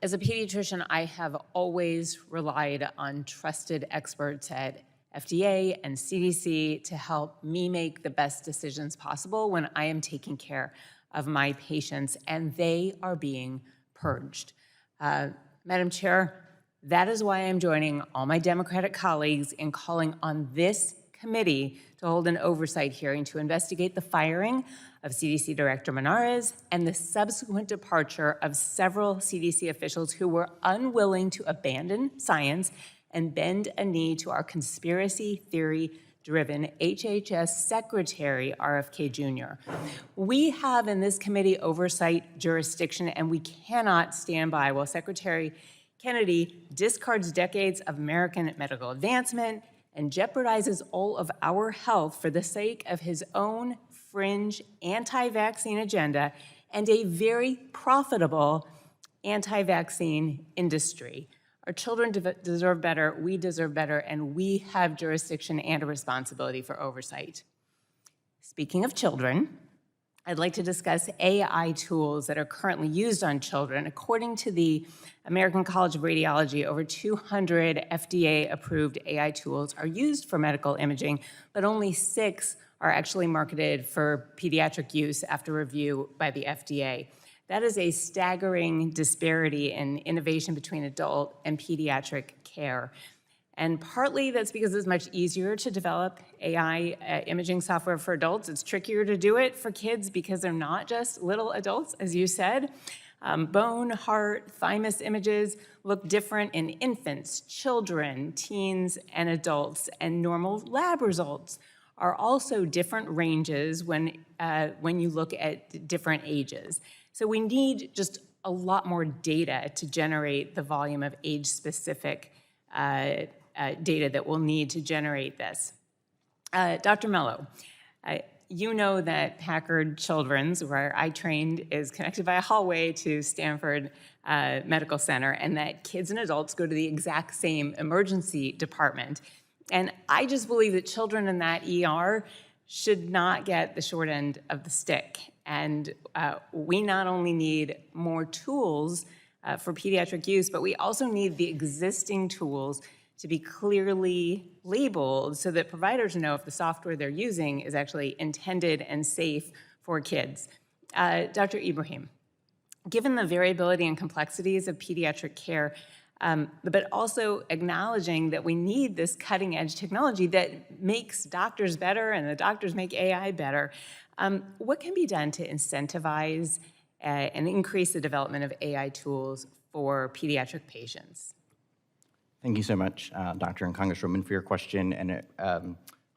As a pediatrician, I have always relied on trusted experts at FDA and CDC to help me make the best decisions possible when I am taking care of my patients, and they are being purged. Madam Chair, that is why I'm joining all my Democratic colleagues in calling on this committee to hold an oversight hearing to investigate the firing of CDC Director Menarez and the subsequent departure of several CDC officials who were unwilling to abandon science and bend a knee to our conspiracy theory-driven HHS Secretary, RFK Jr. We have in this committee oversight jurisdiction, and we cannot stand by while Secretary Kennedy discards decades of American medical advancement and jeopardizes all of our health for the sake of his own fringe anti-vaccine agenda and a very profitable anti-vaccine industry. Our children deserve better, we deserve better, and we have jurisdiction and a responsibility for oversight. Speaking of children, I'd like to discuss AI tools that are currently used on children. According to the American College of Radiology, over 200 FDA-approved AI tools are used for medical imaging, but only 6 are actually marketed for pediatric use after review by the FDA. That is a staggering disparity in innovation between adult and pediatric care. And partly that's because it's much easier to develop AI imaging software for adults. It's trickier to do it for kids because they're not just little adults, as you said. Bone, heart, thymus images look different in infants, children, teens, and adults, and normal lab results are also different ranges when you look at different ages. So we need just a lot more data to generate the volume of age-specific data that we'll need to generate this. Dr. Mello, you know that Packard Children's, where I trained, is connected by a hallway to Stanford Medical Center, and that kids and adults go to the exact same emergency department. And I just believe that children in that ER should not get the short end of the stick. And we not only need more tools for pediatric use, but we also need the existing tools to be clearly labeled so that providers know if the software they're using is actually intended and safe for kids. Dr. Ibrahim, given the variability and complexities of pediatric care, but also acknowledging that we need this cutting edge technology that makes doctors better and the doctors make AI better, what can be done to incentivize and increase the development of AI tools for pediatric patients? Thank you so much, Dr. and Congresswoman, for your question and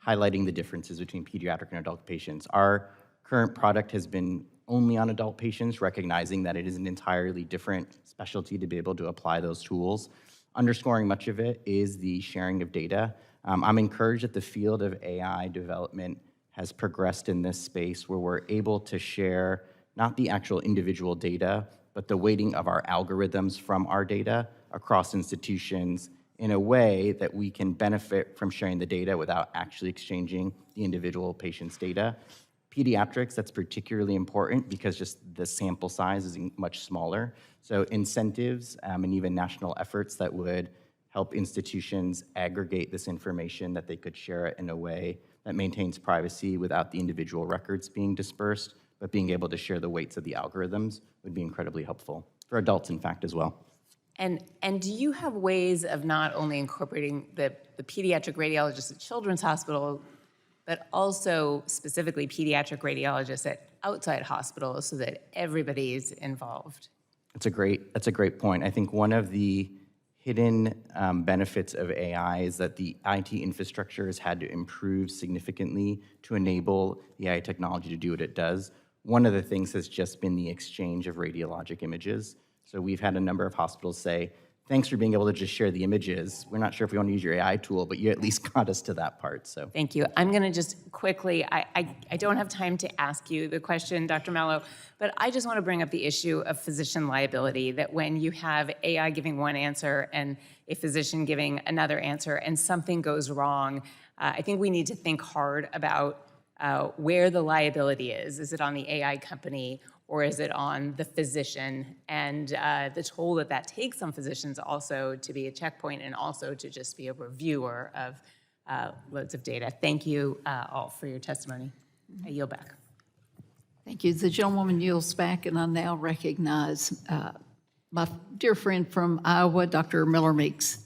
highlighting the differences between pediatric and adult patients. Our current product has been only on adult patients, recognizing that it is an entirely different specialty to be able to apply those tools. Underscoring much of it is the sharing of data. I'm encouraged that the field of AI development has progressed in this space where we're able to share not the actual individual data, but the weighting of our algorithms from our data across institutions in a way that we can benefit from sharing the data without actually exchanging the individual patient's data. Pediatrics, that's particularly important because just the sample size is much smaller. So incentives and even national efforts that would help institutions aggregate this information, that they could share it in a way that maintains privacy without the individual records being dispersed, but being able to share the weights of the algorithms would be incredibly helpful, for adults, in fact, as well. And do you have ways of not only incorporating the pediatric radiologists at Children's Hospital, but also specifically pediatric radiologists at outside hospitals so that everybody's involved? That's a great point. I think one of the hidden benefits of AI is that the IT infrastructure has had to improve significantly to enable the AI technology to do what it does. One of the things has just been the exchange of radiologic images. So we've had a number of hospitals say, thanks for being able to just share the images. We're not sure if we want to use your AI tool, but you at least got us to that part. So Thank you. I'm going to just quickly, I don't have time to ask you the question, Dr. Mello, but I just want to bring up the issue of physician liability, that when you have AI giving one answer and a physician giving another answer and something goes wrong, I think we need to think hard about where the liability is. Is it on the AI company or is it on the physician? And the toll that takes on physicians also to be a checkpoint and also to just be a reviewer of loads of data. Thank you all for your testimony. I yield back. Thank you. The gentlewoman yields back, and I now recognize my dear friend from Iowa, Dr. Miller Meeks.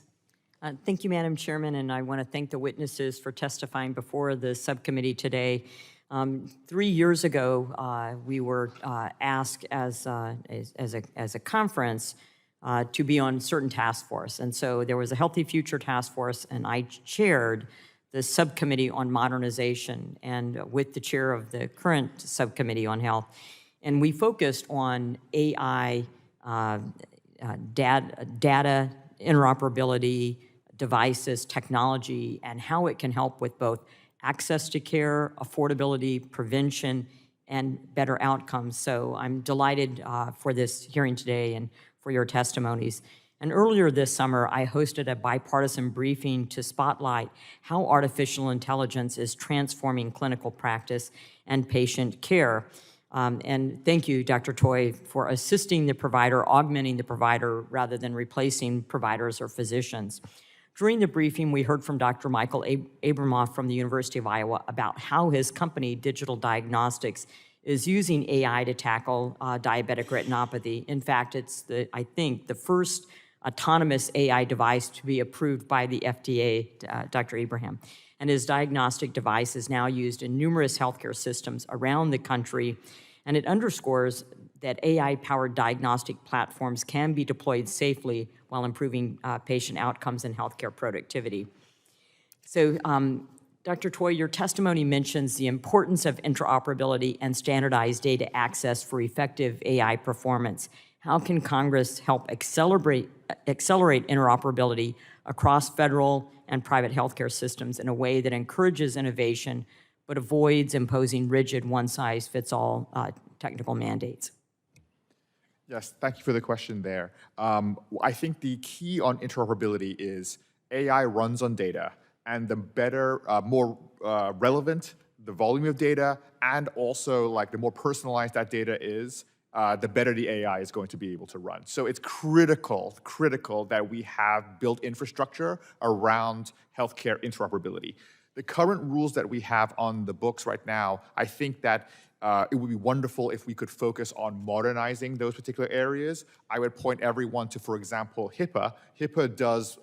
Thank you, Madam Chairman, and I want to thank the witnesses for testifying before the subcommittee today. 3 years ago, we were asked as a conference to be on certain task force, and so there was a Healthy Future Task Force, and I chaired the subcommittee on modernization, and with the chair of the current subcommittee on health, and we focused on AI, data interoperability, devices, technology, and how it can help with both access to care, affordability, prevention, and better outcomes. So I'm delighted for this hearing today and for your testimonies. And earlier this summer, I hosted a bipartisan briefing to spotlight how artificial intelligence is transforming clinical practice and patient care. And thank you, Dr. Toy, for assisting the provider, augmenting the provider rather than replacing providers or physicians. During the briefing, we heard from Dr. Michael Abramoff from the University of Iowa about how his company, Digital Diagnostics, is using AI to tackle diabetic retinopathy. In fact, it's I think the first autonomous AI device to be approved by the FDA, Dr. Abraham. And his diagnostic device is now used in numerous healthcare systems around the country, and it underscores that AI-powered diagnostic platforms can be deployed safely while improving patient outcomes and healthcare productivity. So, Dr. Toy, your testimony mentions the importance of interoperability and standardized data access for effective AI performance. How can Congress help accelerate interoperability across federal and private healthcare systems in a way that encourages innovation but avoids imposing rigid one-size-fits-all technical mandates? Yes, thank you for the question there. I think the key on interoperability is AI runs on data, and the better, more relevant the volume of data, and also like the more personalized that data is, the better the AI is going to be able to run. So it's critical that we have built infrastructure around healthcare interoperability. The current rules that we have on the books right now, I think that it would be wonderful if we could focus on modernizing those particular areas. I would point everyone to, for example, HIPAA. HIPAA does,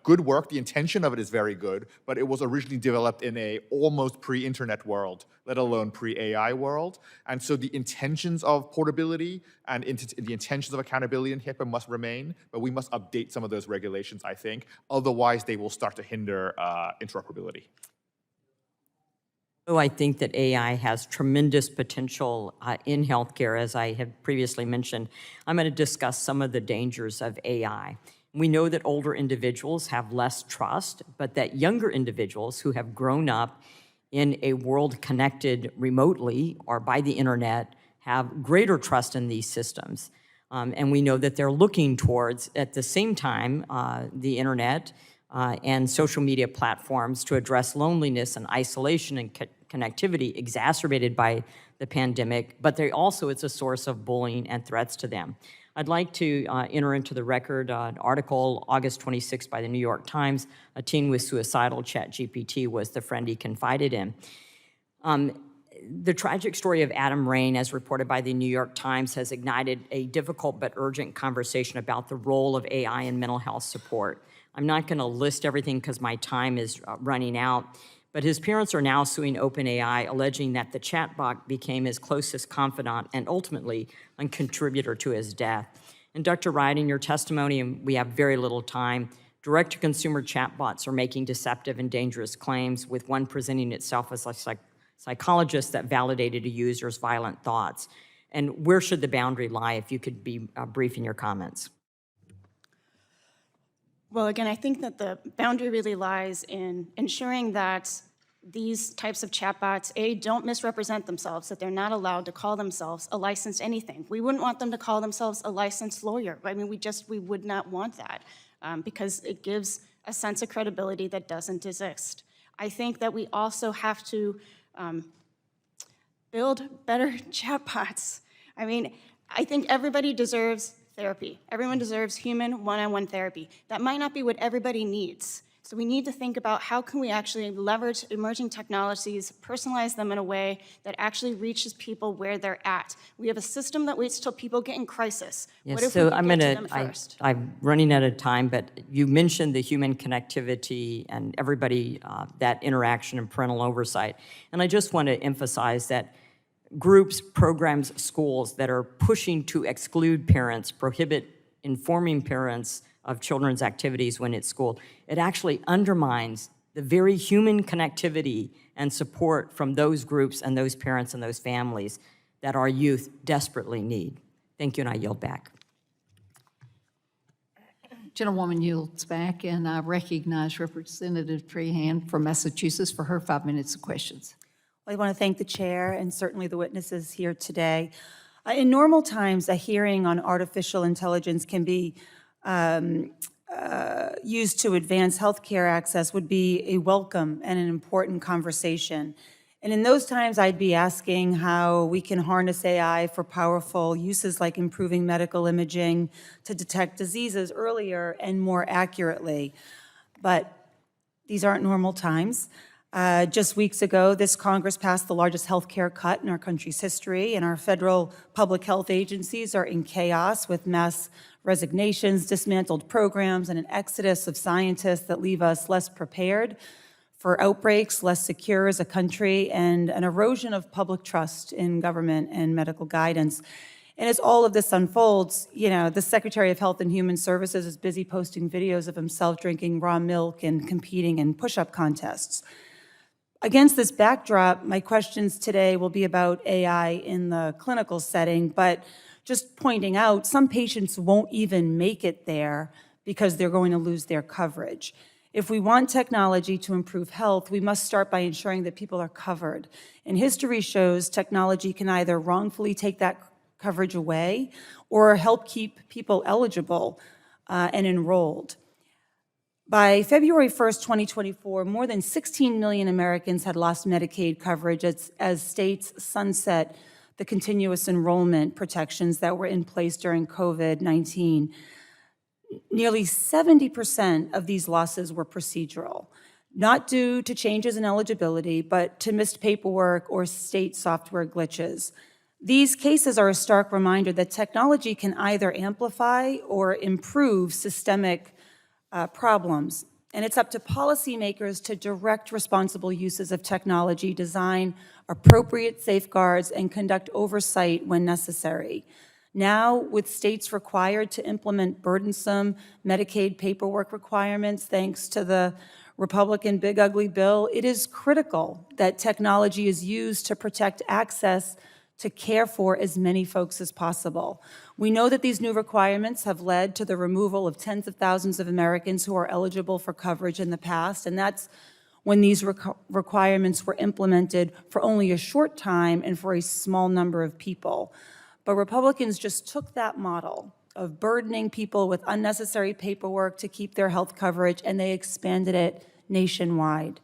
good work. The intention of it is very good, but it was originally developed in a almost pre-internet world, let alone pre-AI world. And so the intentions of portability and the intentions of accountability in HIPAA must remain, but we must update some of those regulations, I think. Otherwise, they will start to hinder interoperability. I think that AI has tremendous potential in healthcare, as I have previously mentioned. I'm going to discuss some of the dangers of AI. We know that older individuals have less trust, but that younger individuals who have grown up in a world connected remotely or by the internet have greater trust in these systems. And we know that they're looking towards, at the same time, the internet and social media platforms to address loneliness and isolation and connectivity exacerbated by the pandemic, but it's a source of bullying and threats to them. I'd like to enter into the record an article, August 26th, by the New York Times. A teen with suicidal ChatGPT was the friend he confided in. The tragic story of Adam Rain, as reported by the New York Times, has ignited a difficult but urgent conversation about the role of AI in mental health support. I'm not going to list everything because my time is running out, but his parents are now suing OpenAI, alleging that the chatbot became his closest confidant and ultimately a contributor to his death. And Dr. Wright, in your testimony, and we have very little time, direct-to-consumer chatbots are making deceptive and dangerous claims, with one presenting itself as a psychologist that validated a user's violent thoughts. And where should the boundary lie, if you could be brief in your comments? Well, again, I think that the boundary really lies in ensuring that these types of chatbots, don't misrepresent themselves, that they're not allowed to call themselves a licensed anything. We wouldn't want them to call themselves a licensed lawyer. I mean, we would not want that because it gives a sense of credibility that doesn't exist. I think that we also have to build better chatbots. I mean, I think everybody deserves therapy. Everyone deserves human one-on-one therapy. That might not be what everybody needs. So we need to think about how can we actually leverage emerging technologies, personalize them in a way that actually reaches people where they're at. We have a system that waits till people get in crisis. Yes, what if so we could get to them first? I'm running out of time, but you mentioned the human connectivity and everybody, that interaction and parental oversight. And I just want to emphasize that groups, programs, schools that are pushing to exclude parents, prohibit informing parents of children's activities when at school, it actually undermines the very human connectivity and support from those groups and those parents and those families that our youth desperately need. Thank you, and I yield back. Gentlewoman yields back, and I recognize Representative Trahan from Massachusetts for her 5 minutes of questions. I want to thank the chair and certainly the witnesses here today. In normal times, a hearing on artificial intelligence can be used to advance healthcare access would be a welcome and an important conversation. And in those times, I'd be asking how we can harness AI for powerful uses like improving medical imaging to detect diseases earlier and more accurately. But these aren't normal times. Just weeks ago, this Congress passed the largest healthcare cut in our country's history, and our federal public health agencies are in chaos with mass resignations, dismantled programs, and an exodus of scientists that leave us less prepared for outbreaks, less secure as a country, and an erosion of public trust in government and medical guidance. And as all of this unfolds, the Secretary of Health and Human Services is busy posting videos of himself drinking raw milk and competing in push-up contests. Against this backdrop, my questions today will be about AI in the clinical setting, but just pointing out, some patients won't even make it there because they're going to lose their coverage. If we want technology to improve health, we must start by ensuring that people are covered. And history shows technology can either wrongfully take that coverage away or help keep people eligible and enrolled. By February 1st, 2024, more than 16 million Americans had lost Medicaid coverage as states sunset the continuous enrollment protections that were in place during COVID-19. Nearly 70% of these losses were procedural, not due to changes in eligibility, but to missed paperwork or state software glitches. These cases are a stark reminder that technology can either amplify or improve systemic problems. And it's up to policymakers to direct responsible uses of technology, design appropriate safeguards, and conduct oversight when necessary. Now, with states required to implement burdensome Medicaid paperwork requirements, thanks to the Republican Big Ugly Bill, it is critical that technology is used to protect access to care for as many folks as possible. We know that these new requirements have led to the removal of tens of thousands of Americans who are eligible for coverage in the past, and that's when these requirements were implemented for only a short time and for a small number of people. But Republicans just took that model of burdening people with unnecessary paperwork to keep their health coverage, and they expanded it nationwide.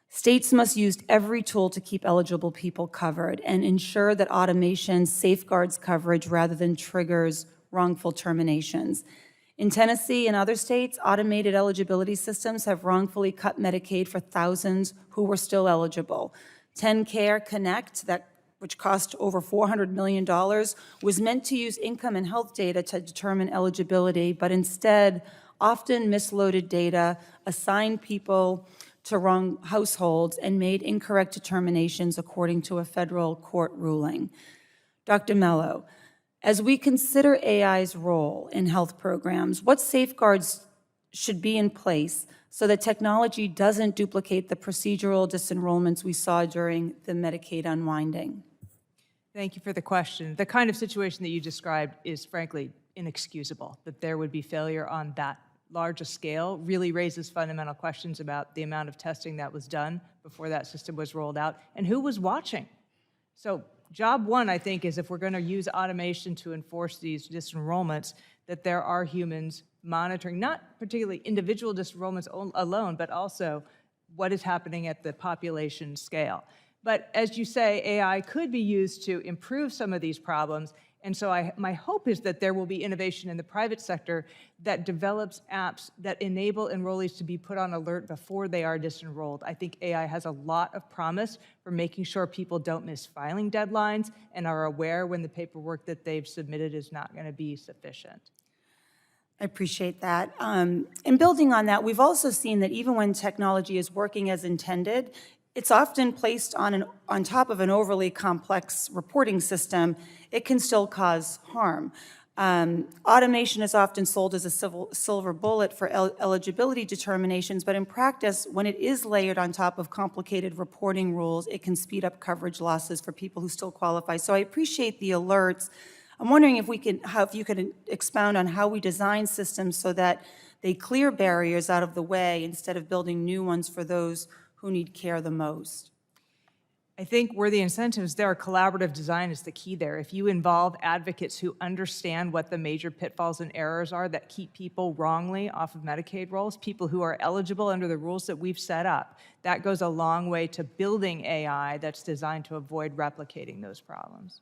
States must use every tool to keep eligible people covered and ensure that automation safeguards coverage rather than triggers wrongful terminations. In Tennessee and other states, automated eligibility systems have wrongfully cut Medicaid for thousands who were still eligible. TennCare Connect, which cost over $400 million, was meant to use income and health data to determine eligibility, but instead often misloaded data, assigned people to wrong households, and made incorrect determinations according to a federal court ruling. Dr. Mello, as we consider AI's role in health programs, what safeguards should be in place so that technology doesn't duplicate the procedural disenrollments we saw during the Medicaid unwinding? Thank you for the question. The kind of situation that you described is frankly inexcusable. That there would be failure on that large a scale really raises fundamental questions about the amount of testing that was done before that system was rolled out and who was watching. So job one, I think, is if we're going to use automation to enforce these disenrollments, that there are humans monitoring, not particularly individual disenrollments alone, but also what is happening at the population scale. But as you say, AI could be used to improve some of these problems. And so my hope is that there will be innovation in the private sector that develops apps that enable enrollees to be put on alert before they are disenrolled. I think AI has a lot of promise for making sure people don't miss filing deadlines and are aware when the paperwork that they've submitted is not going to be sufficient. I appreciate that. And building on that, we've also seen that even when technology is working as intended, it's often placed on top of an overly complex reporting system. It can still cause harm. Automation is often sold as a silver bullet for eligibility determinations, but in practice, when it is layered on top of complicated reporting rules, it can speed up coverage losses for people who still qualify. So I appreciate the alerts. I'm wondering if you could expound on how we design systems so that they clear barriers out of the way instead of building new ones for those who need care the most. I think where the incentives there, collaborative design is the key there. If you involve advocates who understand what the major pitfalls and errors are that keep people wrongly off of Medicaid rolls, people who are eligible under the rules that we've set up, that goes a long way to building AI that's designed to avoid replicating those problems.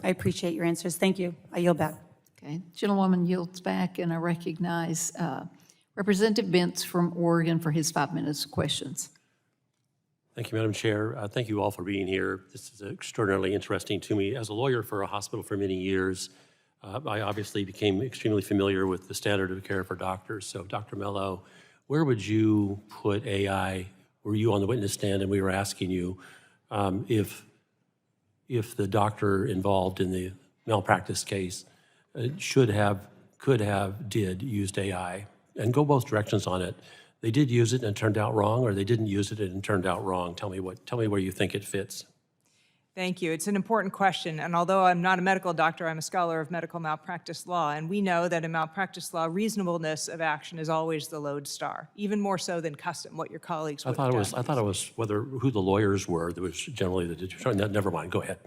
I appreciate your answers. Thank you. I yield back. Okay, gentlewoman yields back, and I recognize Representative Bentz from Oregon for his 5 minutes of questions. Thank you, Madam Chair. Thank you all for being here. This is extraordinarily interesting to me. As a lawyer for a hospital for many years, I obviously became extremely familiar with the standard of care for doctors. So, Dr. Mello, where would you put AI? Were you on the witness stand and we were asking you if the doctor involved in the malpractice case could have, used AI, and go both directions on it. They did use it and it turned out wrong, or they didn't use it and it turned out wrong. Tell me where you think it fits. Thank you. It's an important question. And although I'm not a medical doctor, I'm a scholar of medical malpractice law. And we know that in malpractice law, reasonableness of action is always the lodestar, even more so than custom, what your colleagues would have done. I thought it was who the lawyers were that was generally the determinant. Never mind, go ahead.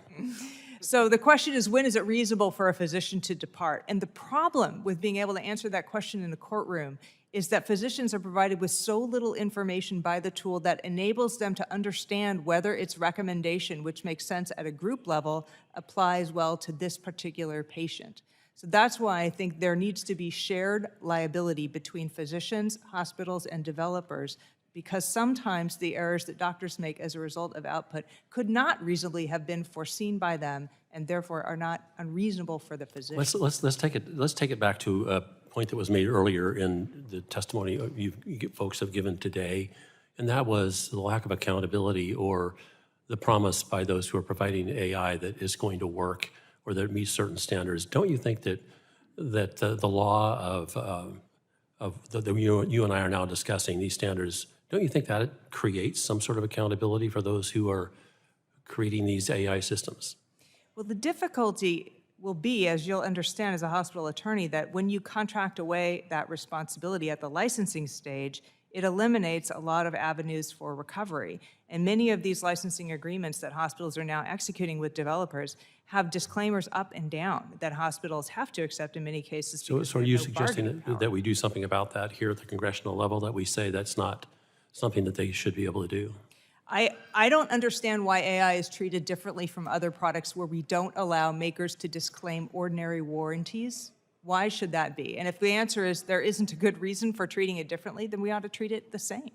So the question is, when is it reasonable for a physician to depart? And the problem with being able to answer that question in a courtroom is that physicians are provided with so little information by the tool that enables them to understand whether its recommendation, which makes sense at a group level, applies well to this particular patient. So that's why I think there needs to be shared liability between physicians, hospitals, and developers, because sometimes the errors that doctors make as a result of output could not reasonably have been foreseen by them and therefore are not unreasonable for the physician. Let's take it back to a point that was made earlier in the testimony you folks have given today, and that was the lack of accountability or the promise by those who are providing AI that is going to work or that meets certain standards. Don't you think that the law that you and I are now discussing, these standards, don't you think that it creates some sort of accountability for those who are creating these AI systems? Well, the difficulty will be, as you'll understand as a hospital attorney, that when you contract away that responsibility at the licensing stage, it eliminates a lot of avenues for recovery. And many of these licensing agreements that hospitals are now executing with developers have disclaimers up and down that hospitals have to accept in many cases. So are you suggesting that we do something about that here at the congressional level, that we say that's not something that they should be able to do? I don't understand why AI is treated differently from other products where we don't allow makers to disclaim ordinary warranties. Why should that be? And if the answer is there isn't a good reason for treating it differently, then we ought to treat it the same.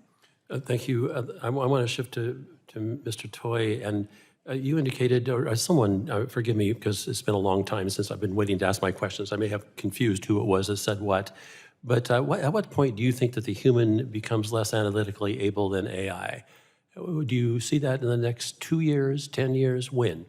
Thank you. I want to shift to Mr. Toy, and you indicated, or someone, forgive me because it's been a long time since I've been waiting to ask my questions. I may have confused who it was that said what, but at what point do you think that the human becomes less analytically able than AI? Do you see that in the next 2 years, 10 years? When?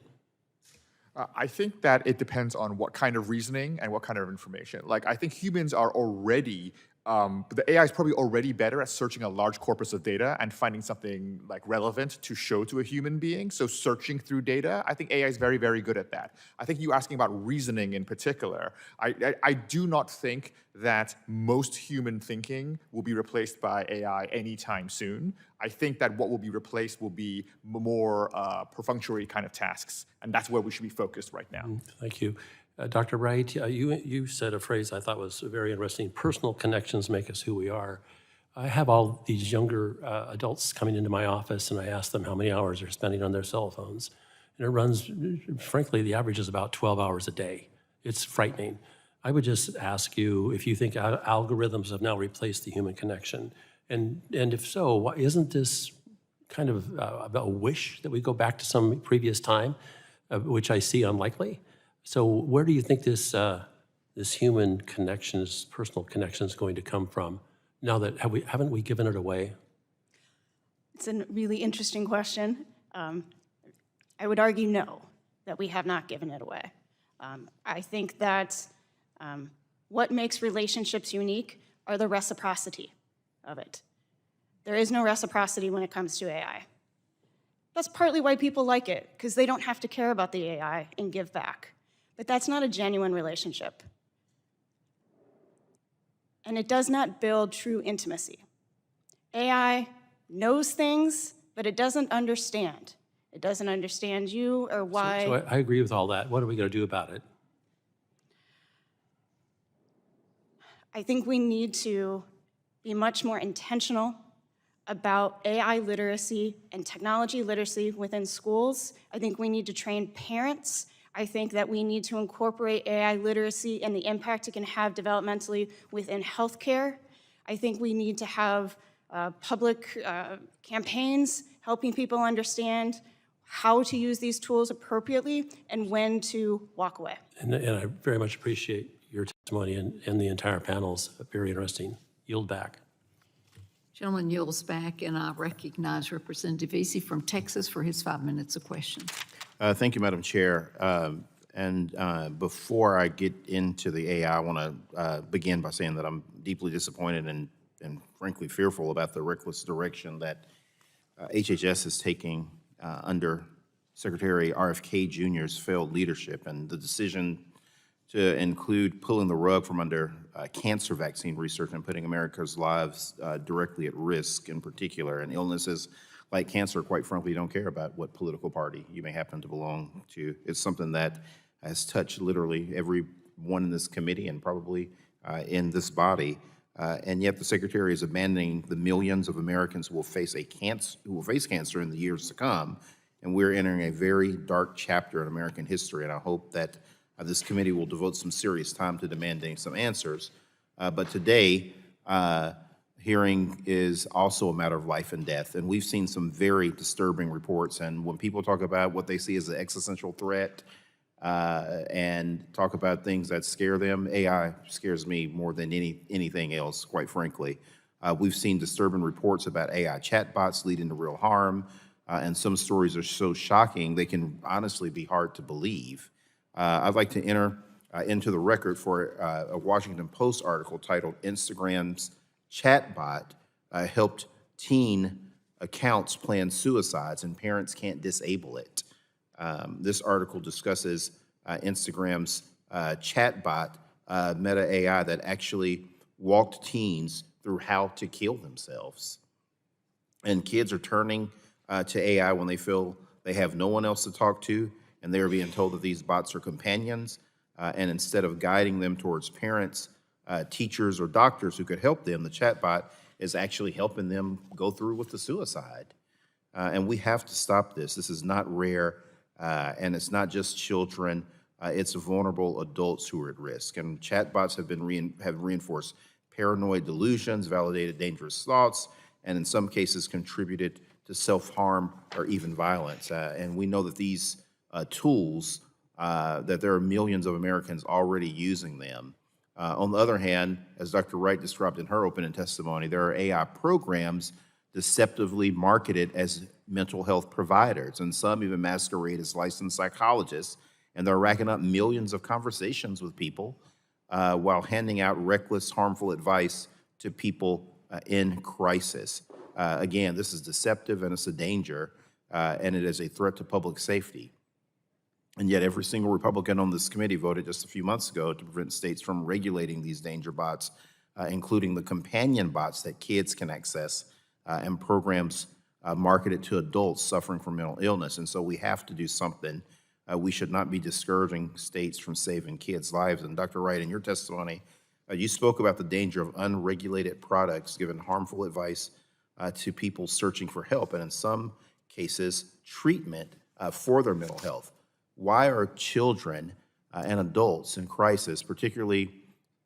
I think that it depends on what kind of reasoning and what kind of information. Like, I think humans are already, the AI is probably already better at searching a large corpus of data and finding something like relevant to show to a human being. So searching through data, I think AI is very, very good at that. I think you asking about reasoning in particular, I do not think that most human thinking will be replaced by AI anytime soon. I think that what will be replaced will be more perfunctory kind of tasks, and that's where we should be focused right now. Thank you. Dr. Wright, you said a phrase I thought was very interesting: personal connections make us who we are. I have all these younger adults coming into my office, and I ask them how many hours they're spending on their cell phones. And it runs, frankly, the average is about 12 hours a day. It's frightening. I would just ask you if you think algorithms have now replaced the human connection. And if so, why isn't this kind of a wish that we go back to some previous time, which I see unlikely? So where do you think this human connection, this personal connection is going to come from now that, haven't we given it away? It's a really interesting question. I would argue no, that we have not given it away. I think that what makes relationships unique are the reciprocity of it. There is no reciprocity when it comes to AI. That's partly why people like it, because they don't have to care about the AI and give back. But that's not a genuine relationship. And it does not build true intimacy. AI knows things, but it doesn't understand. It doesn't understand you or why. So I agree with all that. What are we going to do about it? I think we need to be much more intentional about AI literacy and technology literacy within schools. I think we need to train parents. I think that we need to incorporate AI literacy and the impact it can have developmentally within healthcare. I think we need to have public campaigns, helping people understand how to use these tools appropriately and when to walk away. And I very much appreciate your testimony and the entire panel's very interesting. Yield back. Gentleman yields back, and I recognize Representative Easy from Texas for his 5 minutes of question. Thank you, Madam Chair. Before I get into the AI, I want to begin by saying that I'm deeply disappointed and frankly fearful about the reckless direction that HHS is taking under Secretary RFK Jr.'s failed leadership, and the decision to include pulling the rug from under cancer vaccine research and putting America's lives directly at risk in particular. And illnesses like cancer, quite frankly, don't care about what political party you may happen to belong to. It's something that has touched literally everyone in this committee and probably in this body. And yet the Secretary is abandoning the millions of Americans who will face cancer in the years to come. And we're entering a very dark chapter in American history. And I hope that this committee will devote some serious time to demanding some answers. But today, hearing is also a matter of life and death. And we've seen some very disturbing reports. And when people talk about what they see as an existential threat and talk about things that scare them, AI scares me more than anything else, quite frankly. We've seen disturbing reports about AI chatbots leading to real harm. And some stories are so shocking, they can honestly be hard to believe. I'd like to enter into the record for a Washington Post article titled "Instagram's Chatbot Helped Teen Accounts Plan Suicides and Parents Can't Disable It." This article discusses Instagram's chatbot, Meta AI, that actually walked teens through how to kill themselves. And kids are turning to AI when they feel they have no one else to talk to, and they're being told that these bots are companions, and instead of guiding them towards parents, teachers, or doctors who could help them, the chatbot is actually helping them go through with the suicide. And we have to stop this. This is not rare, and it's not just children. It's vulnerable adults who are at risk. And chatbots have reinforced paranoid delusions, validated dangerous thoughts, and in some cases contributed to self-harm or even violence. And we know that these tools, that there are millions of Americans already using them. On the other hand, as Dr. Wright described in her opening testimony, there are AI programs deceptively marketed as mental health providers, and some even masquerade as licensed psychologists, and they're racking up millions of conversations with people while handing out reckless, harmful advice to people in crisis. Again, this is deceptive and it's a danger, and it is a threat to public safety. And yet every single Republican on this committee voted just a few months ago to prevent states from regulating these danger bots, including the companion bots that kids can access and programs marketed to adults suffering from mental illness. And so we have to do something. We should not be discouraging states from saving kids' lives. And Dr. Wright, in your testimony, you spoke about the danger of unregulated products giving harmful advice to people searching for help, and in some cases, treatment for their mental health. Why are children and adults in crisis, particularly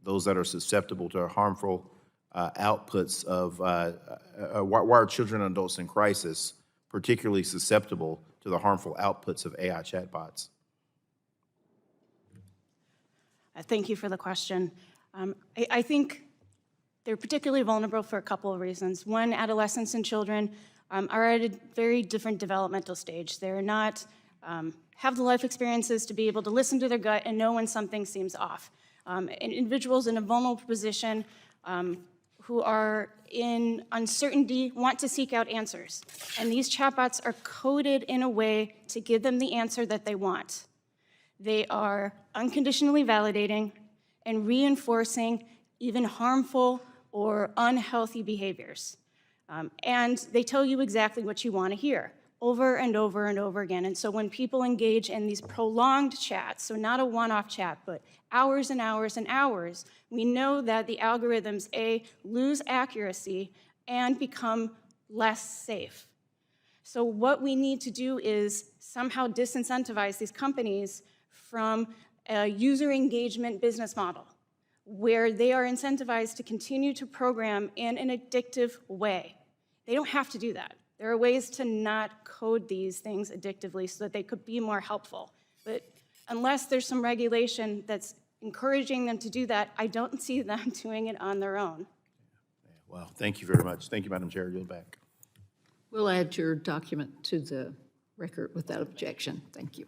those that are susceptible to harmful outputs of, why are children and adults in crisis particularly susceptible to the harmful outputs of AI chatbots? Thank you for the question. I think they're particularly vulnerable for a couple of reasons. One, adolescents and children are at a very different developmental stage. They're not have the life experiences to be able to listen to their gut and know when something seems off. And individuals in a vulnerable position who are in uncertainty want to seek out answers. And these chatbots are coded in a way to give them the answer that they want. They are unconditionally validating and reinforcing even harmful or unhealthy behaviors. And they tell you exactly what you want to hear over and over and over again. And so when people engage in these prolonged chats, so not a one-off chat, but hours and hours and hours, we know that the algorithms, A, lose accuracy and become less safe. So what we need to do is somehow disincentivize these companies from a user engagement business model, where they are incentivized to continue to program in an addictive way. They don't have to do that. There are ways to not code these things addictively so that they could be more helpful. But unless there's some regulation that's encouraging them to do that, I don't see them doing it on their own. Well, thank you very much. Thank you, Madam Chair. Yield back. We'll add your document to the record without objection. Thank you.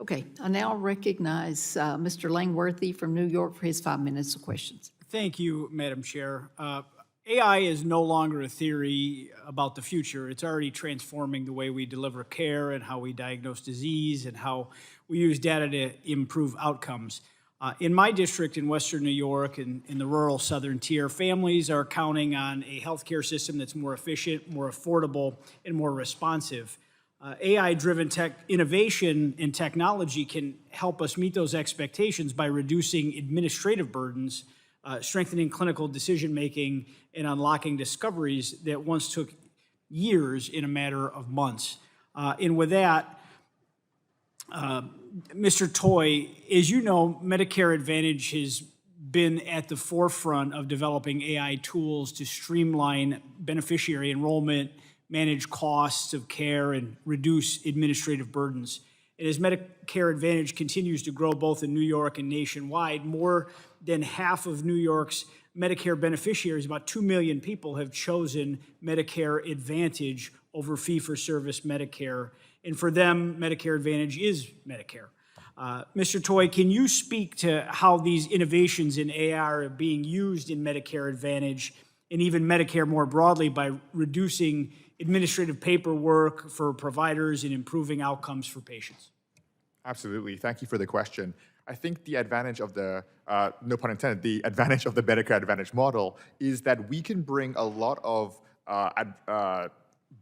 Okay, I now recognize Mr. Langworthy from New York for his 5 minutes of questions. Thank you, Madam Chair. AI is no longer a theory about the future. It's already transforming the way we deliver care and how we diagnose disease and how we use data to improve outcomes. In my district in Western New York and in the rural southern tier, families are counting on a healthcare system that's more efficient, more affordable, and more responsive. AI-driven innovation and technology can help us meet those expectations by reducing administrative burdens, strengthening clinical decision-making, and unlocking discoveries that once took years in a matter of months. And with that, Mr. Toy, as you know, Medicare Advantage has been at the forefront of developing AI tools to streamline beneficiary enrollment, manage costs of care, and reduce administrative burdens. And as Medicare Advantage continues to grow both in New York and nationwide, more than half of New York's Medicare beneficiaries, about 2 million people, have chosen Medicare Advantage over fee-for-service Medicare. And for them, Medicare Advantage is Medicare. Mr. Toy, can you speak to how these innovations in AI are being used in Medicare Advantage and even Medicare more broadly by reducing administrative paperwork for providers and improving outcomes for patients? Absolutely. Thank you for the question. I think the advantage of the, no pun intended, the advantage of the Medicare Advantage model is that we can bring a lot of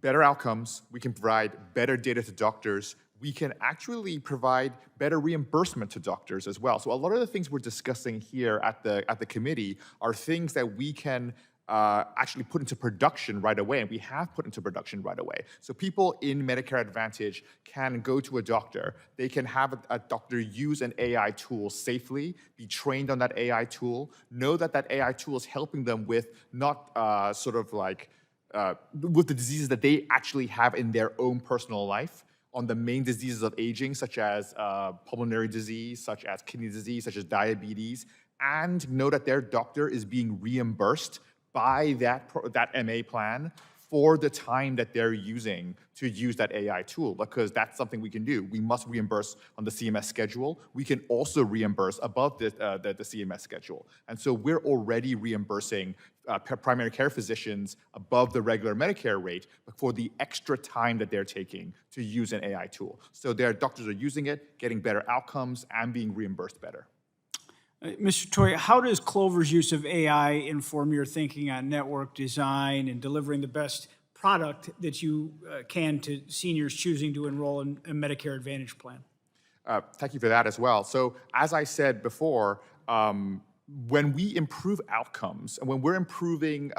better outcomes. We can provide better data to doctors. We can actually provide better reimbursement to doctors as well. So a lot of the things we're discussing here at the committee are things that we can actually put into production right away, and we have put into production right away. So people in Medicare Advantage can go to a doctor. They can have a doctor use an AI tool safely, be trained on that AI tool, know that that AI tool is helping them with not with the diseases that they actually have in their own personal life, on the main diseases of aging, such as pulmonary disease, such as kidney disease, such as diabetes, and know that their doctor is being reimbursed by that MA plan for the time that they're using to use that AI tool, because that's something we can do. We must reimburse on the CMS schedule. We can also reimburse above the CMS schedule. And so we're already reimbursing primary care physicians above the regular Medicare rate for the extra time that they're taking to use an AI tool. So their doctors are using it, getting better outcomes, and being reimbursed better. Mr. Toy, how does Clover's use of AI inform your thinking on network design and delivering the best product that you can to seniors choosing to enroll in a Medicare Advantage plan? Thank you for that as well. So as I said before, when we improve outcomes, and when we're improving,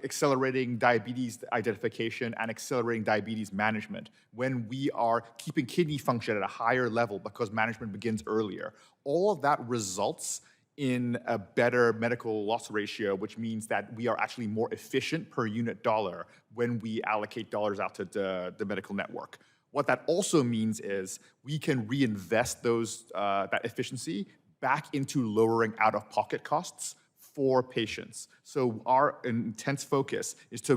accelerating diabetes identification and accelerating diabetes management, when we are keeping kidney function at a higher level because management begins earlier, all of that results in a better medical loss ratio, which means that we are actually more efficient per unit dollar when we allocate dollars out to the medical network. What that also means is we can reinvest that efficiency back into lowering out-of-pocket costs for patients. So our intense focus is to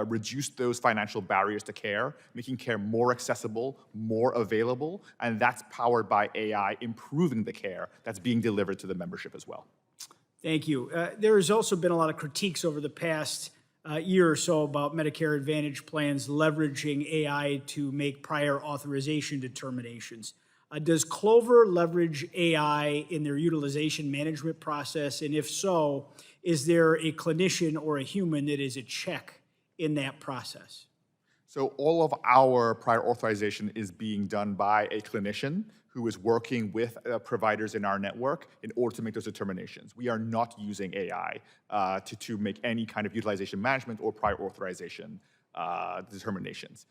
reduce those financial barriers to care, making care more accessible, more available, and that's powered by AI improving the care that's being delivered to the membership as well. Thank you. There has also been a lot of critiques over the past year or so about Medicare Advantage plans leveraging AI to make prior authorization determinations. Does Clover leverage AI in their utilization management process? And if so, is there a clinician or a human that is a check in that process? So all of our prior authorization is being done by a clinician who is working with providers in our network in order to make those determinations. We are not using AI to make any kind of utilization management or prior authorization determinations.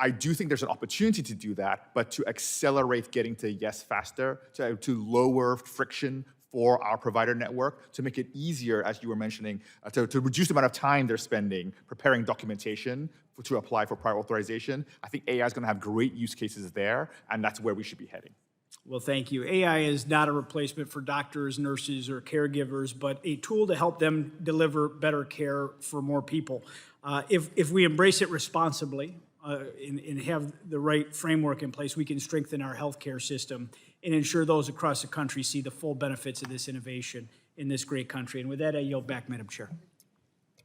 I do think there's an opportunity to do that, but to accelerate getting to yes faster, to lower friction for our provider network to make it easier, as you were mentioning, to reduce the amount of time they're spending preparing documentation to apply for prior authorization. I think AI is going to have great use cases there, and that's where we should be heading. Well, thank you. AI is not a replacement for doctors, nurses, or caregivers, but a tool to help them deliver better care for more people. If we embrace it responsibly and have the right framework in place, we can strengthen our healthcare system and ensure those across the country see the full benefits of this innovation in this great country. And with that, I yield back, Madam Chair.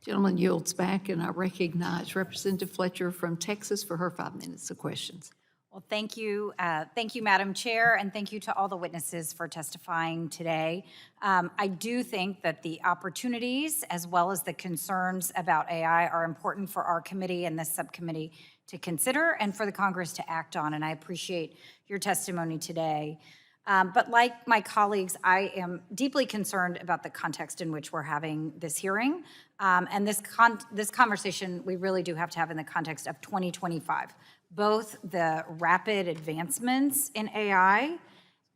Gentleman yields back, and I recognize Representative Fletcher from Texas for her 5 minutes of questions. Well, thank you. Thank you, Madam Chair, and thank you to all the witnesses for testifying today. I do think that the opportunities as well as the concerns about AI are important for our committee and this subcommittee to consider and for the Congress to act on, and I appreciate your testimony today. But like my colleagues, I am deeply concerned about the context in which we're having this hearing. And this conversation we really do have to have in the context of 2025, both the rapid advancements in AI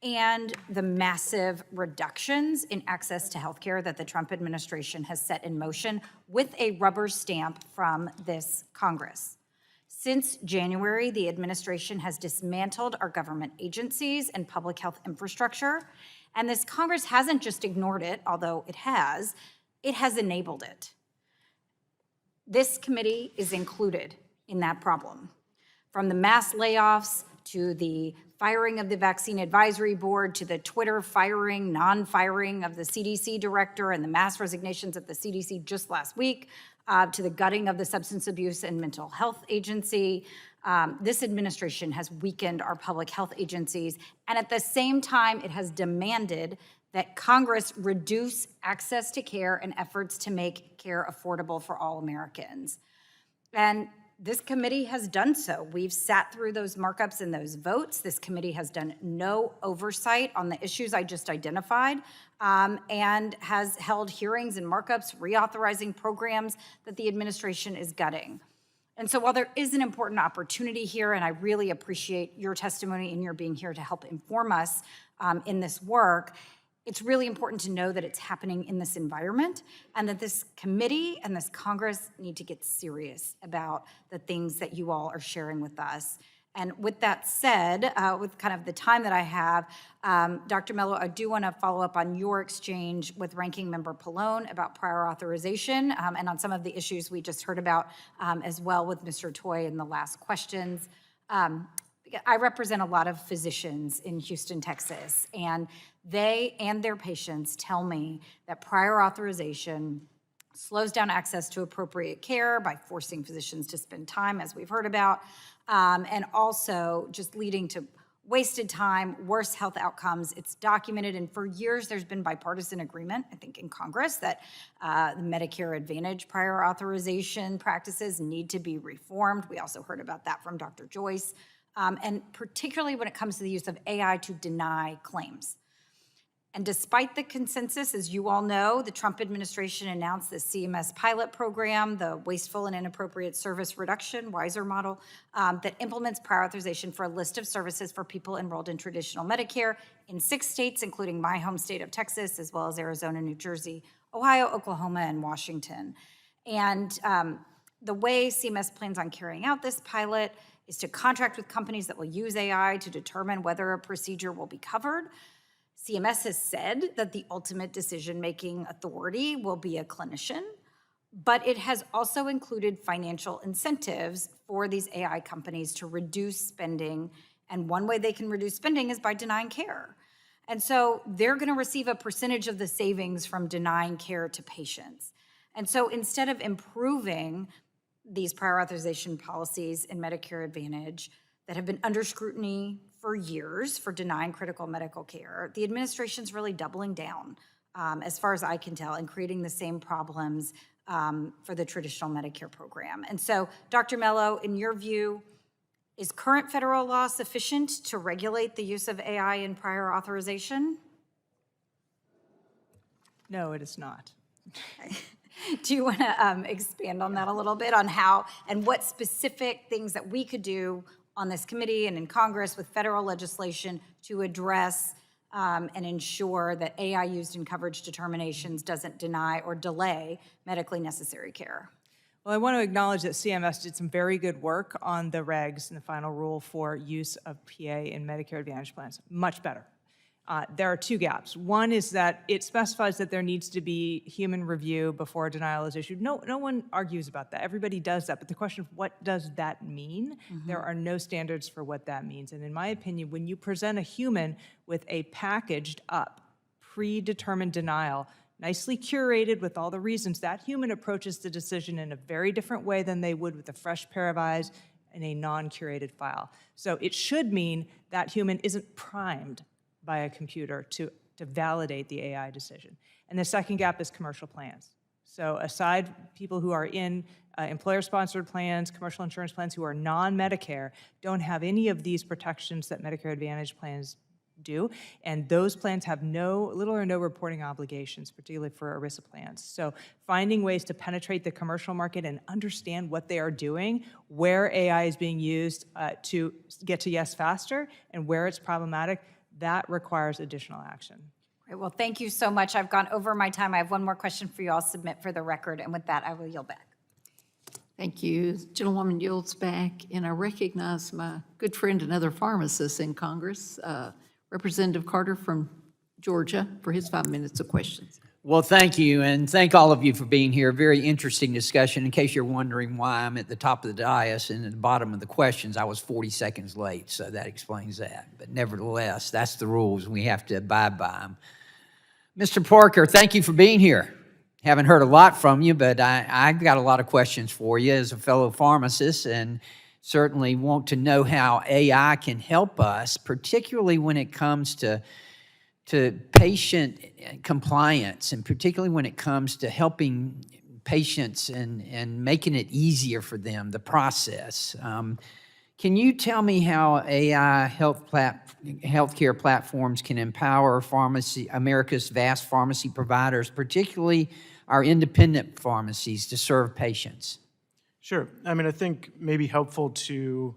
and the massive reductions in access to healthcare that the Trump administration has set in motion with a rubber stamp from this Congress. Since January, the administration has dismantled our government agencies and public health infrastructure, and this Congress hasn't just ignored it, although it has enabled it. This committee is included in that problem. From the mass layoffs to the firing of the Vaccine Advisory Board to the Twitter firing, non-firing of the CDC director and the mass resignations at the CDC just last week, to the gutting of the Substance Abuse and Mental Health Agency. This administration has weakened our public health agencies, and at the same time, it has demanded that Congress reduce access to care and efforts to make care affordable for all Americans. And this committee has done so. We've sat through those markups and those votes. This committee has done no oversight on the issues I just identified, and has held hearings and markups reauthorizing programs that the administration is gutting. And so while there is an important opportunity here, and I really appreciate your testimony and your being here to help inform us in this work, it's really important to know that it's happening in this environment and that this committee and this Congress need to get serious about the things that you all are sharing with us. And with that said, with kind of the time that I have, Dr. Mello, I do want to follow up on your exchange with Ranking Member Pallone about prior authorization and on some of the issues we just heard about as well with Mr. Toy in the last questions. I represent a lot of physicians in Houston, Texas, and they and their patients tell me that prior authorization slows down access to appropriate care by forcing physicians to spend time, as we've heard about, and also just leading to wasted time, worse health outcomes. It's documented, and for years there's been bipartisan agreement, I think, in Congress that the Medicare Advantage prior authorization practices need to be reformed. We also heard about that from Dr. Joyce. And particularly when it comes to the use of AI to deny claims. And despite the consensus, as you all know, the Trump administration announced the CMS pilot program, the Wasteful and Inappropriate Service Reduction, WISER model, that implements prior authorization for a list of services for people enrolled in traditional Medicare in 6 states, including my home state of Texas, as well as Arizona, New Jersey, Ohio, Oklahoma, and Washington. And the way CMS plans on carrying out this pilot is to contract with companies that will use AI to determine whether a procedure will be covered. CMS has said that the ultimate decision-making authority will be a clinician, but it has also included financial incentives for these AI companies to reduce spending, and one way they can reduce spending is by denying care. And so they're going to receive a percentage of the savings from denying care to patients. And so instead of improving these prior authorization policies in Medicare Advantage that have been under scrutiny for years for denying critical medical care, the administration's really doubling down, as far as I can tell, and creating the same problems for the traditional Medicare program. And so, Dr. Mello, in your view, is current federal law sufficient to regulate the use of AI in prior authorization? No, it is not. Do you want to expand on that a little bit, on how and what specific things that we could do on this committee and in Congress with federal legislation to address and ensure that AI used in coverage determinations doesn't deny or delay medically necessary care. Well, I want to acknowledge that CMS did some very good work on the regs and the final rule for use of PA in Medicare Advantage plans. Much better. There are two gaps. One is that it specifies that there needs to be human review before a denial is issued. No one argues about that. Everybody does that. But the question of what does that mean? There are no standards for what that means. And in my opinion, when you present a human with a packaged up, predetermined denial, nicely curated with all the reasons, that human approaches the decision in a very different way than they would with a fresh pair of eyes in a non-curated file. So it should mean that human isn't primed by a computer to validate the AI decision. And the second gap is commercial plans. So aside people who are in employer-sponsored plans, commercial insurance plans who are non-Medicare, don't have any of these protections that Medicare Advantage plans do, and those plans have little or no reporting obligations, particularly for ERISA plans. So finding ways to penetrate the commercial market and understand what they are doing, where AI is being used to get to yes faster, and where it's problematic, that requires additional action. Great. Well, thank you so much. I've gone over my time. I have one more question for you. I'll submit for the record, and with that, I will yield back. Thank you. Gentlewoman yields back, and I recognize my good friend and other pharmacist in Congress, Representative Carter from Georgia, for his 5 minutes of questions. Well, thank you, and thank all of you for being here. Very interesting discussion. In case you're wondering why I'm at the top of the dais and at the bottom of the questions, I was 40 seconds late, so that explains that. But nevertheless, that's the rules, and we have to abide by them. Mr. Parker, thank you for being here. Haven't heard a lot from you, but I've got a lot of questions for you as a fellow pharmacist, and certainly want to know how AI can help us, particularly when it comes to patient compliance, and particularly when it comes to helping patients and making it easier for them, the process. Can you tell me how AI healthcare platforms can empower America's vast pharmacy providers, particularly our independent pharmacies, to serve patients? Sure. I mean, I think maybe helpful to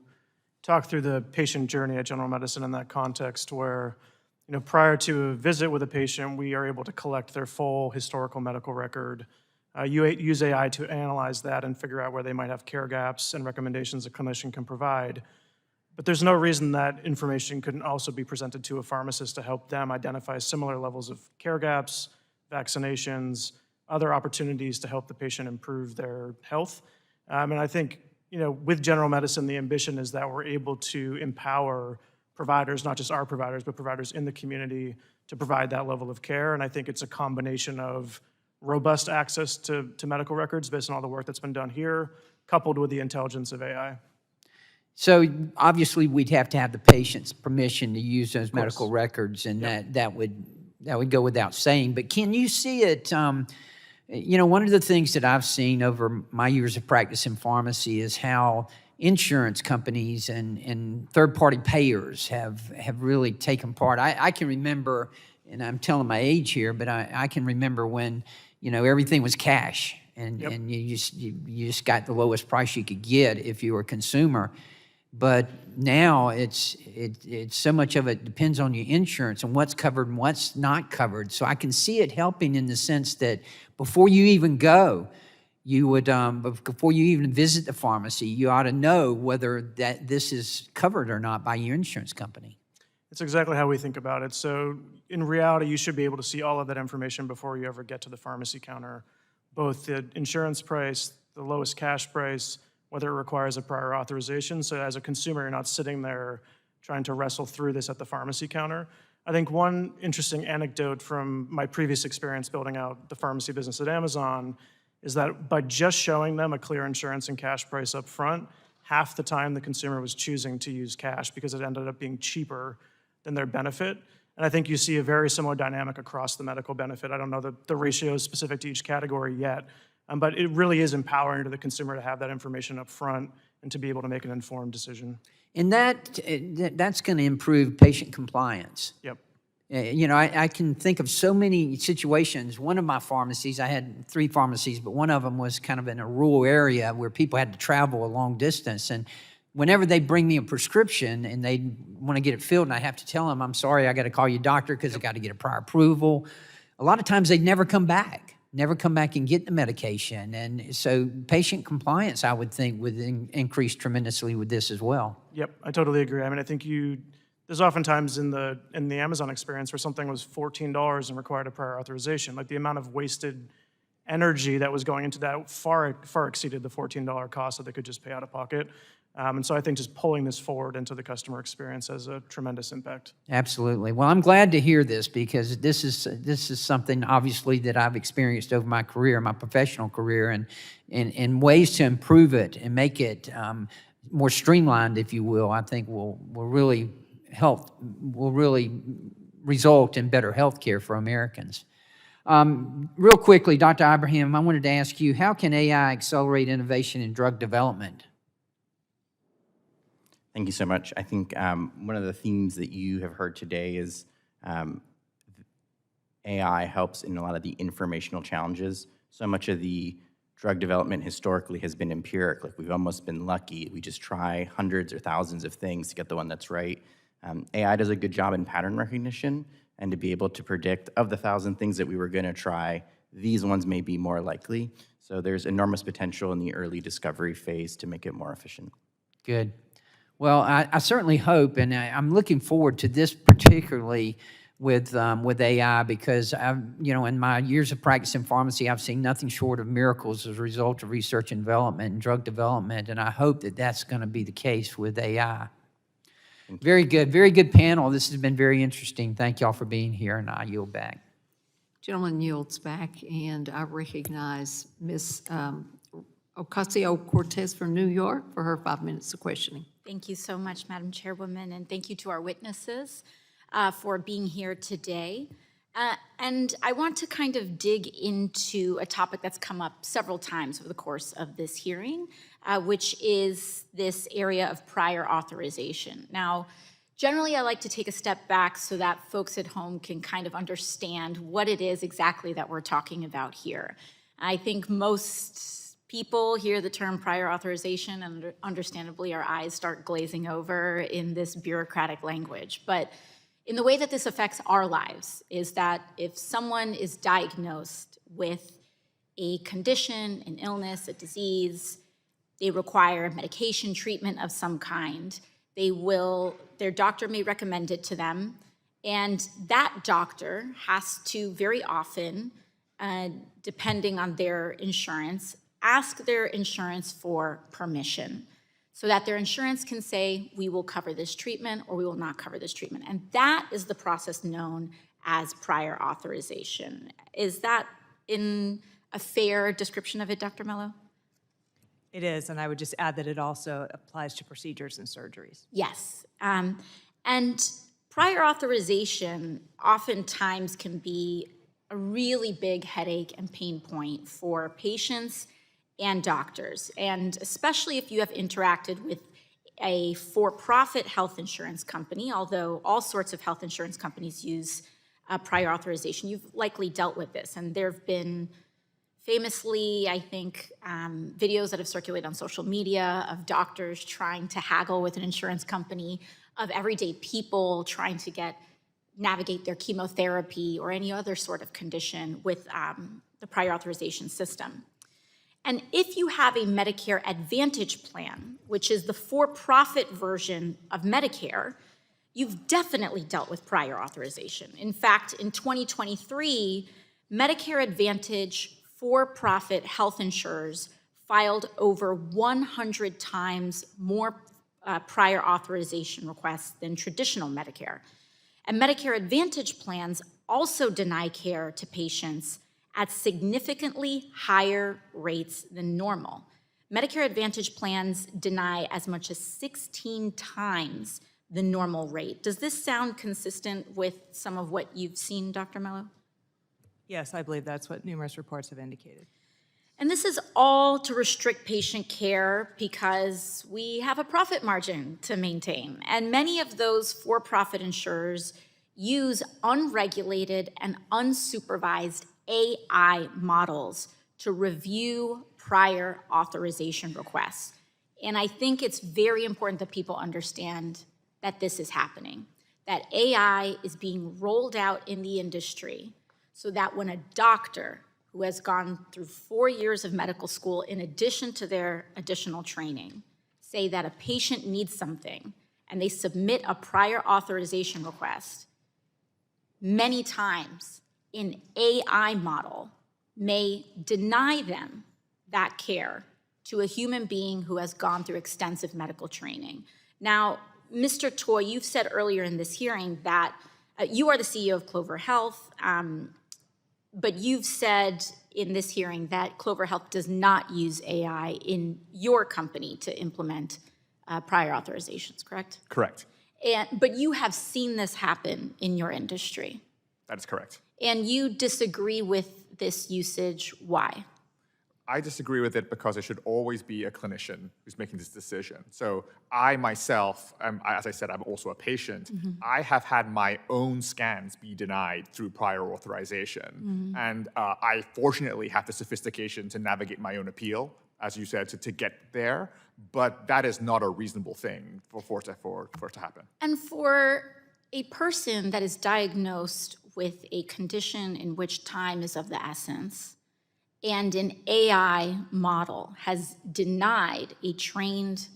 talk through the patient journey at General Medicine in that context where, prior to a visit with a patient, we are able to collect their full historical medical record. You use AI to analyze that and figure out where they might have care gaps and recommendations a clinician can provide. But there's no reason that information couldn't also be presented to a pharmacist to help them identify similar levels of care gaps, vaccinations, other opportunities to help the patient improve their health. And I think, with General Medicine, the ambition is that we're able to empower providers, not just our providers, but providers in the community to provide that level of care. And I think it's a combination of robust access to medical records based on all the work that's been done here, coupled with the intelligence of AI. So obviously, we'd have to have the patient's permission to use those medical records, and that would go without saying. But can you see it? One of the things that I've seen over my years of practice in pharmacy is how insurance companies and third-party payers have really taken part. I can remember, and I'm telling my age here, but I can remember when everything was cash, and you just got the lowest price you could get if you were a consumer. But now it's so much of it depends on your insurance and what's covered and what's not covered. So I can see it helping in the sense that before you even go, you would before you even visit the pharmacy, you ought to know whether that this is covered or not by your insurance company. It's exactly how we think about it. So in reality, you should be able to see all of that information before you ever get to the pharmacy counter, both the insurance price, the lowest cash price, whether it requires a prior authorization. So as a consumer, you're not sitting there trying to wrestle through this at the pharmacy counter. I think one interesting anecdote from my previous experience building out the pharmacy business at Amazon is that by just showing them a clear insurance and cash price up front, half the time the consumer was choosing to use cash because it ended up being cheaper than their benefit. And I think you see a very similar dynamic across the medical benefit. I don't know the ratios specific to each category yet, but it really is empowering to the consumer to have that information up front and to be able to make an informed decision. And that's going to improve patient compliance. Yep. I can think of so many situations. One of my pharmacies, I had 3 pharmacies, but one of them was kind of in a rural area where people had to travel a long distance. And whenever they bring me a prescription and they want to get it filled and I have to tell them, I'm sorry, I got to call your doctor because I got to get a prior approval. A lot of times they never come back and get the medication. And so patient compliance, I would think, would increase tremendously with this as well. Yep, I totally agree. I mean, I think there's oftentimes in the Amazon experience where something was $14 and required a prior authorization. Like the amount of wasted energy that was going into that far exceeded the $14 cost that they could just pay out of pocket. And so I think just pulling this forward into the customer experience has a tremendous impact. Absolutely. Well, I'm glad to hear this because this is something obviously that I've experienced over my career, my professional career, and ways to improve it and make it more streamlined, if you will, I think will really result in better health care for Americans. Real quickly, Dr. Ibrahim, I wanted to ask you, how can AI accelerate innovation in drug development? Thank you so much. I think one of the themes that you have heard today is AI helps in a lot of the informational challenges. So much of the drug development historically has been empiric. Like we've almost been lucky. We just try hundreds or thousands of things to get the one that's right. AI does a good job in pattern recognition and to be able to predict of the 1,000 things that we were going to try, these ones may be more likely. So there's enormous potential in the early discovery phase to make it more efficient. Good. Well, I certainly hope, and I'm looking forward to this particularly with AI because in my years of practice in pharmacy, I've seen nothing short of miracles as a result of research and development and drug development, and I hope that that's going to be the case with AI. Very good panel. This has been very interesting. Thank y'all for being here, and I yield back. Gentleman yields back, and I recognize Ms. Ocasio-Cortez from New York for her 5 minutes of questioning. Thank you so much, Madam Chairwoman, and thank you to our witnesses for being here today. And I want to kind of dig into a topic that's come up several times over the course of this hearing, which is this area of prior authorization. Now, generally, I like to take a step back so that folks at home can kind of understand what it is exactly that we're talking about here. I think most people hear the term prior authorization and understandably our eyes start glazing over in this bureaucratic language. But in the way that this affects our lives is that if someone is diagnosed with a condition, an illness, a disease, they require medication treatment of some kind, their doctor may recommend it to them, and that doctor has to very often, depending on their insurance, ask their insurance for permission so that their insurance can say, we will cover this treatment or we will not cover this treatment. And that is the process known as prior authorization. Is that in a fair description of it, Dr. Mello? It is, and I would just add that it also applies to procedures and surgeries. Yes. And prior authorization oftentimes can be a really big headache and pain point for patients and doctors, and especially if you have interacted with a for-profit health insurance company, although all sorts of health insurance companies use prior authorization, you've likely dealt with this. And there have been famously, I think, videos that have circulated on social media of doctors trying to haggle with an insurance company, of everyday people trying to navigate their chemotherapy or any other sort of condition with the prior authorization system. And if you have a Medicare Advantage plan, which is the for-profit version of Medicare, you've definitely dealt with prior authorization. In fact, in 2023, Medicare Advantage for-profit health insurers filed over 100 times more prior authorization requests than traditional Medicare. And Medicare Advantage plans also deny care to patients at significantly higher rates than normal. Medicare Advantage plans deny as much as 16 times the normal rate. Does this sound consistent with some of what you've seen, Dr. Mello? Yes, I believe that's what numerous reports have indicated. And this is all to restrict patient care because we have a profit margin to maintain. And many of those for-profit insurers use unregulated and unsupervised AI models to review prior authorization requests. And I think it's very important that people understand that this is happening, that AI is being rolled out in the industry so that when a doctor who has gone through 4 years of medical school in addition to their additional training say that a patient needs something and they submit a prior authorization request, many times an AI model may deny them that care to a human being who has gone through extensive medical training. Now, Mr. Toy, you've said earlier in this hearing that you are the CEO of Clover Health, but you've said in this hearing that Clover Health does not use AI in your company to implement prior authorizations, correct? Correct. But you have seen this happen in your industry. That is correct. And you disagree with this usage. Why? I disagree with it because it should always be a clinician who's making this decision. So I myself, as I said, I'm also a patient. I have had my own scans be denied through prior authorization. And I fortunately have the sophistication to navigate my own appeal, as you said, to get there. But that is not a reasonable thing for it to happen. And for a person that is diagnosed with a condition in which time is of the essence, and an AI model has denied a trained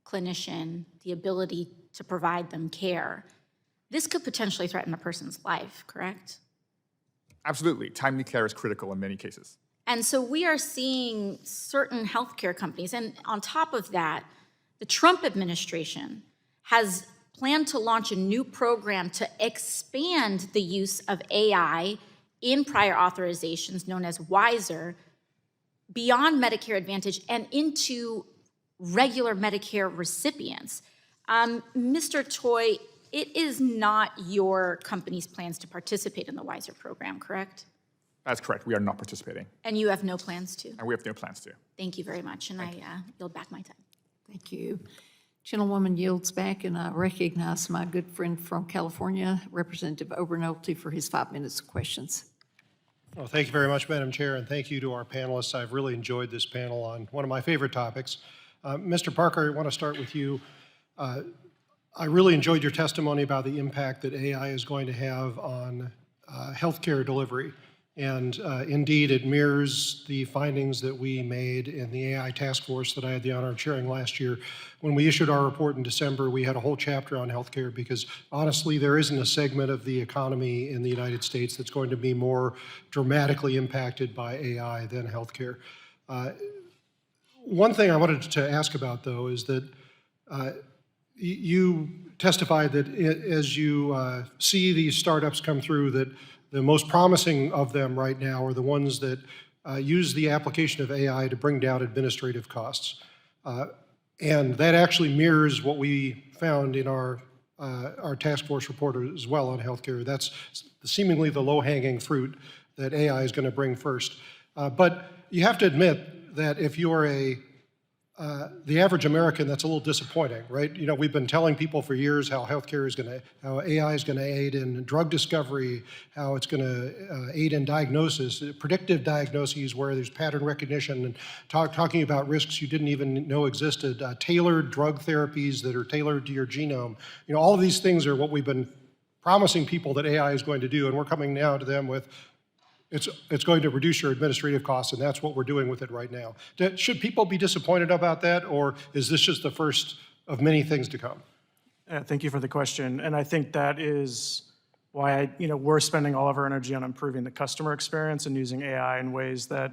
clinician the ability to provide them care, this could potentially threaten a person's life, correct? Absolutely. Timely care is critical in many cases. And so we are seeing certain healthcare companies, and on top of that, the Trump administration has planned to launch a new program to expand the use of AI in prior authorizations known as WISER beyond Medicare Advantage and into regular Medicare recipients. Mr. Toy, it is not your company's plans to participate in the WISER program, correct? That's correct. We are not participating. And you have no plans to? And we have no plans to. Thank you very much, and I yield back my time. Thank you. Gentlewoman yields back, and I recognize my good friend from California, Representative Obernolte, for his 5 minutes of questions. Well, thank you very much, Madam Chair, and thank you to our panelists. I've really enjoyed this panel on one of my favorite topics. Mr. Parker, I want to start with you. I really enjoyed your testimony about the impact that AI is going to have on healthcare delivery. And indeed, it mirrors the findings that we made in the AI task force that I had the honor of chairing last year. When we issued our report in December, we had a whole chapter on healthcare because honestly, there isn't a segment of the economy in the United States that's going to be more dramatically impacted by AI than healthcare. One thing I wanted to ask about, though, is that you testified that as you see these startups come through, that the most promising of them right now are the ones that use the application of AI to bring down administrative costs. And that actually mirrors what we found in our task force report as well on healthcare. That's seemingly the low-hanging fruit that AI is going to bring first. But you have to admit that if you're the average American, that's a little disappointing, right? You know, we've been telling people for years how healthcare is how AI is going to aid in drug discovery, how it's going to aid in diagnosis, predictive diagnoses where there's pattern recognition, and talking about risks you didn't even know existed, tailored drug therapies that are tailored to your genome. You know, all of these things are what we've been promising people that AI is going to do, and we're coming now to them with it's going to reduce your administrative costs, and that's what we're doing with it right now. Should people be disappointed about that, or is this just the first of many things to come? Thank you for the question, and I think that is why we're spending all of our energy on improving the customer experience and using AI in ways that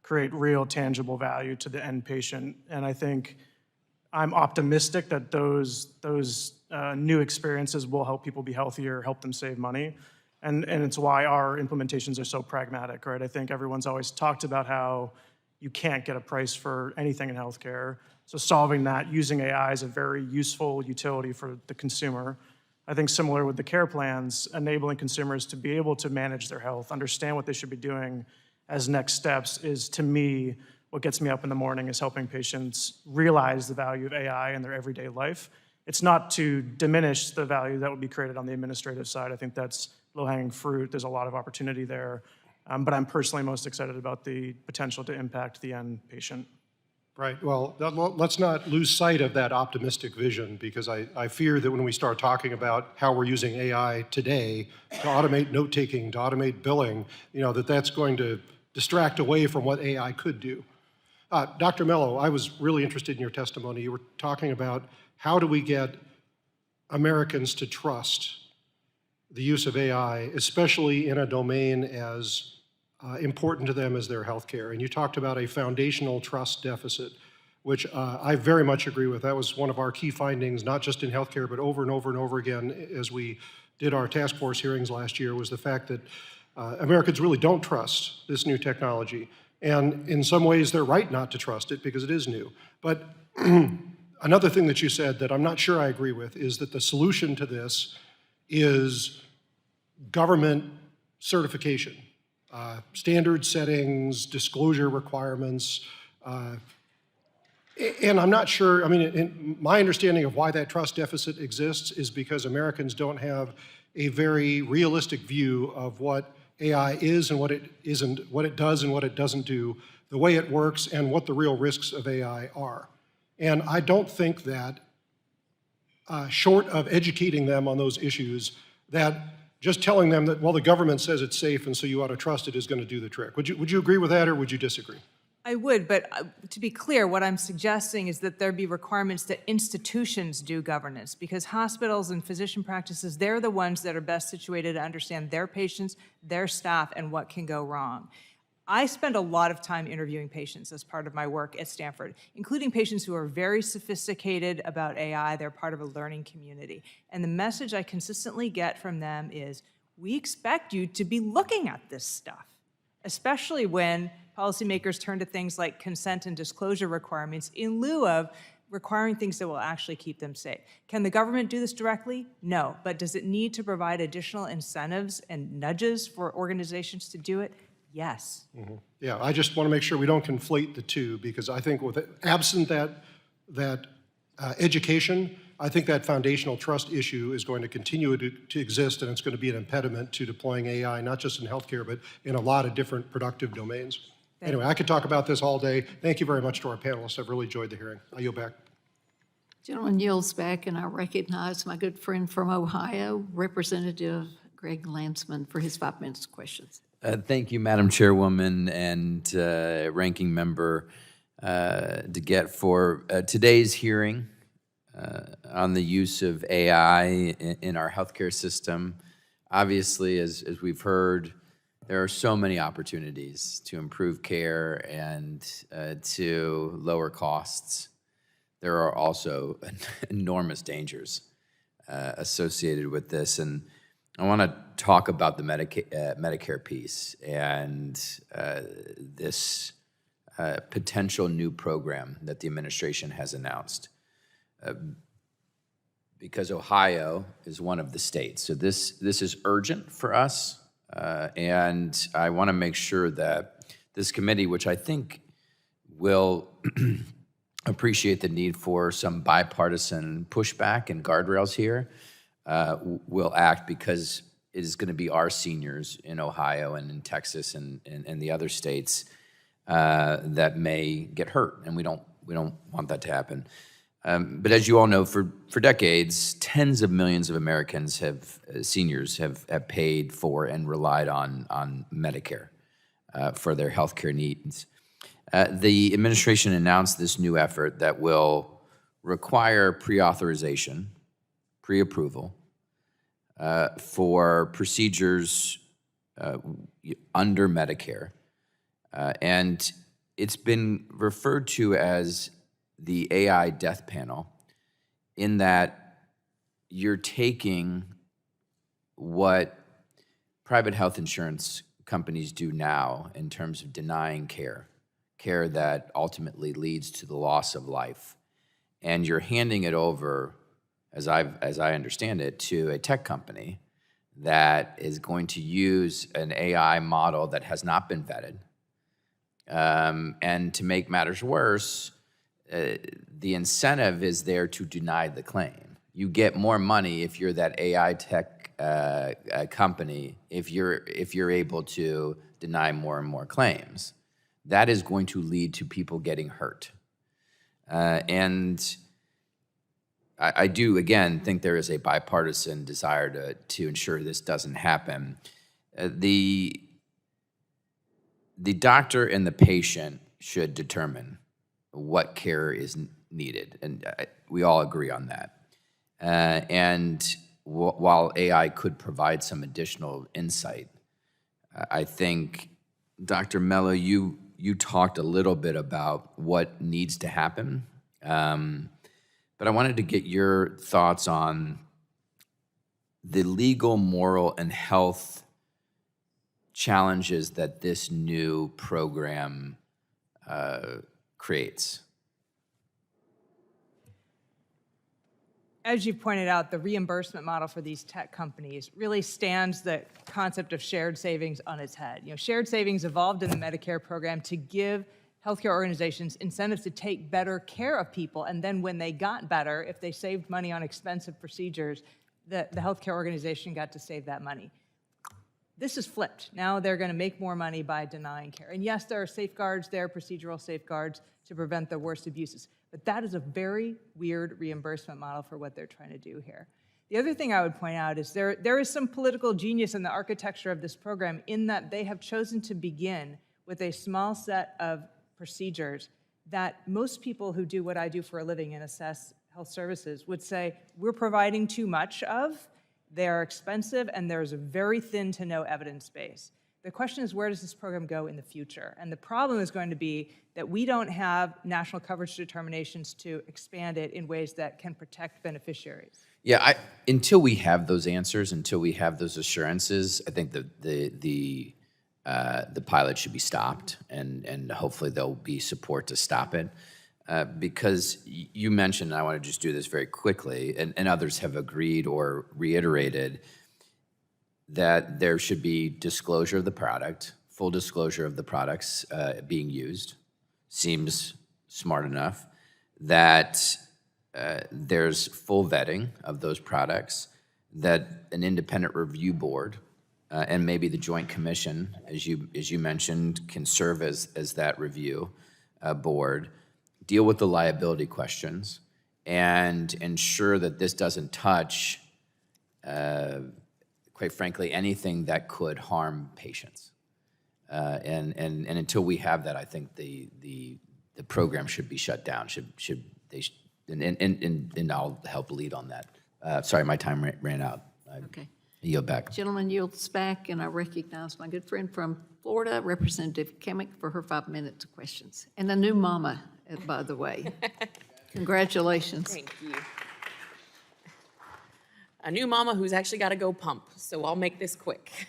create real tangible value to the end patient. And I think I'm optimistic that those new experiences will help people be healthier, help them save money. And it's why our implementations are so pragmatic, right? I think everyone's always talked about how you can't get a price for anything in healthcare. So solving that using AI is a very useful utility for the consumer. I think similar with the care plans, enabling consumers to be able to manage their health, understand what they should be doing as next steps is, to me, what gets me up in the morning is helping patients realize the value of AI in their everyday life. It's not to diminish the value that would be created on the administrative side. I think that's low-hanging fruit. There's a lot of opportunity there. But I'm personally most excited about the potential to impact the end patient. Right. Well, let's not lose sight of that optimistic vision, because I fear that when we start talking about how we're using AI today to automate note-taking, to automate billing, that's going to distract away from what AI could do. Dr. Mello, I was really interested in your testimony. You were talking about how do we get Americans to trust the use of AI, especially in a domain as important to them as their healthcare. And you talked about a foundational trust deficit, which I very much agree with. That was one of our key findings, not just in healthcare, but over and over and over again as we did our task force hearings last year, was the fact that Americans really don't trust this new technology. And in some ways, they're right not to trust it because it is new. But another thing that you said that I'm not sure I agree with is that the solution to this is government certification. Standard settings, disclosure requirements, and I'm not sure, my understanding of why that trust deficit exists is because Americans don't have a very realistic view of what AI is and what it isn't, what it does and what it doesn't do, the way it works, and what the real risks of AI are. And I don't think that, short of educating them on those issues, that just telling them that, well, the government says it's safe and so you ought to trust it is going to do the trick. Would you agree with that, or would you disagree? I would, but to be clear, what I'm suggesting is that there be requirements that institutions do governance, because hospitals and physician practices, they're the ones that are best situated to understand their patients, their staff, and what can go wrong. I spend a lot of time interviewing patients as part of my work at Stanford, including patients who are very sophisticated about AI. They're part of a learning community. And the message I consistently get from them is, we expect you to be looking at this stuff, especially when policymakers turn to things like consent and disclosure requirements in lieu of requiring things that will actually keep them safe. Can the government do this directly? No. But does it need to provide additional incentives and nudges for organizations to do it? Yes. Mm-hmm. Yeah, I just want to make sure we don't conflate the two, because I think absent that education, I think that foundational trust issue is going to continue to exist, and it's going to be an impediment to deploying AI, not just in healthcare, but in a lot of different productive domains. Anyway, I could talk about this all day. Thank you very much to our panelists. I've really enjoyed the hearing. I yield back. Gentleman yields back, and I recognize my good friend from Ohio, Representative Greg Landsman, for his 5 minutes of questions. Thank you, Madam Chairwoman and Ranking Member DeGette, for today's hearing on the use of AI in our healthcare system. Obviously, as we've heard, there are so many opportunities to improve care and to lower costs. There are also enormous dangers associated with this, and I want to talk about the Medicare piece and this potential new program that the administration has announced. Because Ohio is one of the states. So this is urgent for us, and I want to make sure that this committee, which I think will appreciate the need for some bipartisan pushback and guardrails here, will act, because it is going to be our seniors in Ohio and in Texas and the other states that may get hurt, and we don't want that to happen. But as you all know, for decades, tens of millions of Americans seniors have paid for and relied on Medicare for their health care needs. The administration announced this new effort that will require pre-authorization, pre-approval, for procedures under Medicare. And it's been referred to as the AI death panel, in that you're taking what private health insurance companies do now in terms of denying care that ultimately leads to the loss of life, and you're handing it over, as I understand it, to a tech company that is going to use an AI model that has not been vetted. And to make matters worse, the incentive is there to deny the claim. You get more money if you're that AI tech company, if you're able to deny more and more claims. That is going to lead to people getting hurt. And I do, again, think there is a bipartisan desire to ensure this doesn't happen. The doctor and the patient should determine what care is needed, and we all agree on that. While AI could provide some additional insight, I think, Dr. Mello, you talked a little bit about what needs to happen, but I wanted to get your thoughts on the legal, moral, and health challenges that this new program creates. As you pointed out, the reimbursement model for these tech companies really stands the concept of shared savings on its head. Shared savings evolved in the Medicare program to give healthcare organizations incentives to take better care of people, and then when they got better, if they saved money on expensive procedures, the healthcare organization got to save that money. This is flipped. Now they're going to make more money by denying care. And yes, there are safeguards there, procedural safeguards to prevent the worst abuses. But that is a very weird reimbursement model for what they're trying to do here. The other thing I would point out is there is some political genius in the architecture of this program in that they have chosen to begin with a small set of procedures that most people who do what I do for a living and assess health services would say, we're providing too much of, they are expensive, and there's a very thin to no evidence base. The question is, where does this program go in the future? And the problem is going to be that we don't have national coverage determinations to expand it in ways that can protect beneficiaries. Yeah, until we have those answers, until we have those assurances, I think the pilot should be stopped, and hopefully there'll be support to stop it. Because you mentioned, and I want to just do this very quickly, and others have agreed or reiterated that there should be disclosure of the product, full disclosure of the products being used. Seems smart enough. That there's full vetting of those products, that an independent review board and maybe the Joint Commission, as you mentioned, can serve as that review board, deal with the liability questions, and ensure that this doesn't touch, quite frankly, anything that could harm patients. And until we have that, I think the program should be shut down. And I'll help lead on that. Sorry, my time ran out. Okay. I yield back. Gentleman yields back, and I recognize my good friend from Florida, Representative Kemick, for her 5 minutes of questions. And a new mama, by the way. Congratulations. Thank you. A new mama who's actually got to go pump, so I'll make this quick.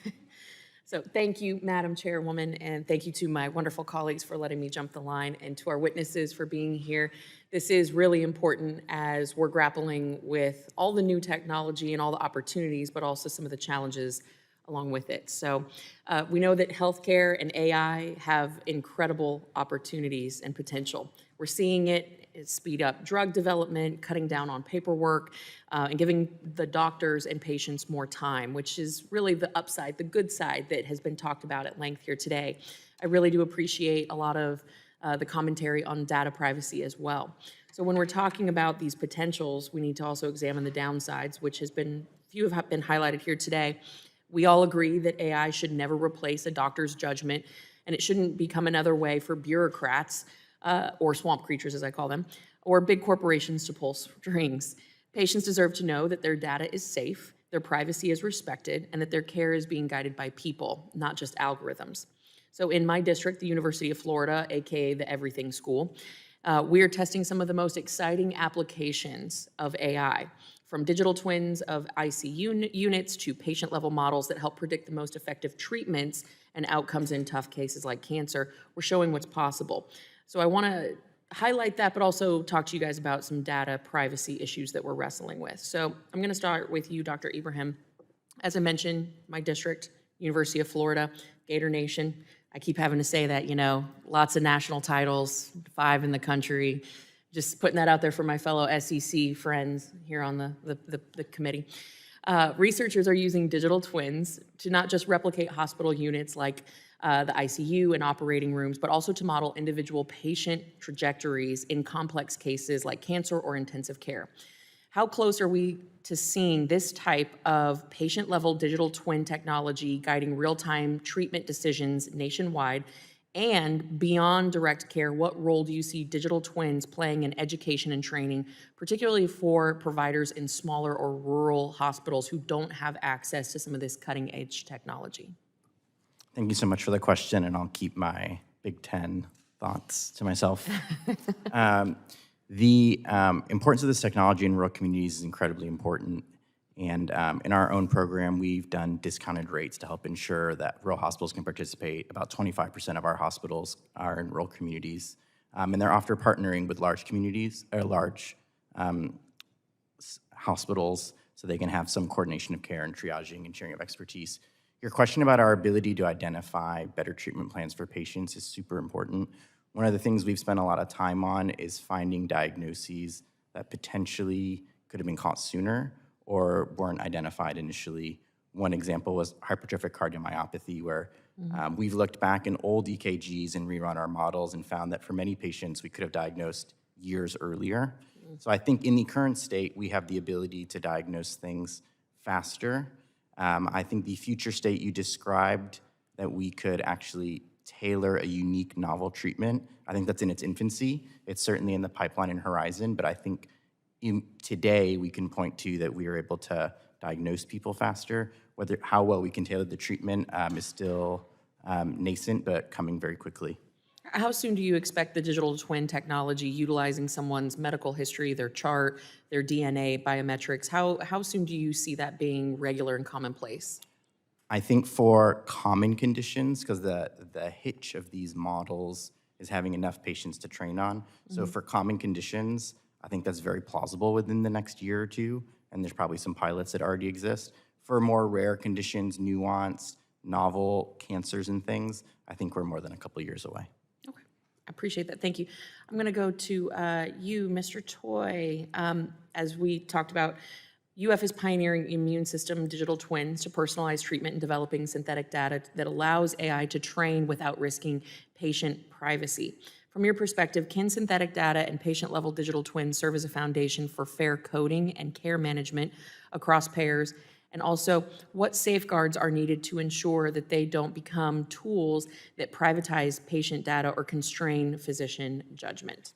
So thank you, Madam Chairwoman, and thank you to my wonderful colleagues for letting me jump the line, and to our witnesses for being here. This is really important as we're grappling with all the new technology and all the opportunities, but also some of the challenges along with it. So we know that healthcare and AI have incredible opportunities and potential. We're seeing it speed up drug development, cutting down on paperwork, and giving the doctors and patients more time, which is really the upside, the good side that has been talked about at length here today. I really do appreciate a lot of the commentary on data privacy as well. So when we're talking about these potentials, we need to also examine the downsides, which few have been highlighted here today. We all agree that AI should never replace a doctor's judgment, and it shouldn't become another way for bureaucrats, or swamp creatures as I call them, or big corporations to pull strings. Patients deserve to know that their data is safe, their privacy is respected, and that their care is being guided by people, not just algorithms. So in my district, the University of Florida, AKA the Everything School, we are testing some of the most exciting applications of AI, from digital twins of ICU units to patient-level models that help predict the most effective treatments and outcomes in tough cases like cancer. We're showing what's possible. So I want to highlight that, but also talk to you guys about some data privacy issues that we're wrestling with. So I'm going to start with you, Dr. Ibrahim. As I mentioned, my district, University of Florida, Gator Nation. I keep having to say that, lots of national titles, 5 in the country. Just putting that out there for my fellow SEC friends here on the committee. Researchers are using digital twins to not just replicate hospital units like the ICU and operating rooms, but also to model individual patient trajectories in complex cases like cancer or intensive care. How close are we to seeing this type of patient-level digital twin technology guiding real-time treatment decisions nationwide? And beyond direct care, what role do you see digital twins playing in education and training, particularly for providers in smaller or rural hospitals who don't have access to some of this cutting-edge technology? Thank you so much for the question, and I'll keep my Big Ten thoughts to myself. The importance of this technology in rural communities is incredibly important. And in our own program, we've done discounted rates to help ensure that rural hospitals can participate. About 25% of our hospitals are in rural communities. And they're often partnering with large communities, or large hospitals, so they can have some coordination of care and triaging and sharing of expertise. Your question about our ability to identify better treatment plans for patients is super important. One of the things we've spent a lot of time on is finding diagnoses that potentially could have been caught sooner or weren't identified initially. One example was hypertrophic cardiomyopathy, where we've looked back in old EKGs and rerun our models and found that for many patients, we could have diagnosed years earlier. So I think in the current state, we have the ability to diagnose things faster. I think the future state you described, that we could actually tailor a unique novel treatment, I think that's in its infancy. It's certainly in the pipeline and horizon, but I think today we can point to that we are able to diagnose people faster. How well we can tailor the treatment is still nascent, but coming very quickly. How soon do you expect the digital twin technology utilizing someone's medical history, their chart, their DNA, biometrics, how soon do you see that being regular and commonplace? I think for common conditions, because the hitch of these models is having enough patients to train on. So for common conditions, I think that's very plausible within the next year or two, and there's probably some pilots that already exist. For more rare conditions, nuanced, novel cancers and things, I think we're more than a couple years away. Okay, I appreciate that, thank you. I'm gonna go to you, Mr. Toy. As we talked about, UF is pioneering immune system digital twins to personalize treatment and developing synthetic data that allows AI to train without risking patient privacy. From your perspective, can synthetic data and patient-level digital twins serve as a foundation for fair coding and care management across payers? And also, what safeguards are needed to ensure that they don't become tools that privatize patient data or constrain physician judgment?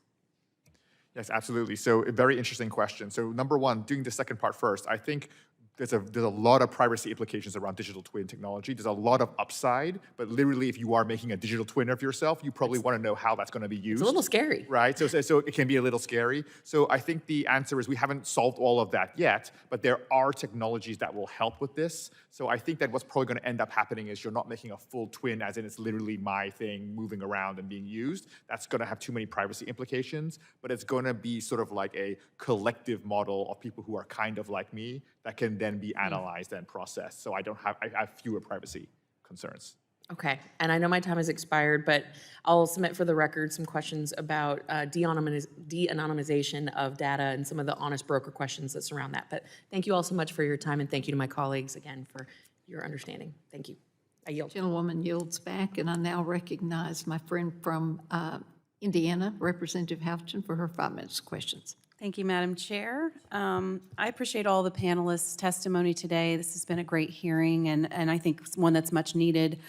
Yes, absolutely. So a very interesting question. So number one, doing the second part first, I think there's a lot of privacy implications around digital twin technology. There's a lot of upside, but literally if you are making a digital twin of yourself, you probably want to know how that's going to be used. It's a little scary. Right, so it can be a little scary. So I think the answer is we haven't solved all of that yet, but there are technologies that will help with this. So I think that what's probably going to end up happening is you're not making a full twin, as in it's literally my thing moving around and being used. That's going to have too many privacy implications, but it's going to be sort of like a collective model of people who are kind of like me that can then be analyzed and processed. So I have fewer privacy concerns. Okay, and I know my time has expired, but I'll submit for the record some questions about de-anonymization of data and some of the honest broker questions that surround that. But thank you all so much for your time, and thank you to my colleagues again for your understanding. Thank you. I yield. Gentlewoman yields back, and I now recognize my friend from Indiana, Representative Houchin, for her 5 minutes of questions. Thank you, Madam Chair. I appreciate all the panelists' testimony today. This has been a great hearing, and I think it's one that's much needed.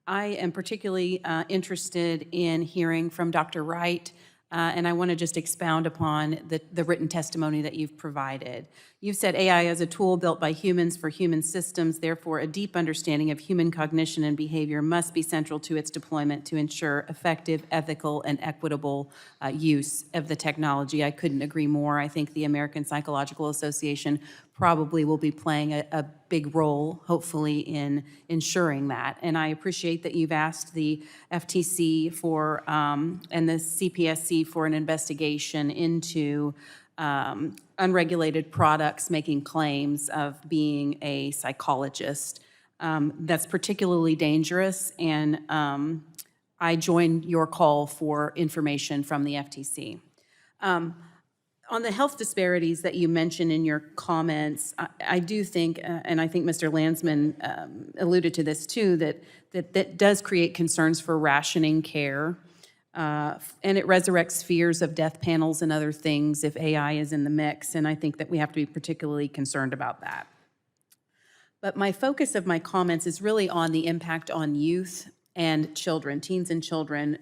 I am particularly interested in hearing from Dr. Wright, and I want to just expound upon the written testimony that you've provided. You've said AI is a tool built by humans for human systems, therefore a deep understanding of human cognition and behavior must be central to its deployment to ensure effective, ethical, and equitable use of the technology. I couldn't agree more. I think the American Psychological Association probably will be playing a big role, hopefully, in ensuring that. And I appreciate that you've asked the FTC for, and the CPSC for an investigation into unregulated products making claims of being a psychologist. That's particularly dangerous, and I join your call for information from the FTC. On the health disparities that you mentioned in your comments, I do think, and I think Mr. Landsman alluded to this too, that does create concerns for rationing care. And it resurrects fears of death panels and other things if AI is in the mix, and I think that we have to be particularly concerned about that. But my focus of my comments is really on the impact on youth and children, teens and children.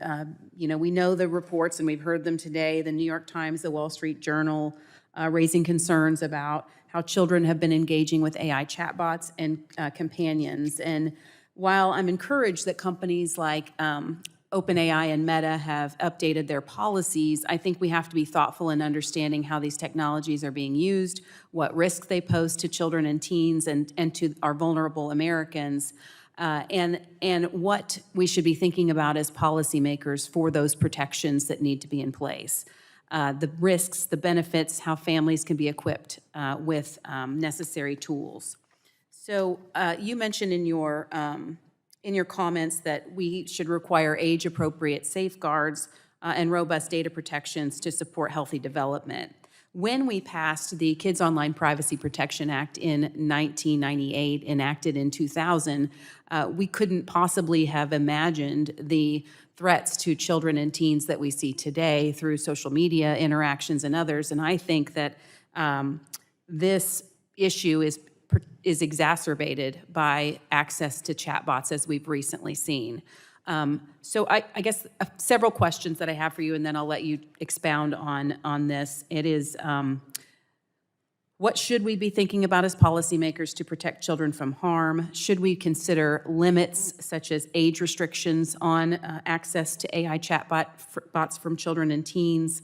We know the reports, and we've heard them today, the New York Times, the Wall Street Journal, raising concerns about how children have been engaging with AI chatbots and companions. And while I'm encouraged that companies like OpenAI and Meta have updated their policies, I think we have to be thoughtful in understanding how these technologies are being used, what risks they pose to children and teens and to our vulnerable Americans, and what we should be thinking about as policymakers for those protections that need to be in place. The risks, the benefits, how families can be equipped with necessary tools. So you mentioned in your comments that we should require age-appropriate safeguards and robust data protections to support healthy development. When we passed the Kids Online Privacy Protection Act in 1998, enacted in 2000, we couldn't possibly have imagined the threats to children and teens that we see today through social media interactions and others. And I think that this issue is exacerbated by access to chatbots, as we've recently seen. So I guess several questions that I have for you, and then I'll let you expound on this. It is, what should we be thinking about as policymakers to protect children from harm? Should we consider limits such as age restrictions on access to AI chatbots from children and teens?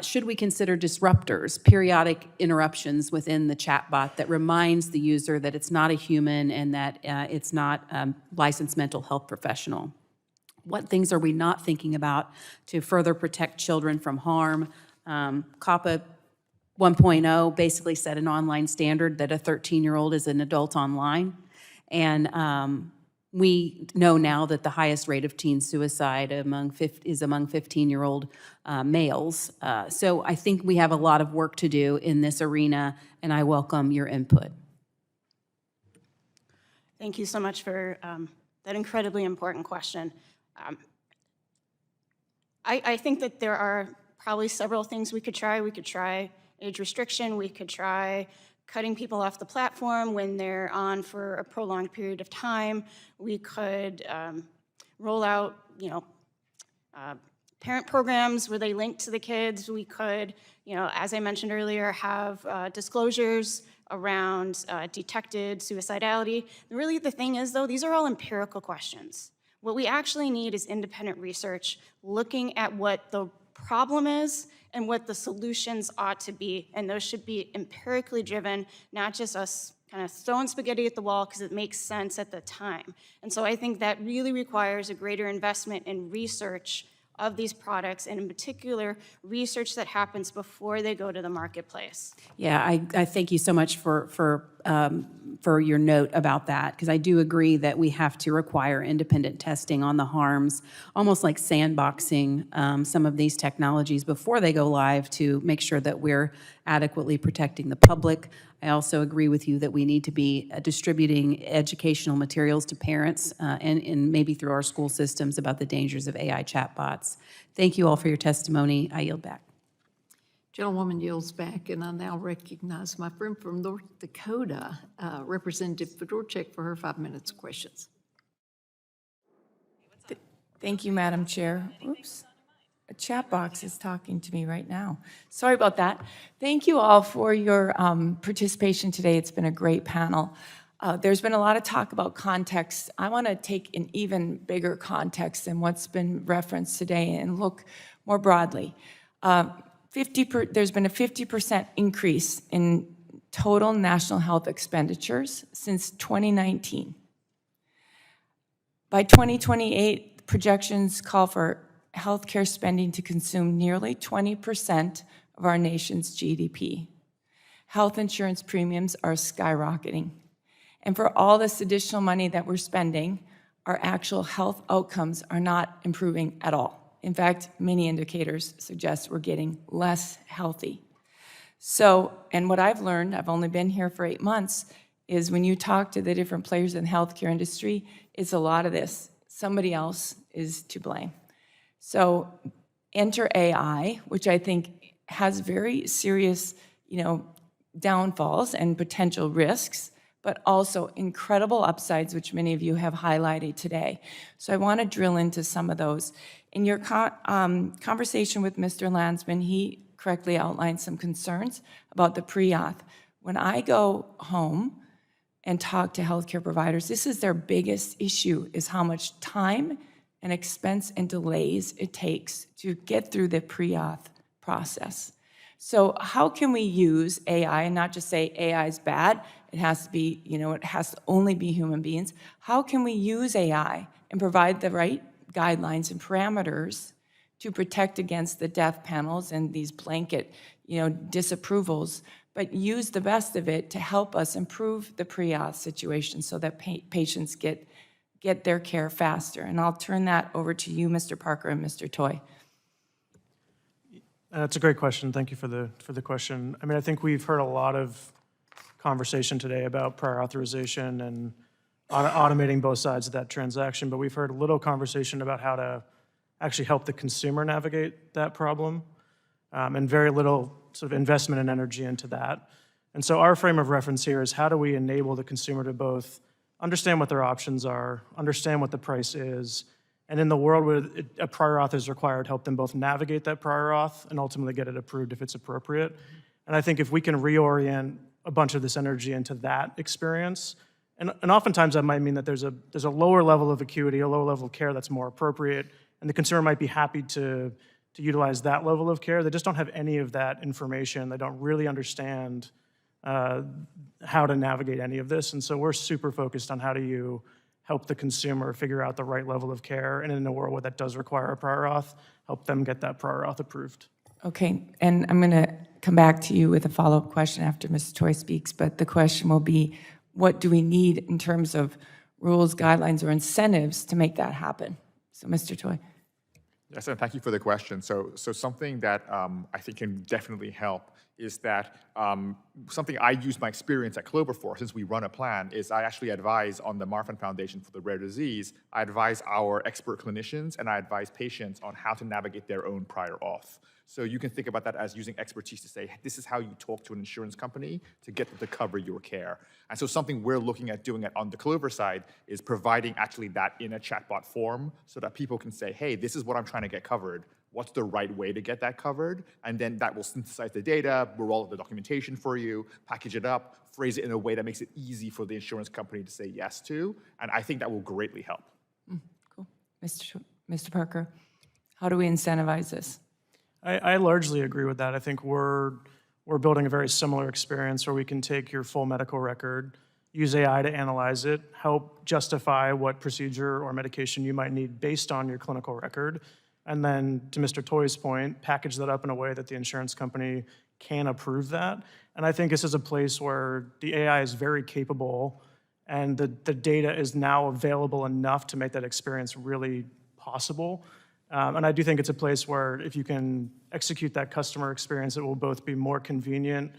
Should we consider disruptors, periodic interruptions within the chatbot that reminds the user that it's not a human and that it's not a licensed mental health professional? What things are we not thinking about to further protect children from harm? COPPA 1.0 basically set an online standard that a 13-year-old is an adult online. And we know now that the highest rate of teen suicide is among 15-year-old males. So I think we have a lot of work to do in this arena, and I welcome your input. Thank you so much for that incredibly important question. I think that there are probably several things we could try. We could try age restriction. We could try cutting people off the platform when they're on for a prolonged period of time. We could roll out, parent programs where they link to the kids. We could, as I mentioned earlier, have disclosures around detected suicidality. Really, the thing is, though, these are all empirical questions. What we actually need is independent research looking at what the problem is and what the solutions ought to be. And those should be empirically driven, not just us kind of throwing spaghetti at the wall because it makes sense at the time. And so I think that really requires a greater investment in research of these products, and in particular, research that happens before they go to the marketplace. Yeah, I thank you so much for your note about that, because I do agree that we have to require independent testing on the harms, almost like sandboxing some of these technologies before they go live to make sure that we're adequately protecting the public. I also agree with you that we need to be distributing educational materials to parents and maybe through our school systems about the dangers of AI chatbots. Thank you all for your testimony. I yield back. Gentlewoman yields back, and I now recognize my friend from North Dakota, Representative Fedorchak, for her 5 minutes of questions. Thank you, Madam Chair. Oops. A chat box is talking to me right now. Sorry about that. Thank you all for your participation today. It's been a great panel. There's been a lot of talk about context. I want to take an even bigger context than what's been referenced today and look more broadly. There's been a 50% increase in total national health expenditures since 2019. By 2028, projections call for healthcare spending to consume nearly 20% of our nation's GDP. Health insurance premiums are skyrocketing. And for all this additional money that we're spending, our actual health outcomes are not improving at all. In fact, many indicators suggest we're getting less healthy. So, and what I've learned, I've only been here for 8 months, is when you talk to the different players in the healthcare industry, it's a lot of this. Somebody else is to blame. So enter AI, which I think has very serious, downfalls and potential risks, but also incredible upsides, which many of you have highlighted today. So I want to drill into some of those. In your conversation with Mr. Landsman, he correctly outlined some concerns about the pre-auth. When I go home and talk to healthcare providers, this is their biggest issue, is how much time and expense and delays it takes to get through the pre-auth process. So how can we use AI and not just say AI is bad, it has to be, it has to only be human beings. How can we use AI and provide the right guidelines and parameters to protect against the death panels and these blanket, disapprovals, but use the best of it to help us improve the pre-auth situation so that patients get their care faster? And I'll turn that over to you, Mr. Parker and Mr. Toy. That's a great question. Thank you for the question. I mean, I think we've heard a lot of conversation today about prior authorization and automating both sides of that transaction, but we've heard a little conversation about how to actually help the consumer navigate that problem, and very little sort of investment and energy into that. And so our frame of reference here is how do we enable the consumer to both understand what their options are, understand what the price is, and in the world where a prior auth is required, help them both navigate that prior auth and ultimately get it approved if it's appropriate. And I think if we can reorient a bunch of this energy into that experience, and oftentimes that might mean that there's a lower level of acuity, a lower level of care that's more appropriate, and the consumer might be happy to utilize that level of care. They just don't have any of that information. They don't really understand how to navigate any of this. And so we're super focused on how do you help the consumer figure out the right level of care, and in a world where that does require a prior auth, help them get that prior auth approved. Okay, and I'm going to come back to you with a follow-up question after Mr. Toy speaks, but the question will be, what do we need in terms of rules, guidelines, or incentives to make that happen? So, Mr. Toy. Yes, and thank you for the question. So something that I think can definitely help is that something I use my experience at Clover for, since we run a plan, is I actually advise on the Marfan Foundation for the Rare Disease. I advise our expert clinicians and I advise patients on how to navigate their own prior auth. So you can think about that as using expertise to say, this is how you talk to an insurance company to get them to cover your care. And so something we're looking at doing on the Clover side is providing actually that in a chatbot form so that people can say, hey, this is what I'm trying to get covered. What's the right way to get that covered? And then that will synthesize the data, roll out the documentation for you, package it up, phrase it in a way that makes it easy for the insurance company to say yes to. And I think that will greatly help. Cool. Mr. Parker, how do we incentivize this? I largely agree with that. I think we're building a very similar experience where we can take your full medical record, use AI to analyze it, help justify what procedure or medication you might need based on your clinical record, and then, to Mr. Toy's point, package that up in a way that the insurance company can approve that. And I think this is a place where the AI is very capable and the data is now available enough to make that experience really possible. And I do think it's a place where if you can execute that customer experience, it will both be more convenient,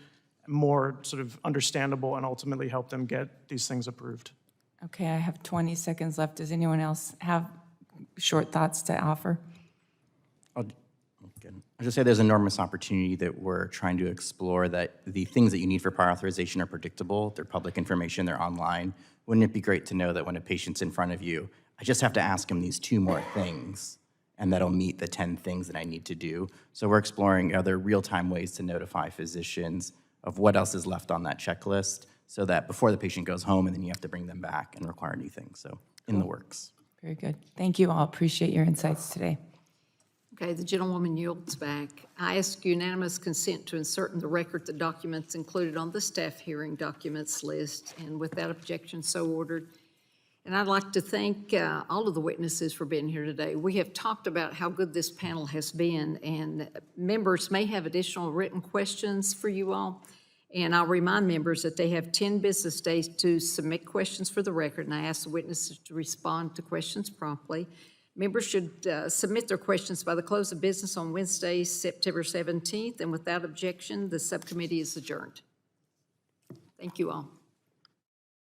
more sort of understandable, and ultimately help them get these things approved. Okay, I have 20 seconds left. Does anyone else have short thoughts to offer? I'll just say there's enormous opportunity that we're trying to explore, that the things that you need for prior authorization are predictable, they're public information, they're online. Wouldn't it be great to know that when a patient's in front of you, I just have to ask him these 2 more things, and that'll meet the 10 things that I need to do? So we're exploring other real-time ways to notify physicians of what else is left on that checklist, so that before the patient goes home and then you have to bring them back and require new things. So in the works. Very good. Thank you all. Appreciate your insights today. Okay, the gentlewoman yields back. I ask unanimous consent to insert in the record the documents included on the staff hearing documents list, and without objection, so ordered. And I'd like to thank all of the witnesses for being here today. We have talked about how good this panel has been, and members may have additional written questions for you all. And I'll remind members that they have 10 business days to submit questions for the record, and I ask the witnesses to respond to questions promptly. Members should submit their questions by the close of business on Wednesday, September 17th, and without objection, the subcommittee is adjourned. Thank you all.